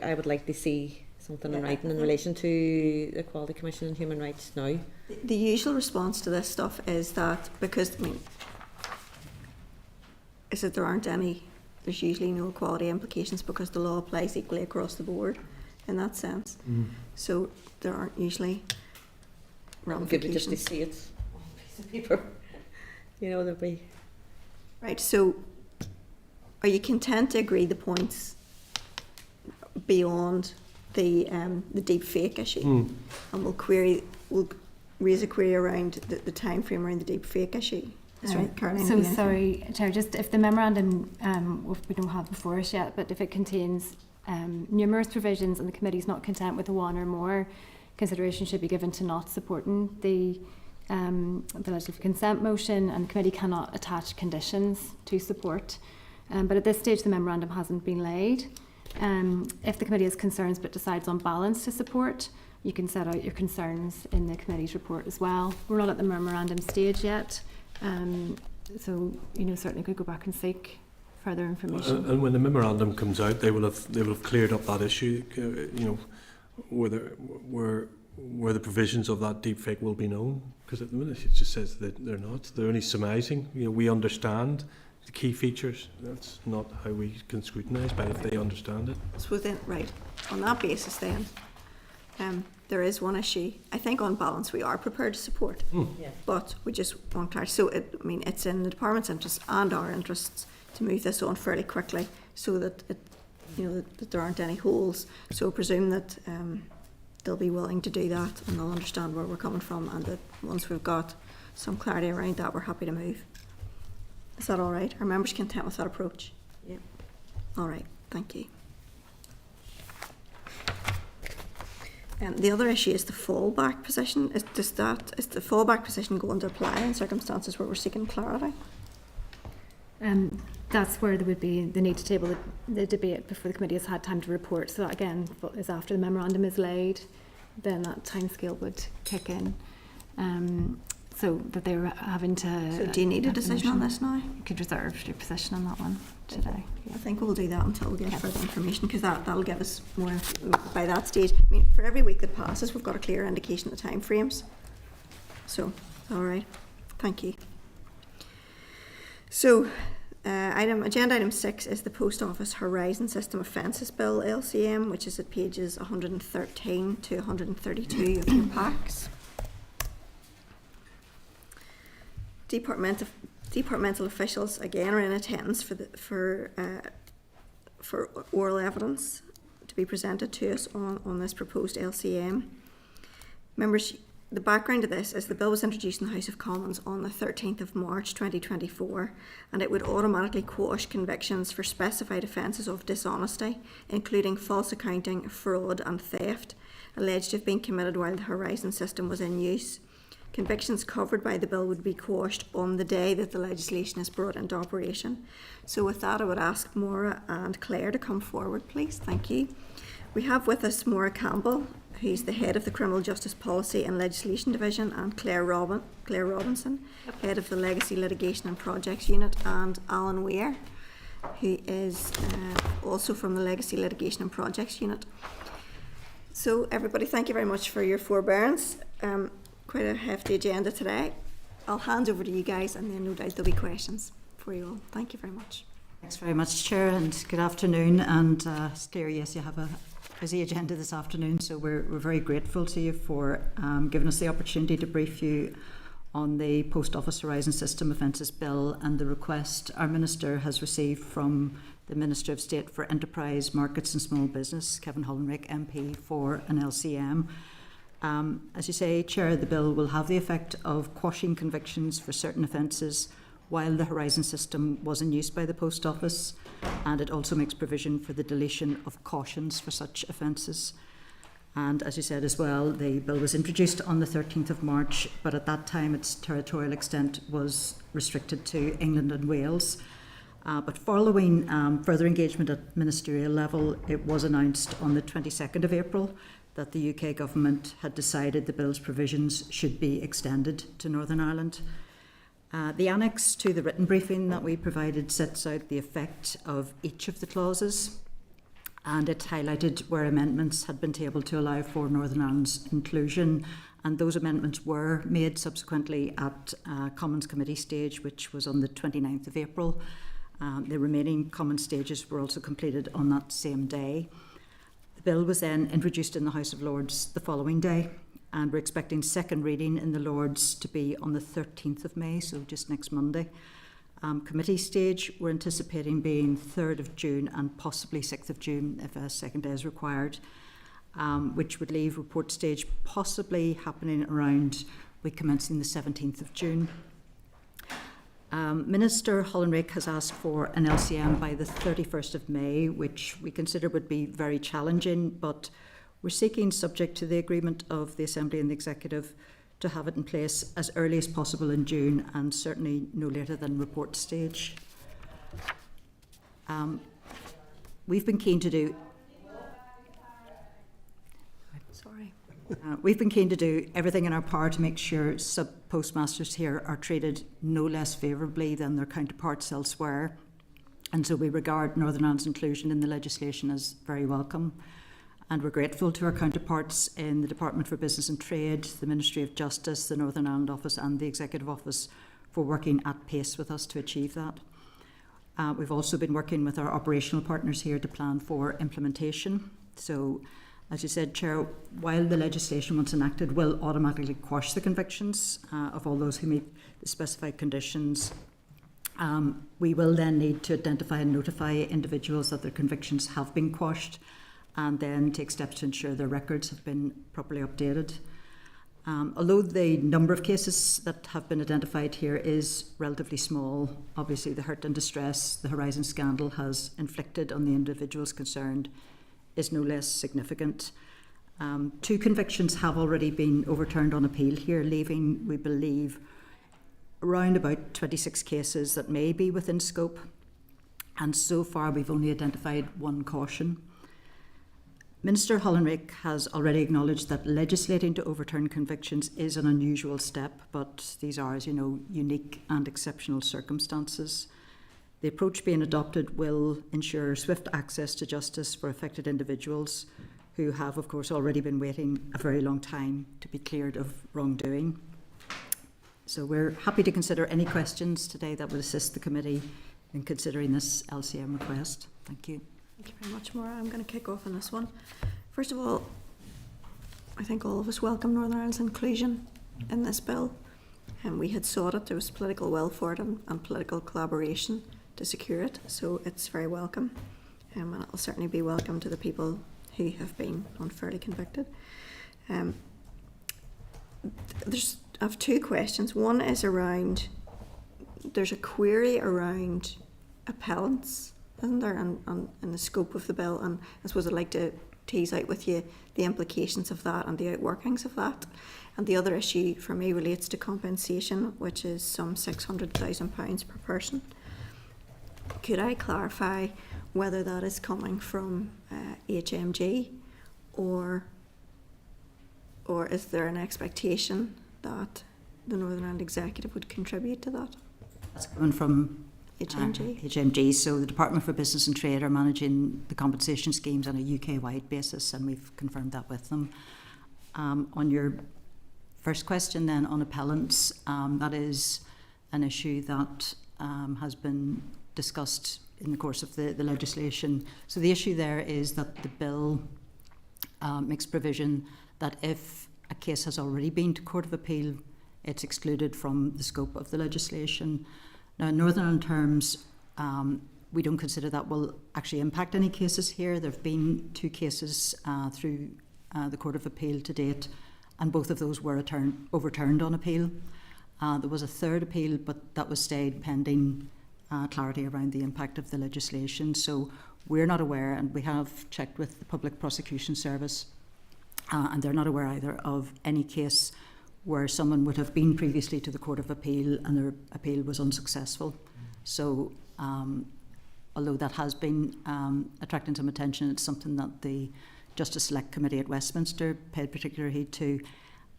I would like to see something in writing in relation to the Equality Commission and human rights now. The usual response to this stuff is that because, I mean, is that there's usually no equality implications because the law applies equally across the board in that sense. So there aren't usually ramifications. Just to see it on a piece of paper. You know, there'll be... Right, so are you content to agree the points beyond the deep fake issue? And we'll raise a query around the time frame around the deep fake issue. That's right, Caroline. So sorry, Chair, just if the memorandum, we don't have before us yet, but if it contains numerous provisions and the committee is not content with one or more, consideration should be given to not supporting the legislative consent motion, and the committee cannot attach conditions to support. But at this stage the memorandum hasn't been laid. If the committee has concerns but decides on balance to support, you can set out your concerns in the committee's report as well. We're not at the memorandum stage yet, So, you know, certainly could go back and seek further information. And when the memorandum comes out, they will have cleared up that issue. You know, where the provisions of that deepfake will be known, because at the minute it just says that they're not. They're only surmising. You know, we understand the key features. That's not how we can scrutinise, but if they understand it. So then, right, on that basis then, there is one issue. I think on balance we are prepared to support, but we just want clarity. So it's in the department's interest and our interests to move this on fairly quickly, so that that there aren't any holes. So I presume that they'll be willing to do that, and they'll understand where we're coming from, and that once we've got some clarity around that, we're happy to move. Is that all right? Are members content with that approach? Yeah. All right, thank you. The other issue is the fallback position. Is the fallback position going to apply in circumstances where we're seeking clarity? That's where there would be the need to table the debate before the committee has had time to report. So that again is after the memorandum is laid, then that timescale would kick in. So that they were having to. So do you need a decision on this now? You could reserve your position on that one today. Yeah. I think we'll do that until we get further information, because that'll give us more by that stage. I mean, for every week that passes, we've got a clear indication of the time frames. So, all right, thank you. So, agenda item 6 is the Post Office Horizon System Offences Bill LCM, which is at pages 113 to 132 of your packs. Departmental officials again are in attendance for oral evidence to be presented to us on this proposed LCM. Members, the background to this is the bill was introduced in the House of Commons on the 13th of March 2024, and it would automatically quash convictions for specified offences of dishonesty, including false accounting, fraud and theft, alleged to have been committed while the Horizon system was in use. Convictions covered by the bill would be quashed on the day that the legislation is brought into operation. So with that, I would ask Maura and Claire to come forward, please. Thank you. We have with us Maura Campbell, who's the head of the Criminal Justice Policy and Legislation Division, and Claire Robinson, head of the Legacy Litigation and Projects Unit, and Alan Weir, who is also from the Legacy Litigation and Projects Unit. So everybody, thank you very much for your forbearance. Quite a hefty agenda today. I'll hand over to you guys, and then no doubt there'll be questions for you all. Thank you very much. Thanks very much, Chair, and good afternoon. And it's clear, yes, you have a busy agenda this afternoon, so we're very grateful to you for giving us the opportunity to brief you on the Post Office Horizon System Offences Bill and the request our Minister has received from the Minister of State for Enterprise, Markets and Small Business, Kevin Hollenrick MP, for an LCM. As you say, Chair, the bill will have the effect of quashing convictions for certain offences while the Horizon system was in use by the Post Office, and it also makes provision for the deletion of cautions for such offences. And as you said as well, the bill was introduced on the 13th of March, but at that time its territorial extent was restricted to England and Wales. But following further engagement at ministerial level, it was announced on the 22nd of April that the UK government had decided the bill's provisions should be extended to Northern Ireland. The annex to the written briefing that we provided sets out the effect of each of the clauses, and it highlighted where amendments had been tabled to allow for Northern Ireland's inclusion, and those amendments were made subsequently at Commons Committee stage, which was on the 29th of April. The remaining Commons stages were also completed on that same day. The bill was then introduced in the House of Lords the following day, and we're expecting second reading in the Lords to be on the 13th of May, so just next Monday. Committee stage, we're anticipating being 3rd of June and possibly 6th of June if a second day is required, which would leave report stage possibly happening around week commencing the 17th of June. Minister Hollenrick has asked for an LCM by the 31st of May, which we consider would be very challenging, but we're seeking, subject to the agreement of the Assembly and the Executive, to have it in place as early as possible in June, and certainly no later than report stage. We've been keen to do... Sorry. We've been keen to do everything in our power to make sure sub-postmasters here are treated no less favourably than their counterparts elsewhere. And so we regard Northern Ireland's inclusion in the legislation as very welcome. And we're grateful to our counterparts in the Department for Business and Trade, the Ministry of Justice, the Northern Ireland Office and the Executive Office for working at pace with us to achieve that. We've also been working with our operational partners here to plan for implementation. So, as you said, Chair, while the legislation, once enacted, will automatically quash the convictions of all those who meet the specified conditions, we will then need to identify and notify individuals that their convictions have been quashed and then take steps to ensure their records have been properly updated. Although the number of cases that have been identified here is relatively small, obviously the hurt and distress the Horizon scandal has inflicted on the individuals concerned is no less significant. 2 convictions have already been overturned on appeal here, leaving, we believe, around about 26 cases that may be within scope. And so far we've only identified 1 caution. Minister Hollenrake has already acknowledged that legislating to overturn convictions is an unusual step, but these are, as you know, unique and exceptional circumstances. The approach being adopted will ensure swift access to justice for affected individuals who have, of course, already been waiting a very long time to be cleared of wrongdoing. So we're happy to consider any questions today that would assist the committee in considering this LCM request. Thank you. Thank you very much, Maura. I'm going to kick off on this one. First of all, I think all of us welcome Northern Ireland's inclusion in this bill. And we had sought it. There was political will for it and political collaboration to secure it. So it's very welcome. And it will certainly be welcome to the people who have been unfairly convicted. I have 2 questions. One is around, there's a query around appellants, isn't there, and the scope of the bill, and I suppose I'd like to tease out with you the implications of that and the outworkings of that. And the other issue for me relates to compensation, which is some £600,000 per person. Could I clarify whether that is coming from HMG, or is there an expectation that the Northern Ireland Executive would contribute to that? That's coming from HMG. So the Department for Business and Trade are managing the compensation schemes on a UK-wide basis, and we've confirmed that with them. On your first question then on appellants, that is an issue that has been discussed in the course of the legislation. So the issue there is that the bill makes provision that if a case has already been to Court of Appeal, it's excluded from the scope of the legislation. Now, in Northern Ireland terms, we don't consider that will actually impact any cases here. There have been 2 cases through the Court of Appeal to date, and both of those were overturned on appeal. There was a 3rd appeal, but that was stayed pending clarity around the impact of the legislation. So we're not aware, and we have checked with the Public Prosecution Service, and they're not aware either of any case where someone would have been previously to the Court of Appeal and their appeal was unsuccessful. So although that has been attracting some attention, it's something that the Justice Select Committee at Westminster paid particular heed to.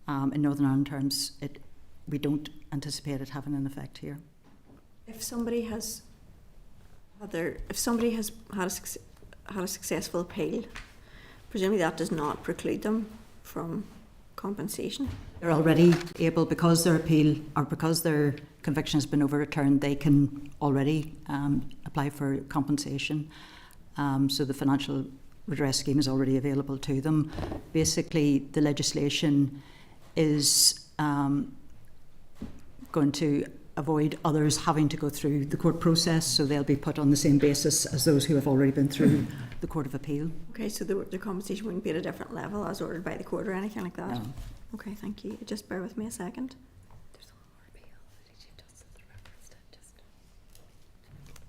In Northern Ireland terms, we don't anticipate it having an effect here. If somebody has had a successful appeal, presumably that does not preclude them from compensation. They're already able, because their appeal or because their conviction has been overturned, they can already apply for compensation. So the financial redress scheme is already available to them. Basically, the legislation is going to avoid others having to go through the court process, so they'll be put on the same basis as those who have already been through the Court of Appeal. Okay, so the compensation wouldn't be at a different level as ordered by the court or anything like that? No. Okay, thank you. Just bear with me a second.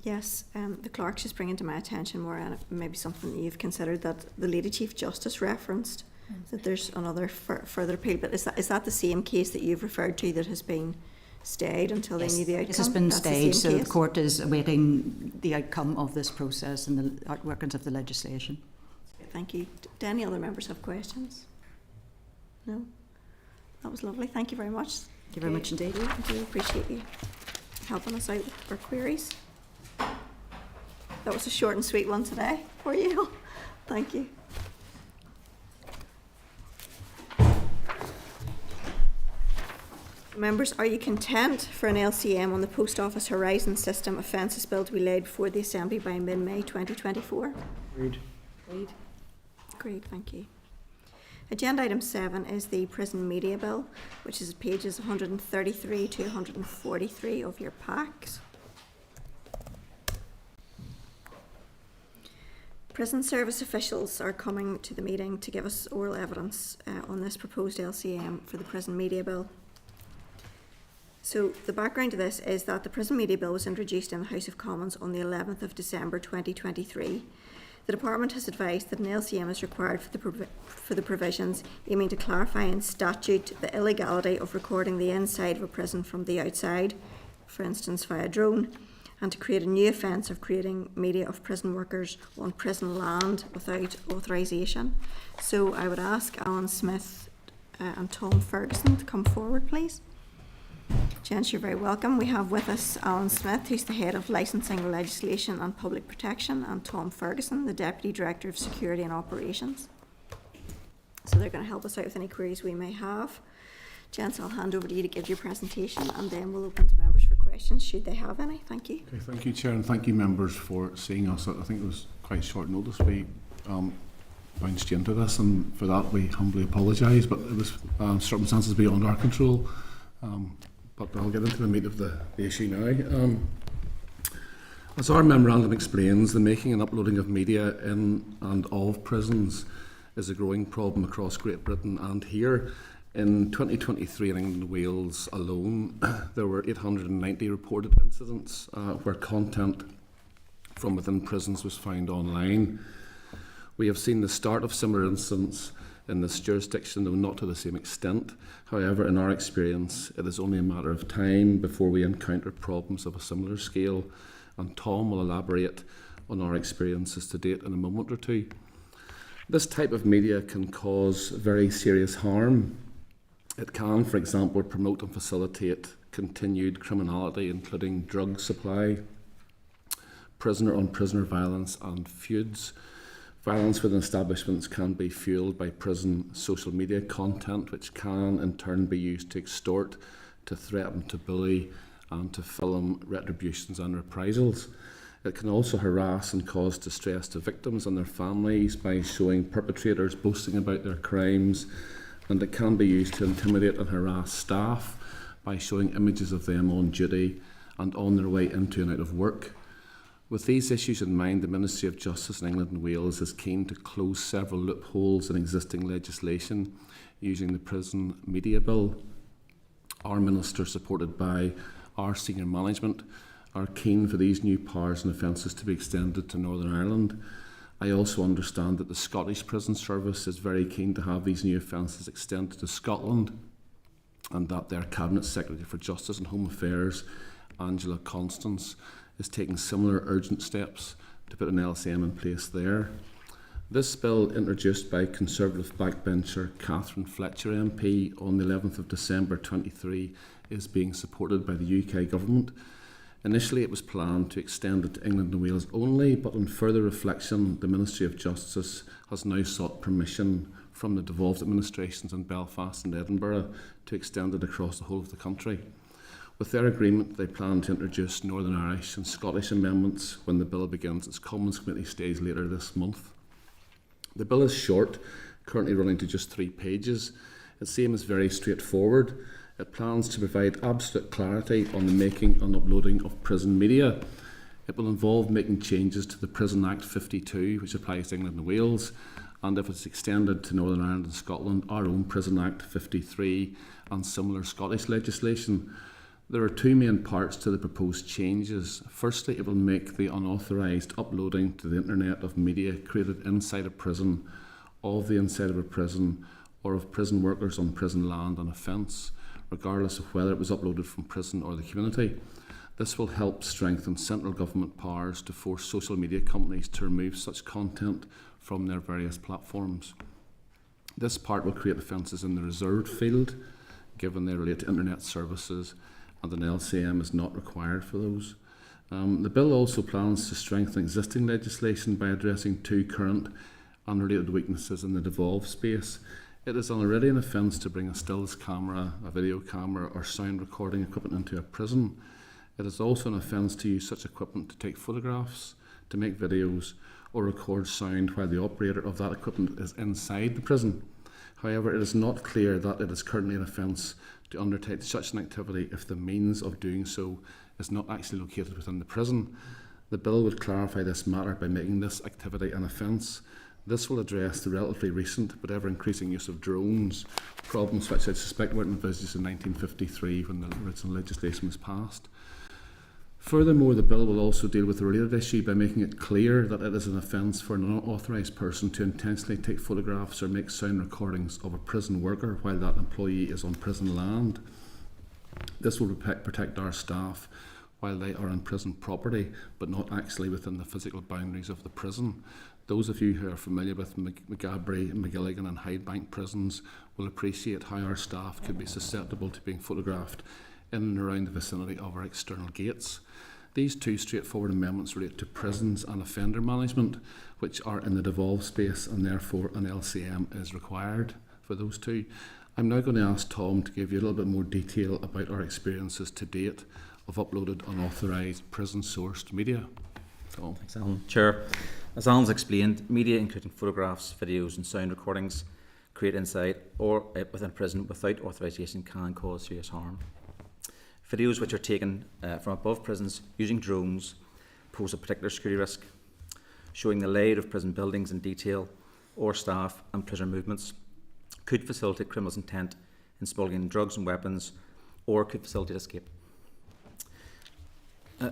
Yes, the clerk's just bringing to my attention more, and maybe something that you've considered, that the Lady Chief Justice referenced that there's another further appeal, but is that the same case that you've referred to that has been stayed until they knew the outcome? This has been stayed, so case? the court is awaiting the outcome of this process and the outworkings of the legislation. Thank you. Do any other members have questions? No? That was lovely. Thank you very much. Thank you very much indeed. I do appreciate you helping us out with our queries. That was a short and sweet one today for you. Thank you. Members, are you content for an LCM on the Post Office Horizon System offences bill to be laid before the Assembly by mid-May 2024? Agreed. Agreed. Agreed, thank you. Agenda item 7 is the Prison Media Bill, which is pages 133 to 143 of your packs. Prison service officials are coming to the meeting to give us oral evidence on this proposed LCM for the Prison Media Bill. So the background to this is that the Prison Media Bill was introduced in the House of Commons on the 11th of December 2023. The Department has advised that an LCM is required for the provisions aiming to clarify in statute the illegality of recording the inside of a prison from the outside, for instance via drone, and to create a new offence of creating media of prison workers on prison land without authorisation. So I would ask Alan Smith and Tom Ferguson to come forward, please. Gents, you're very welcome. We have with us Alan Smith, who's the Head of Licensing, Legislation and Public Protection, and Tom Ferguson, the Deputy Director of Security and Operations. So they're going to help us out with any queries we may have. Gents, I'll hand over to you to give your presentation, and then we'll open to members for questions, should they have any. Thank you. Okay, thank you, Chair, and thank you, members, for seeing us. I think it was quite short notice. We bounced into this, and for that we humbly apologise, but it was circumstances beyond our control. But I'll get into the meat of the issue now. As our memorandum explains, the making and uploading of media in and of prisons is a growing problem across Great Britain and here. In 2023 in England and Wales alone, there were 890 reported incidents where content from within prisons was found online. We have seen the start of similar incidents in this jurisdiction, though not to the same extent. However, in our experience, it is only a matter of time before we encounter problems of a similar scale, and Tom will elaborate on our experiences to date in a moment or two. This type of media can cause very serious harm. It can, for example, promote and facilitate continued criminality, including drug supply, prisoner-on-prisoner violence and feuds. Violence within establishments can be fuelled by prison social media content, which can in turn be used to extort, to threaten, to bully, and to film retributions and reprisals. It can also harass and cause distress to victims and their families by showing perpetrators boasting about their crimes, and it can be used to intimidate and harass staff by showing images of them on duty and on their way into and out of work. With these issues in mind, the Ministry of Justice in England and Wales is keen to close several loopholes in existing legislation using the Prison Media Bill. Our Minister, supported by our senior management, are keen for these new powers and offences to be extended to Northern Ireland. I also understand that the Scottish Prison Service is very keen to have these new offences extended to Scotland, and that their Cabinet Secretary for Justice and Home Affairs, Angela Constance, is taking similar urgent steps to put an LCM in place there. This bill, introduced by Conservative backbencher Catherine Fletcher MP on the 11th of December 23, is being supported by the UK Government. Initially it was planned to extend it to England and Wales only, but on further reflection the Ministry of Justice has now sought permission from the devolved administrations in Belfast and Edinburgh to extend it across the whole of the country. With their agreement, they plan to introduce Northern Irish and Scottish amendments when the bill begins its Commons Committee stage later this month. The bill is short, currently running to just 3 pages. Its aim is very straightforward. It plans to provide absolute clarity on the making and uploading of prison media. It will involve making changes to the Prison Act 52, which applies to England and Wales, and if it's extended to Northern Ireland and Scotland, our own Prison Act 53 and similar Scottish legislation. There are 2 main parts to the proposed changes. Firstly, it will make the unauthorised uploading to the internet of media created inside a prison, of the inside of a prison, or of prison workers on prison land an offence, regardless of whether it was uploaded from prison or the community. This will help strengthen central government powers to force social media companies to remove such content from their various platforms. This part will create offences in the reserved field, given they relate to internet services, and an LCM is not required for those. The bill also plans to strengthen existing legislation by addressing two current unrelated weaknesses in the devolved space. It is already an offence to bring a stills camera, a video camera, or sound recording equipment into a prison. It is also an offence to use such equipment to take photographs, to make videos, or record sound while the operator of that equipment is inside the prison. However, it is not clear that it is currently an offence to undertake such an activity if the means of doing so is not actually located within the prison. The bill would clarify this matter by making this activity an offence. This will address the relatively recent but ever-increasing use of drones, problems which I suspect weren't envisaged in 1953 when the original legislation was passed. Furthermore, the bill will also deal with the related issue by making it clear that it is an offence for an unauthorised person to intentionally take photographs or make sound recordings of a prison worker while that employee is on prison land. This will protect our staff while they are on prison property, but not actually within the physical boundaries of the prison. Those of you who are familiar with Maghaberry, McGilligan and Hydebank prisons will appreciate how our staff could be susceptible to being photographed in and around the vicinity of our external gates. These two straightforward amendments relate to prisons and offender management, which are in the devolved space, and therefore an LCM is required for those two. I'm now going to ask Tom to give you a little bit more detail about our experiences to date of uploaded unauthorised prison-sourced media. Tom. Thanks, Alan. Chair, as Alan's explained, media including photographs, videos and sound recordings created inside or within prison without authorisation can cause serious harm. Videos which are taken from above prisons using drones pose a particular security risk. Showing the layout of prison buildings in detail or staff and prisoner movements could facilitate criminals' intent in smuggling drugs and weapons or could facilitate escape.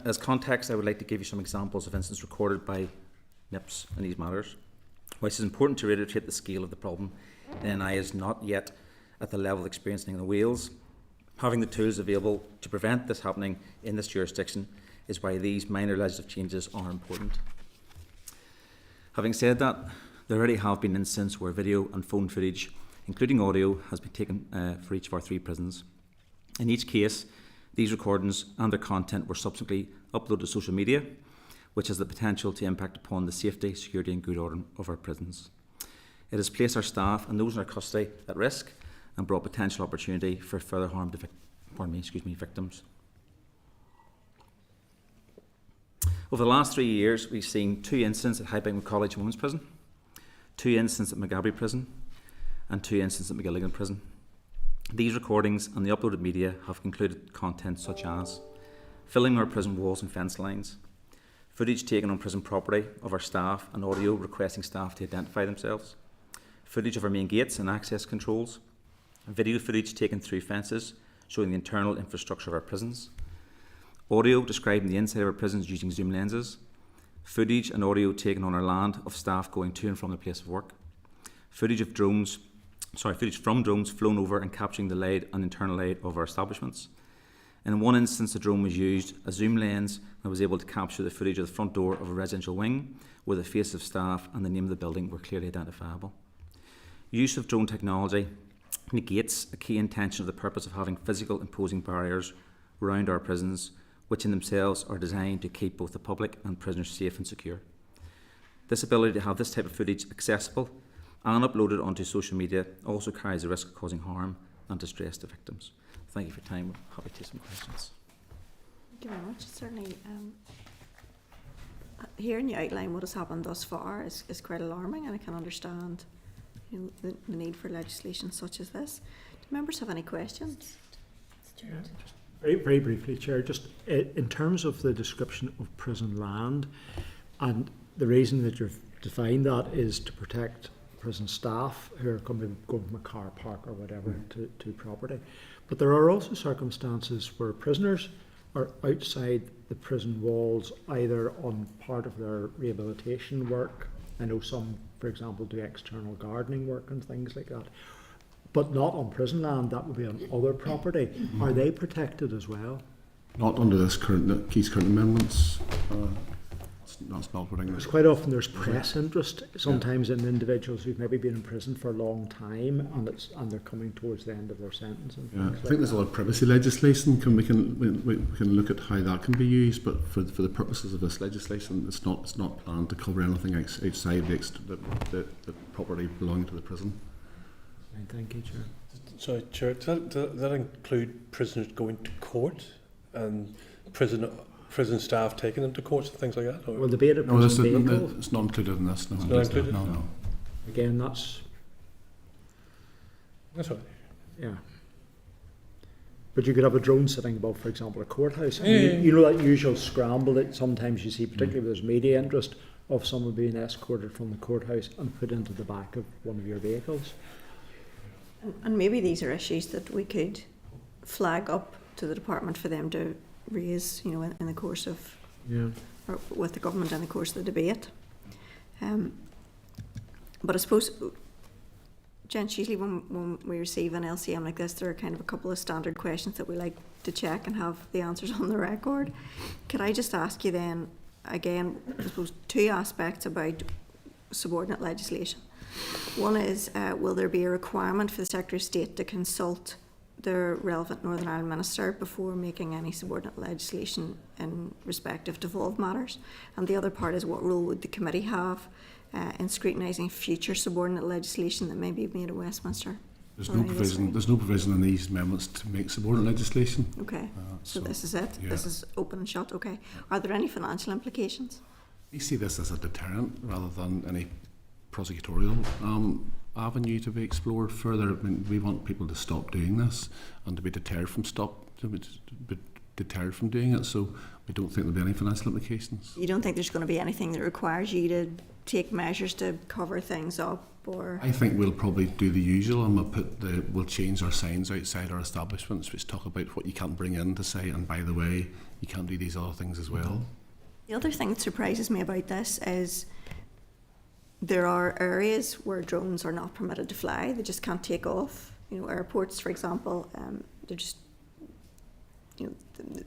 As context, I would like to give you some examples of incidents recorded by NIPS in these matters. Whilst it is important to reiterate the scale of the problem, NI is not yet at the level of experience in Wales. Having the tools available to prevent this happening in this jurisdiction is why these minor legislative changes are important. Having said that, there already have been instances where video and phone footage, including audio, has been taken for each of our 3 prisons. In each case, these recordings and their content were subsequently uploaded to social media, which has the potential to impact upon the safety, security and good order of our prisons. It has placed our staff and those in our custody at risk and brought potential opportunity for further harm to victims. Over the last 3 years, we've seen 2 incidents at Hydebank College Women's Prison, 2 incidents at Maghaberry Prison, and 2 incidents at McGilligan Prison. These recordings and the uploaded media have included content such as filling our prison walls and fence lines, footage taken on prison property of our staff and audio requesting staff to identify themselves, footage of our main gates and access controls, video footage taken through fences showing the internal infrastructure of our prisons, audio describing the inside of our prisons using zoom lenses, footage and audio taken on our land of staff going to and from their place of work, footage from drones flown over and capturing the layout and internal layout of our establishments. And in one instance, a drone was used, a zoom lens, and was able to capture the footage of the front door of a residential wing where the face of staff and the name of the building were clearly identifiable. Use of drone technology negates a key intention of the purpose of having physical imposing barriers around our prisons, which in themselves are designed to keep both the public and prisoners safe and secure. This ability to have this type of footage accessible and uploaded onto social media also carries the risk of causing harm and distress to victims. Thank you for your time. We're happy to take some questions. Thank you very much. Certainly, hearing you outline what has happened thus far is quite alarming, and I can understand the need for legislation such as this. Do members have any questions? Yeah, just very briefly, Chair, just in terms of the description of prison land, and the reason that you've defined that is to protect prison staff who are going from a car park or whatever to property. But there are also circumstances where prisoners are outside the prison walls, either on part of their rehabilitation work. I know some, for example, do external gardening work and things like that, but not on prison land. That would be on other property. Are they protected as well? Not under these current amendments. that's not what Because quite often there's press interest, sometimes in individuals who've maybe been in prison for a long time, and they're coming towards the end of their sentence. And I think there's a lot of privacy legislation. We can look at how that can be used, but for the purposes of this legislation, it's not planned to cover anything outside the property belonging to the prison. Thank you, Chair. So, Chair, does that include prisoners going to court and prison staff taking them to courts and things like that? Or? Well, the beta no, prison vehicle. It's not included in this. No, it's not included. No. Again, that's right. Yeah. But you could have a drone sitting above, for example, a courthouse. You know that usual scramble that sometimes you see, particularly where there's media interest, of someone being escorted from the courthouse and put into the back of one of your vehicles. And maybe these are issues that we could flag up to the department for them to raise, you know, in the course of, or with the government in the course of the debate. But I suppose, gents, usually when we receive an LCM like this, there are kind of a couple of standard questions that we like to check and have the answers on the record. Could I just ask you then, again, I suppose two aspects about subordinate legislation. One is, will there be a requirement for the Secretary of State to consult the relevant Northern Ireland Minister before making any subordinate legislation in respect of devolved matters? And the other part is, what role would the committee have in scrutinising future subordinate legislation that may be made at Westminster? There's no provision in these amendments to make subordinate legislation. Okay, so this is it. Yeah. This is open and shut. Okay. Are there any financial implications? We see this as a deterrent rather than any prosecutorial avenue to be explored further. I mean, we want people to stop doing this and to be deterred from doing it. So we don't think there'll be any financial implications. You don't think there's going to be anything that requires you to take measures to cover things up, or? I think we'll probably do the usual, and we'll change our signs outside our establishments, which talk about what you can't bring in to say, and by the way, you can't do these other things as well. The other thing that surprises me about this is there are areas where drones are not permitted to fly. They just can't take off. You know, airports, for example, they're just, you know,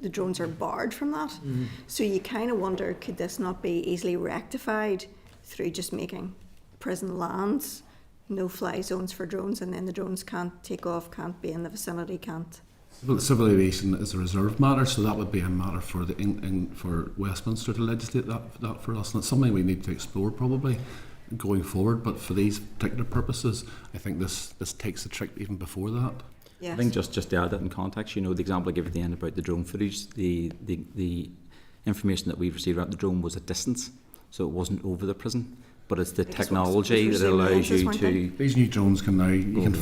the drones are barred from that. Mm-hmm. So you kind of wonder, could this not be easily rectified through just making prison lands no-fly zones for drones, and then the drones can't take off, can't be in the vicinity, can't... Well, civil aviation is a reserved matter, so that would be a matter for for Westminster to legislate that for us, and it's something we need to explore probably going forward. But for these particular purposes, I think this takes the trick even before that. Yes. I think just to add that in context, you know, the example I gave at the end about the drone footage, the information that we've received about the drone was at distance, so it wasn't over the prison. But it's the technology that allows you to. These new drones can now we can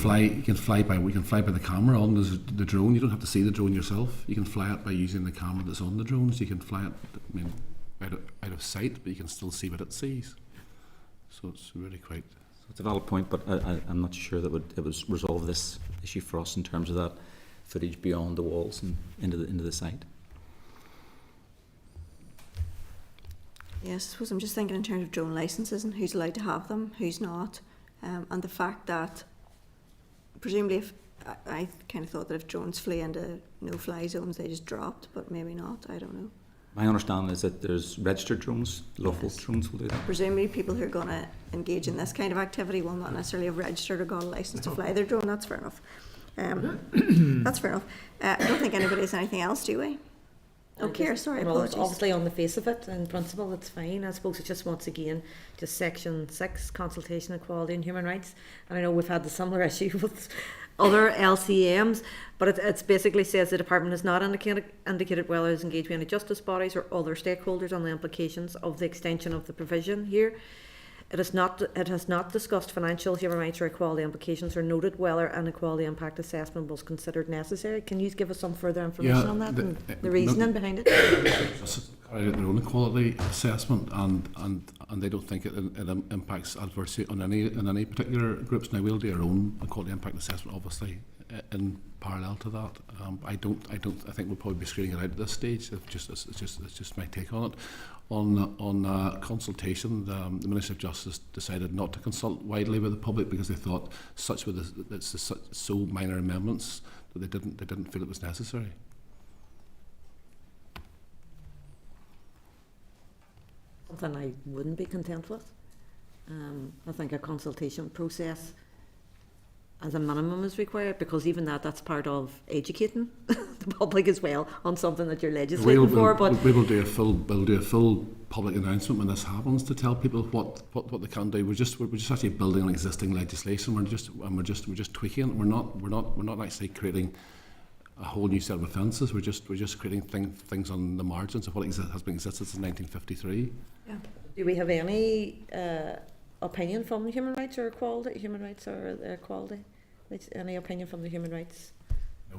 fly by the camera on the drone. You don't have to see the drone yourself. You can fly it by using the camera that's on the drones. You can fly it, I mean, out of sight, but you can still see what it sees. So it's really quite. So it's a valid point, but I'm not sure that it would resolve this issue for us in terms of that footage beyond the walls and into the site. Yes, I suppose I'm just thinking in terms of drone licences and who's allowed to have them, who's not, and the fact that presumably I kind of thought that if drones flew into no-fly zones they just dropped, but maybe not, I don't know. My understanding is that there's registered drones, lawful drones will do that. Presumably people who are going to engage in this kind of activity will not necessarily have registered or got a licence to fly their drone, that's fair enough. That's fair enough. I don't think anybody has anything else, do we? Okay, sorry, apologies. Obviously on the face of it, in principle, it's fine. I suppose it's just, once again, just Section 6, Consultation, Equality and Human Rights. And I know we've had the similar issue with other LCMs, but it basically says the Department has not indicated whether it's engaged with any justice bodies or other stakeholders on the implications of the extension of the provision here. It has not discussed financial, human rights or equality implications or noted whether an equality impact assessment was considered necessary. Can you give us some further information on that and the reasoning behind it? Carried out their own equality assessment, and they don't think it impacts adversely on any particular groups. Now we'll do our own equality impact assessment, obviously, in parallel to that. I think we'll probably be screening it out at this stage. It's just my take on it. On consultation, the Ministry of Justice decided not to consult widely with the public because they thought it's so minor amendments that they didn't feel it was necessary. Something I wouldn't be content with. I think a consultation process as a minimum is required, because even that's part of educating the public as well on something that you're legislating for. But we'll do a full public announcement when this happens to tell people what they can do. We're just actually building on existing legislation. We're just tweaking it. We're not actually creating a whole new set of offences. We're just creating things on the margins of what has been existed since 1953. Yeah. Do we have any opinion from the Human Rights or Equality? Any opinion from the Human Rights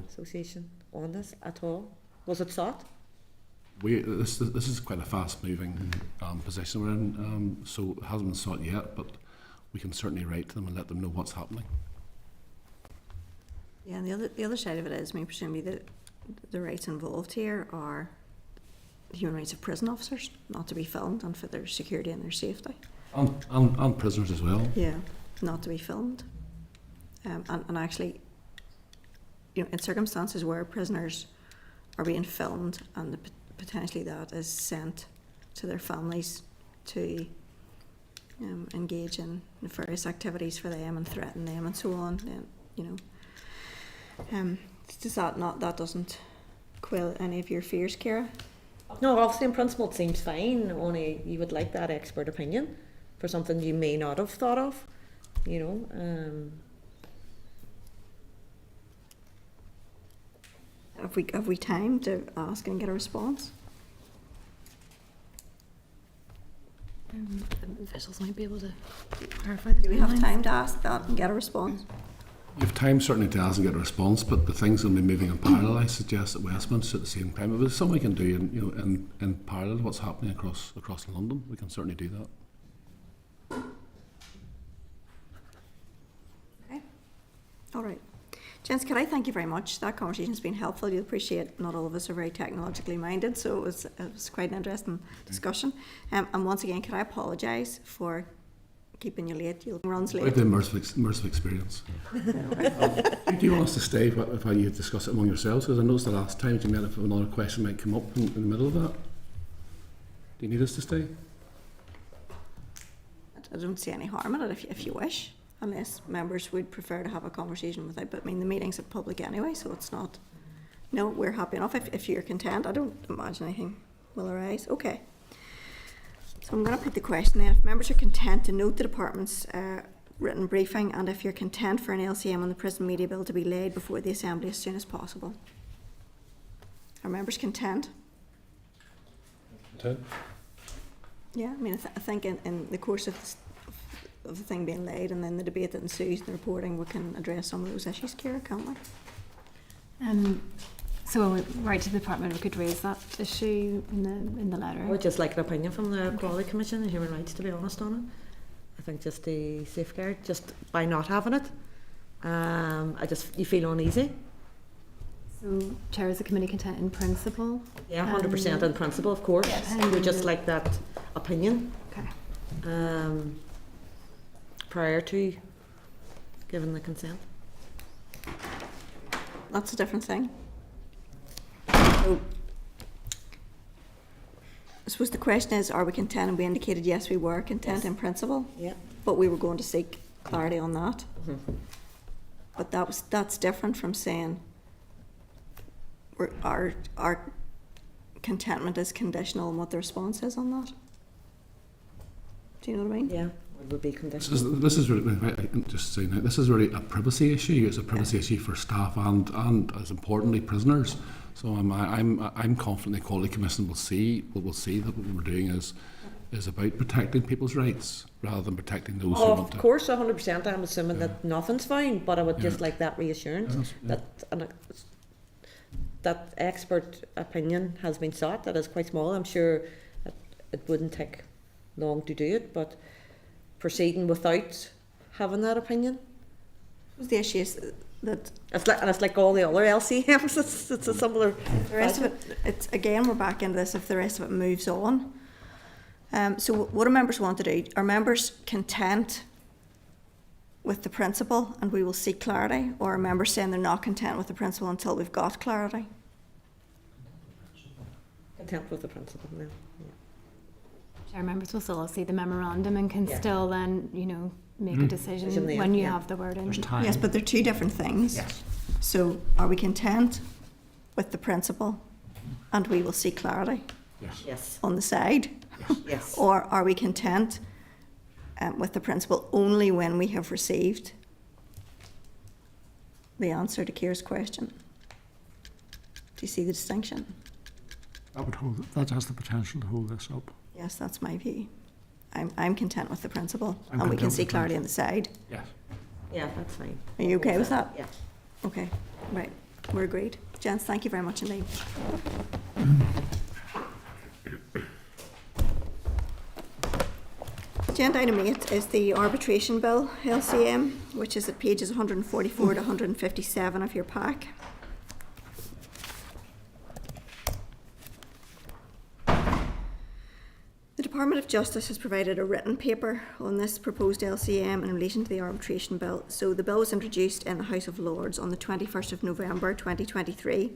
Association on this at all? Was it sought? This is quite a fast-moving position we're in, so it hasn't been sought yet, but we can certainly write to them and let them know what's happening. Yeah, and the other side of it is, presumably the rights involved here are the human rights of prison officers, not to be filmed, and for their security and their safety. And prisoners as well. Yeah, not to be filmed. And actually, in circumstances where prisoners are being filmed and potentially that is sent to their families to engage in nefarious activities for them and threaten them and so on, then, that doesn't quell any of your fears, Ciara? No, obviously in principle it seems fine, only you would like that expert opinion for something you may not have thought of, Have we time to ask and get a response? Officials might be able to clarify the Do we have time to ask that and get a response? You have time certainly to ask and get a response, but the things will be moving in parallel. I suggest at Westminster at the same time. If there's something we can do in parallel to what's happening across London, we can certainly do that. Okay. All right. Gents, can I thank you very much? That conversation has been helpful. You'll appreciate not all of us are very technologically minded, so it was quite an interesting discussion. And once again, can I apologise for keeping you late? You'll runs late. Quite the immersive experience. Do you want us to stay if you discuss it among yourselves? Because I noticed the last time you met if another question might come up in the middle of that. Do you need us to stay? I don't see any harm in it if you wish, unless members would prefer to have a conversation without. But the meeting's at public anyway, so it's not. No, we're happy enough if you're content. I don't imagine anything will arise. Okay. So I'm going to put the question then. If members are content to note the department's written briefing, and if you're content for an LCM on the prison media bill to be laid before the Assembly as soon as possible. Are members content? Content. Yeah, I think in the course of the thing being laid and then the debate that ensues, the reporting, we can address some of those issues, Ciara, can't we? So when we write to the department, we could raise that issue in the letter. I would just like an opinion from the Equality Commission and Human Rights, to be honest on it. I think just the safeguard, just by not having it, you feel uneasy. So, Chair, is the committee content in principle? Yeah, 100% in principle, of course. Yes. We would just like that opinion. Okay. Prior to giving the consent. That's a different thing. So, I suppose the question is, are we content? And we indicated yes, we were content in principle. Yeah. But we were going to seek clarity on that. Mm-hmm. But that's different from saying our contentment is conditional on what the response is on that. Do you know what I mean? Yeah, it would be conditional. This is really, just saying that, this is really a privacy issue. It's a privacy issue for staff and as importantly prisoners. So I'm confident the Equality Commission will see that what we're doing is about protecting people's rights rather than protecting those who want to. Of course, 100%. I'm assuming that nothing's fine, but I would just like that reassurance that expert opinion has been sought. That is quite small. I'm sure it wouldn't take long to do it, but proceeding without having that opinion. The issue is that it's like all the other LCMs. It's a similar. The rest of it, it's again, we're back into this. If the rest of it moves on, so what do members want to do? Are members content with the principle, and we will seek clarity, or are members saying they're not content with the principle until we've got clarity? Content with the principle now. Yeah. Chair, members will still see the memorandum and can still then, you know, make a decision Decision there, when you yeah. have the word in. Yes, but they're two different things. Yes. So are we content with the principle and we will see clarity Yes. Yes. on the side? Yes. Or are we content with the principle only when we have received the answer to Kier's question? Do you see the distinction? That has the potential to hold this up. Yes, that's my view. I'm content with the principle, I'm and we can content see with clarity on the side. Yes. Yeah, that's fine. Are you okay with that? Yeah. Okay, right, we're agreed. Gents, thank you very much indeed. Agenda item 8 is the arbitration bill, LCM, which is at pages 144 to 157 of your pack. The Department of Justice has provided a written paper on this proposed LCM in relation to the arbitration bill. So the bill was introduced in the House of Lords on the 21st of November 2023.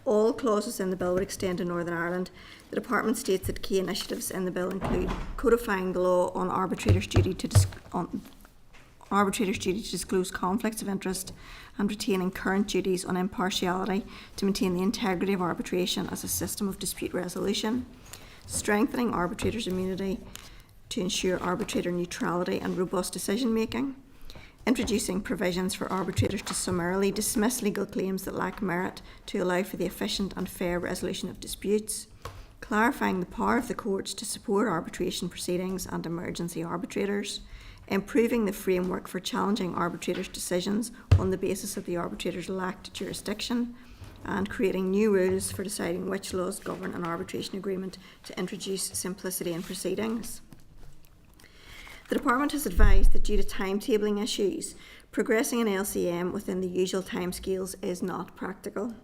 All clauses in the bill would extend to Northern Ireland. The Department states that key initiatives in the bill include codifying the law on arbitrators' duty to disclose conflicts of interest and retaining current duties on impartiality to maintain the integrity of arbitration as a system of dispute resolution, strengthening arbitrators' immunity to ensure arbitrator neutrality and robust decision making, introducing provisions for arbitrators to summarily dismiss legal claims that lack merit to allow for the efficient and fair resolution of disputes, clarifying the power of the courts to support arbitration proceedings and emergency arbitrators, improving the framework for challenging arbitrators' decisions on the basis that the arbitrators lacked jurisdiction, and creating new rules for deciding which laws govern an arbitration agreement to introduce simplicity in proceedings. The Department has advised that due to timetabling issues, progressing an LCM within the usual timescales is not practical.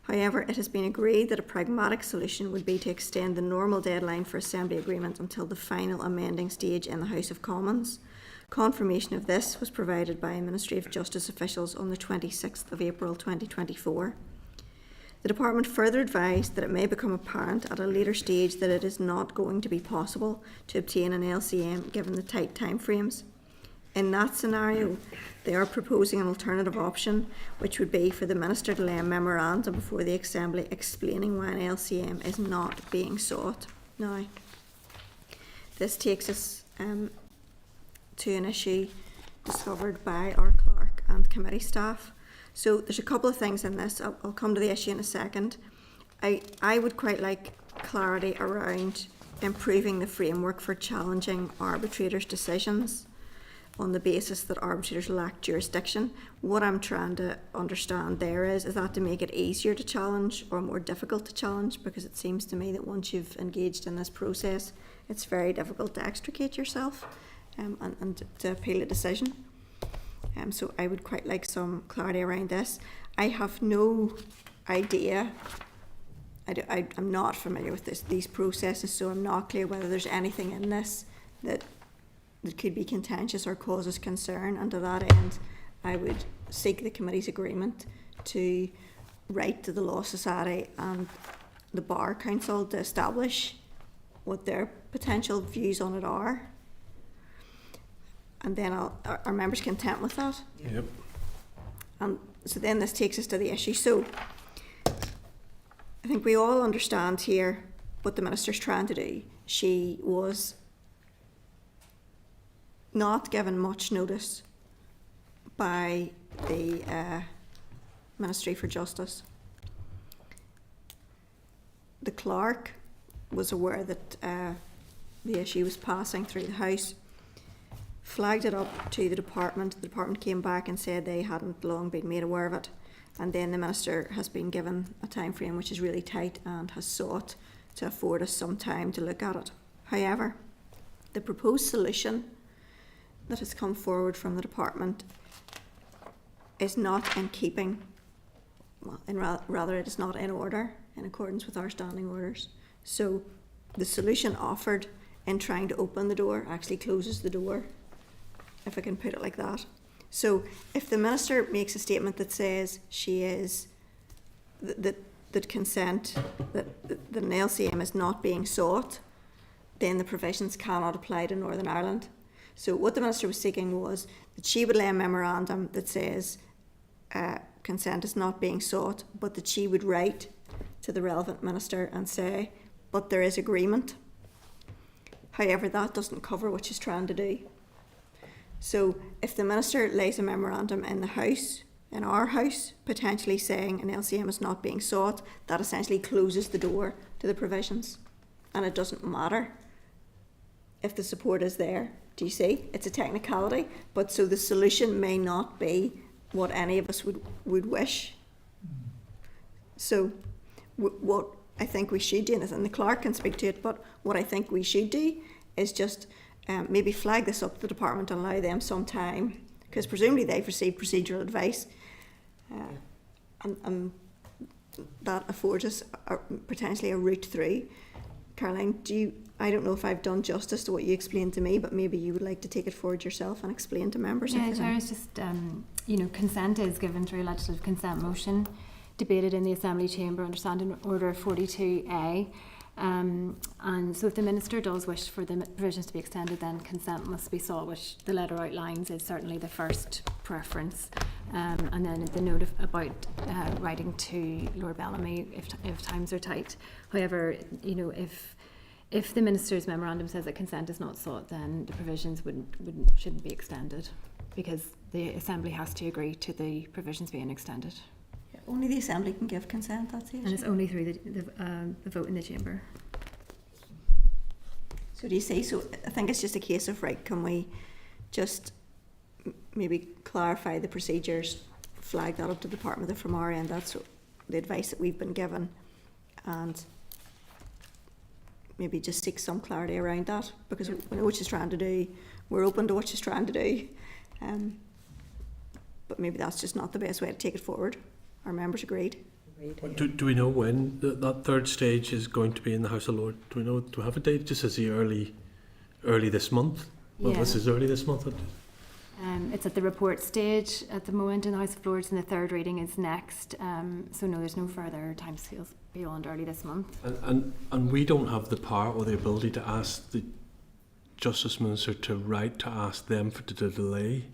However, it has been agreed that a pragmatic solution would be to extend the normal deadline for Assembly agreement until the final amending stage in the House of Commons. Confirmation of this was provided by Ministry of Justice officials on the 26th of April 2024. The Department further advised that it may become apparent at a later stage that it is not going to be possible to obtain an LCM given the tight timeframes. In that scenario, they are proposing an alternative option, which would be for the Minister to lay a memorandum before the Assembly explaining why an LCM is not being sought. Now, this takes us to an issue discovered by our clerk and committee staff. So there's a couple of things in this. I'll come to the issue in a second. I would quite like clarity around improving the framework for challenging arbitrators' decisions on the basis that arbitrators lack jurisdiction. What I'm trying to understand there is that to make it easier to challenge or more difficult to challenge? Because it seems to me that once you've engaged in this process, it's very difficult to extricate yourself and to appeal a decision. So I would quite like some clarity around this. I have no idea. I'm not familiar with these processes, so I'm not clear whether there's anything in this that could be contentious or causes concern. And to that end, I would seek the committee's agreement to write to the Law Society and the Bar Council to establish what their potential views on it are. And then are members content with that? Yep. And so then this takes us to the issue. So I think we all understand here what the Minister's trying to do. She was not given much notice by the Ministry for Justice. The clerk was aware that the issue was passing through the House, flagged it up to the Department. The Department came back and said they hadn't long been made aware of it. And then the Minister has been given a time frame which is really tight and has sought to afford us some time to look at it. However, the proposed solution that has come forward from the Department is not in keeping, rather it is not in order, in accordance with our standing orders. So the solution offered in trying to open the door actually closes the door, if I can put it like that. So if the Minister makes a statement that says she is, that consent, that an LCM is not being sought, then the provisions cannot apply to Northern Ireland. So what the Minister was seeking was that she would lay a memorandum that says consent is not being sought, but that she would write to the relevant Minister and say, but there is agreement. However, that doesn't cover what she's trying to do. So if the Minister lays a memorandum in the House, in our House, potentially saying an LCM is not being sought, that essentially closes the door to the provisions. And it doesn't matter if the support is there. Do you see? It's a technicality, but so the solution may not be what any of us would wish. So what I think we should do, and the clerk can speak to it, but what I think we should do is just maybe flag this up to the department and allow them some time, because presumably they've received procedural advice, and that affords us potentially a route through. Caroline, I don't know if I've done justice to what you explained to me, but maybe you would like to take it forward yourself and explain to members. Yeah, Chair, it's just, consent is given through a legislative consent motion, debated in the Assembly Chamber under Standing Order 42A. And so if the Minister does wish for the provisions to be extended, then consent must be sought, which the letter outlines is certainly the first preference. And then the note about writing to Lord Bellamy if times are tight. However, if the Minister's memorandum says that consent is not sought, then the provisions shouldn't be extended, because the Assembly has to agree to the provisions being extended. Only the Assembly can give consent, that's it. And it's only through the vote in the Chamber. So do you see? So I think it's just a case of, right, can we just maybe clarify the procedures, flag that up to the department, that from our end that's the advice that we've been given, and maybe just seek some clarity around that, because we know what she's trying to do, we're open to what she's trying to do, but maybe that's just not the best way to take it forward. Our members agreed. Do we know when that third stage is going to be in the House of Lords? Do we have a date? Just as the early this month? Well, this is early this month. It's at the report stage at the moment in the House of Lords, and the third reading is next. So no, there's no further timescales beyond early this month. And we don't have the power or the ability to ask the Justice Minister to write to ask them to delay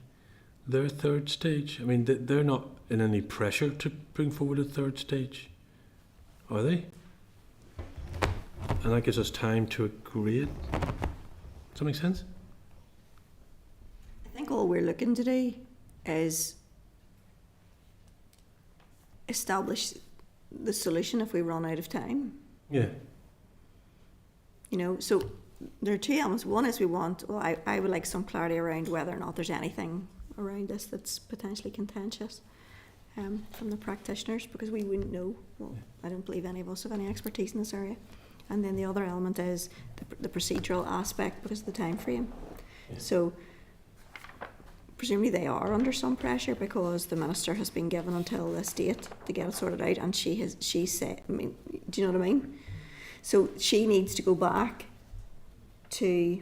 their third stage. I mean, they're not in any pressure to bring forward a third stage, are they? And that gives us time to agree it. Does that make sense? I think all we're looking to do is establish the solution if we run out of time. Yeah. So there are two elements. One is I would like some clarity around whether or not there's anything around this that's potentially contentious from the practitioners, because we wouldn't know. Well, I don't believe any of us have any expertise in this area. And then the other element is the procedural aspect, because of the time frame. Yeah. So presumably they are under some pressure, because the Minister has been given until this date to get it sorted out, and she said, I mean, do you know what I mean? So she needs to go back to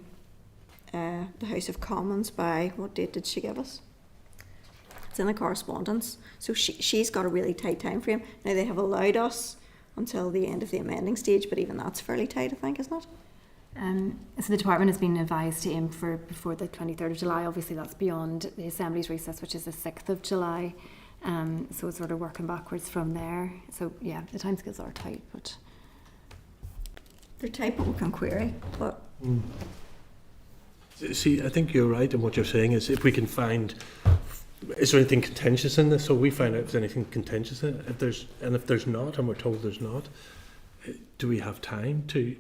the House of Commons by, what date did she give us? It's in the correspondence. So she's got a really tight time frame. Now, they have allowed us until the end of the amending stage, but even that's fairly tight, I think, isn't it? So the department has been advised to aim for before the 23rd of July. Obviously that's beyond the Assembly's recess, which is the 6th of July. So it's sort of working backwards from there. So yeah, the timescales are tight, but they're tight, but we can query. But see, I think you're right in what you're saying. Is if we can find, is there anything contentious in this? So we find out if there's anything contentious in it. If there's not, and we're told there's not, do we have time to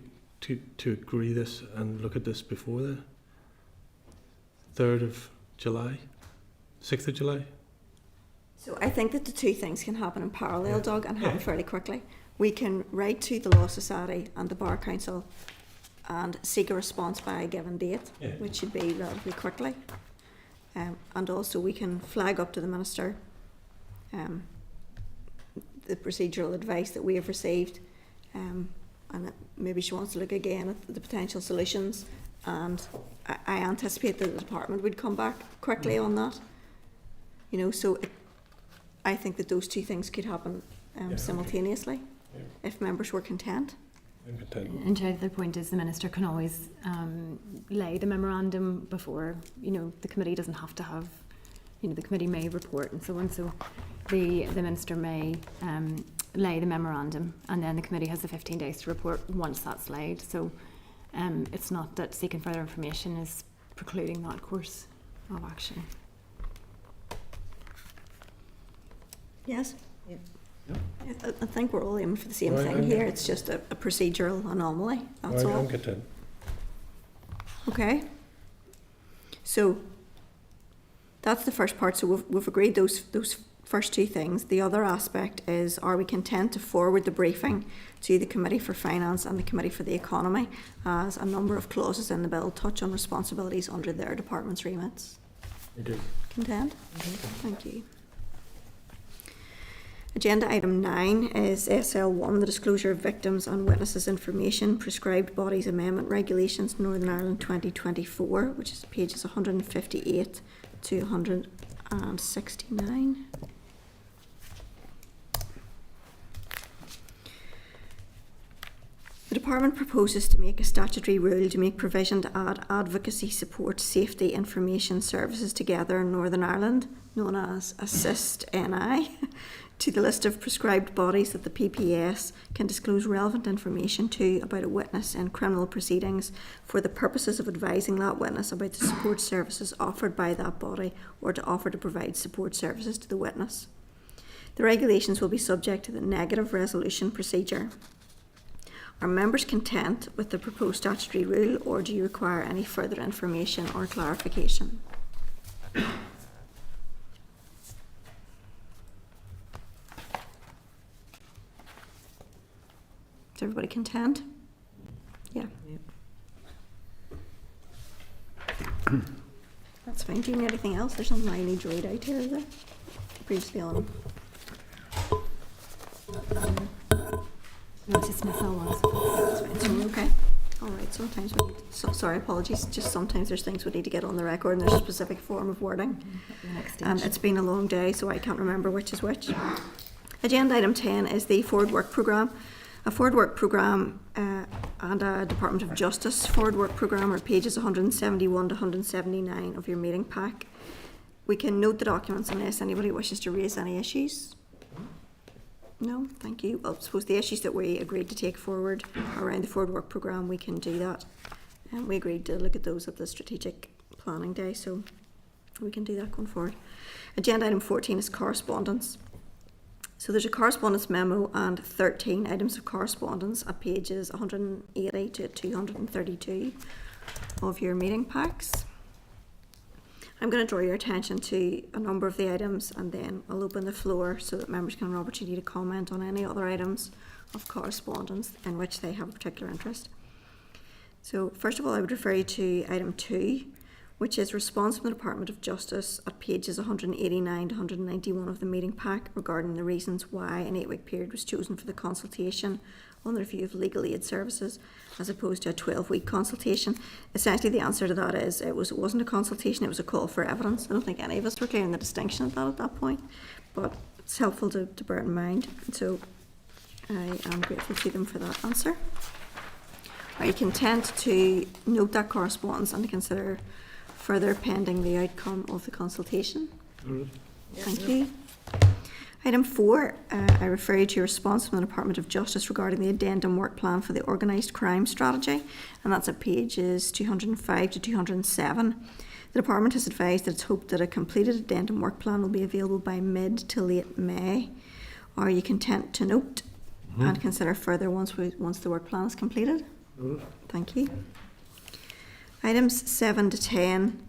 agree this and look at this before the 3rd of July, 6th of July? So I think that the two things can happen in parallel, Doug, and happen fairly quickly. We can write to the Law Society and the Bar Council and seek a response by a given date, which should be relatively quickly. And also we can flag up to the Minister the procedural advice that we have received, and maybe she wants to look again at the potential solutions, and I anticipate that the department would come back quickly on that. So I think that those two things could happen simultaneously if members were content. And the other point is the Minister can always lay the memorandum before, the committee doesn't have to have, the committee may report and so on. So the Minister may lay the memorandum, and then the committee has the 15 days to report once that's laid. So it's not that seeking further information is precluding that course of action. Yes? Yeah. I think we're all aiming for the same thing here. It's just a procedural anomaly. That's all. I'm content. Okay. So that's the first part. So we've agreed those first two things. The other aspect is, are we content to forward the briefing to the Committee for Finance and the Committee for the Economy, as a number of clauses in the bill touch on responsibilities under their department's remits? We do. Content? Thank you. Agenda item 9 is SL1, the Disclosure of Victims and Witnesses Information, Prescribed Bodies Amendment Regulations, Northern Ireland 2024, which is pages 158 to 169. The Department proposes to make a statutory rule to make provision to add advocacy, support, safety, information services together in Northern Ireland, known as Assist NI, to the list of prescribed bodies that the PPS can disclose relevant information to about a witness in criminal proceedings for the purposes of advising that witness about the support services offered by that body, or to offer to provide support services to the witness. The regulations will be subject to the negative resolution procedure. Are members content with the proposed statutory rule, or do you require any further information or clarification? Is everybody content? Yeah. That's fine. Do you need anything else? There's something I need to read out here, is there? Previously on. No, it's just missile ones. That's fine. So we're okay. All right. Sometimes we need. Sorry, apologies. Just sometimes there's things we need to get on the record, and there's a specific form of wording. It's been a long day, so I can't remember which is which. Agenda item 10 is the Forward Work Programme. A Forward Work Programme and a Department of Justice Forward Work Programme are pages 171 to 179 of your meeting pack. We can note the documents unless anybody wishes to raise any issues. No, thank you. Well, I suppose the issues that we agreed to take forward around the Forward Work Programme, we can do that. And we agreed to look at those at the Strategic Planning Day, so we can do that going forward. Agenda item 14 is correspondence. So there's a correspondence memo and 13 items of correspondence at pages 180 to 232 of your meeting packs. I'm going to draw your attention to a number of the items, and then I'll open the floor so that members can have an opportunity to comment on any other items of correspondence in which they have a particular interest. So first of all, I would refer you to item 2, which is response from the Department of Justice at pages 189 to 191 of the meeting pack regarding the reasons why an 8-week period was chosen for the consultation on the review of legal aid services as opposed to a 12-week consultation. Essentially, the answer to that is it wasn't a consultation, it was a call for evidence. I don't think any of us were clear in the distinction of that at that point, but it's helpful to bear in mind. And so I am grateful to them for that answer. Are you content to note that correspondence and to consider further pending the outcome of the consultation? Thank you. Item 4, I refer you to your response from the Department of Justice regarding the addendum work plan for the organised crime strategy, and that's at pages 205 to 207. The Department has advised that it's hoped that a completed addendum work plan will be available by mid to late May. Are you content to note and consider further once the work plan is completed? Thank you. Items 7 to 10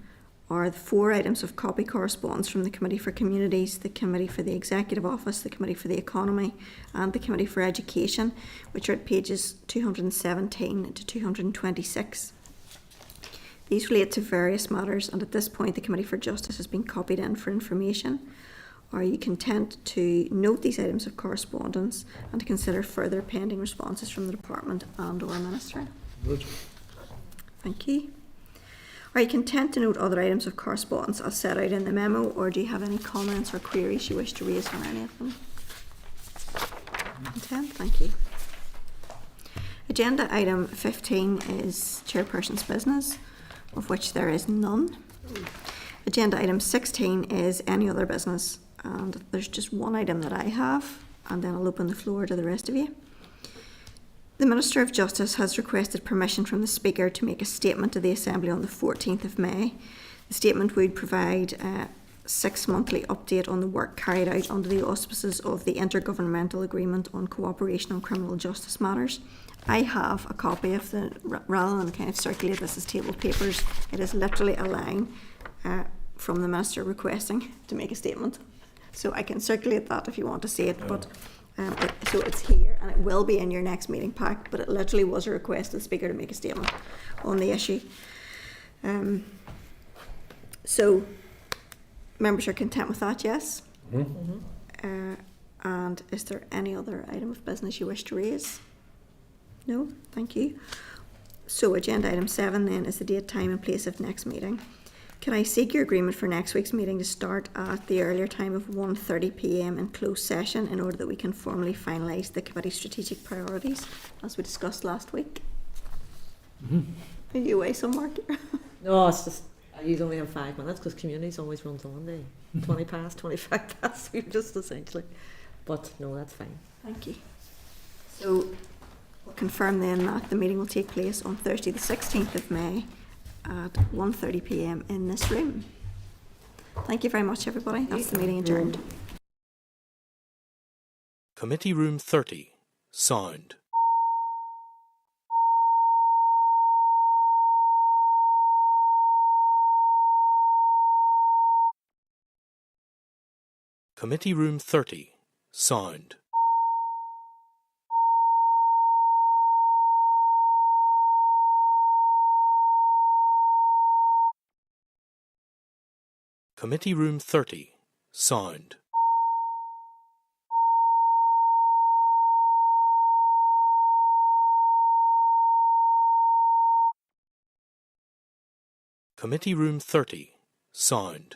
are the 4 items of copy correspondence from the Committee for Communities, the Committee for the Executive Office, the Committee for the Economy and the Committee for Education, which are at pages 217 to 226. These relate to various matters, and at this point the Committee for Justice has been copied in for information. Are you content to note these items of correspondence and to consider further pending responses from the Department and or Minister? Thank you. Are you content to note other items of correspondence as set out in the memo, or do you have any comments or queries you wish to raise on any of them? Content? Thank you. agenda item 15 is chairperson's business, of which there is none. Agenda item 16 is any other business, and there's just one item that I have, and then I'll open the floor to the rest of you. The Minister of Justice has requested permission from the Speaker to make a statement to the Assembly on the 14th of May. The statement would provide a 6-monthly update on the work carried out under the auspices of the Intergovernmental Agreement on Cooperation on Criminal Justice Matters. I have a copy of the, rather than kind of circulate this as tabled papers, it is literally a line from the Minister requesting to make a statement. So I can circulate that if you want to see it, but so it's here and it will be in your next meeting pack, but it literally was a request of the Speaker to make a statement on the issue. So members are content with that, yes? And is there any other item of business you wish to raise? No? Thank you. So agenda item 7 then is the date, time and place of next meeting. Can I seek your agreement for next week's meeting to start at the earlier time of 1:30 p.m. in closed session in order that we can formally finalise the committee's strategic priorities as we discussed last week? Are you away somewhere? No, it's just, I use only have 5 minutes because communities always runs on day. 20 past, 25 past, we just essentially. But no, that's fine. Thank you. So we'll confirm then that the meeting will take place on Thursday the 16th of May at 1:30 p.m. in this room. Thank you very much, everybody. That's the meeting adjourned. Committee Room 30, sound. Committee Room 30, sound. Committee Room 30, sound. Committee Room 30, sound.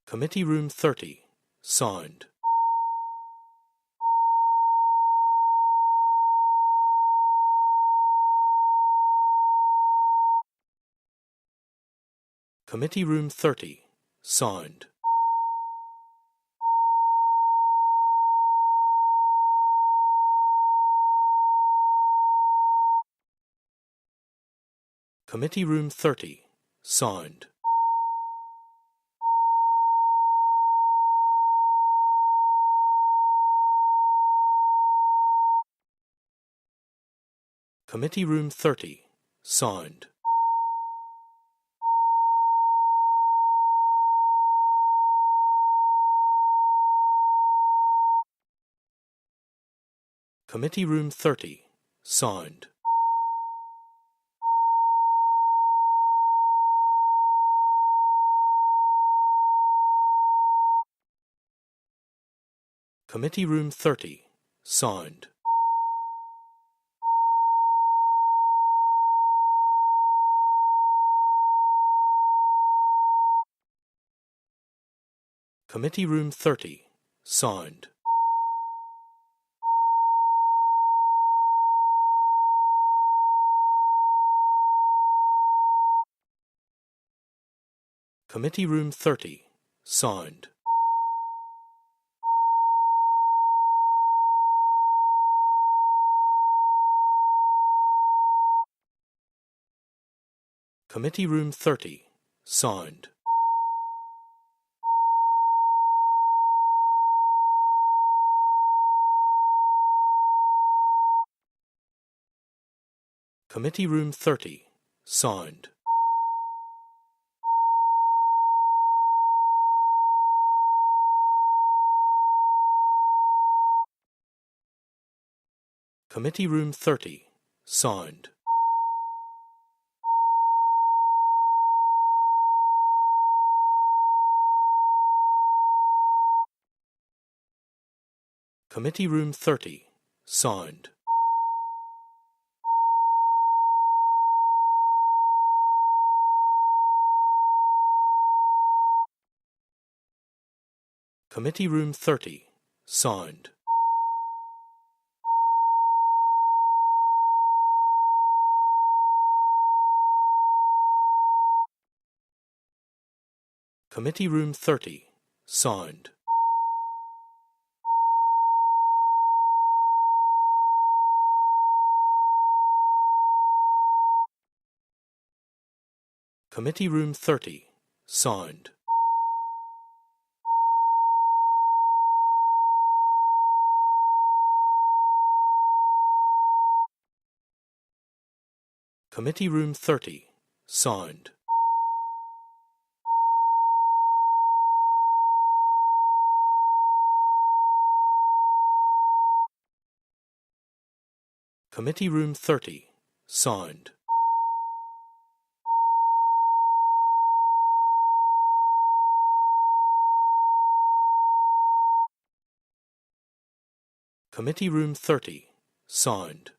Committee Room 30, sound. Committee Room 30, sound. Committee Room 30, sound. Committee Room 30, sound. Committee Room 30, sound. Committee Room 30, sound. Committee Room 30, sound. Committee Room 30, sound. Committee Room 30, sound. Committee Room 30, sound. Committee Room 30, sound. Committee Room 30, sound. Committee Room 30, sound. Committee Room 30, sound. Committee Room 30, sound. Committee Room 30, sound. Committee Room 30, sound. Committee Room 30, sound. Committee Room 30, sound.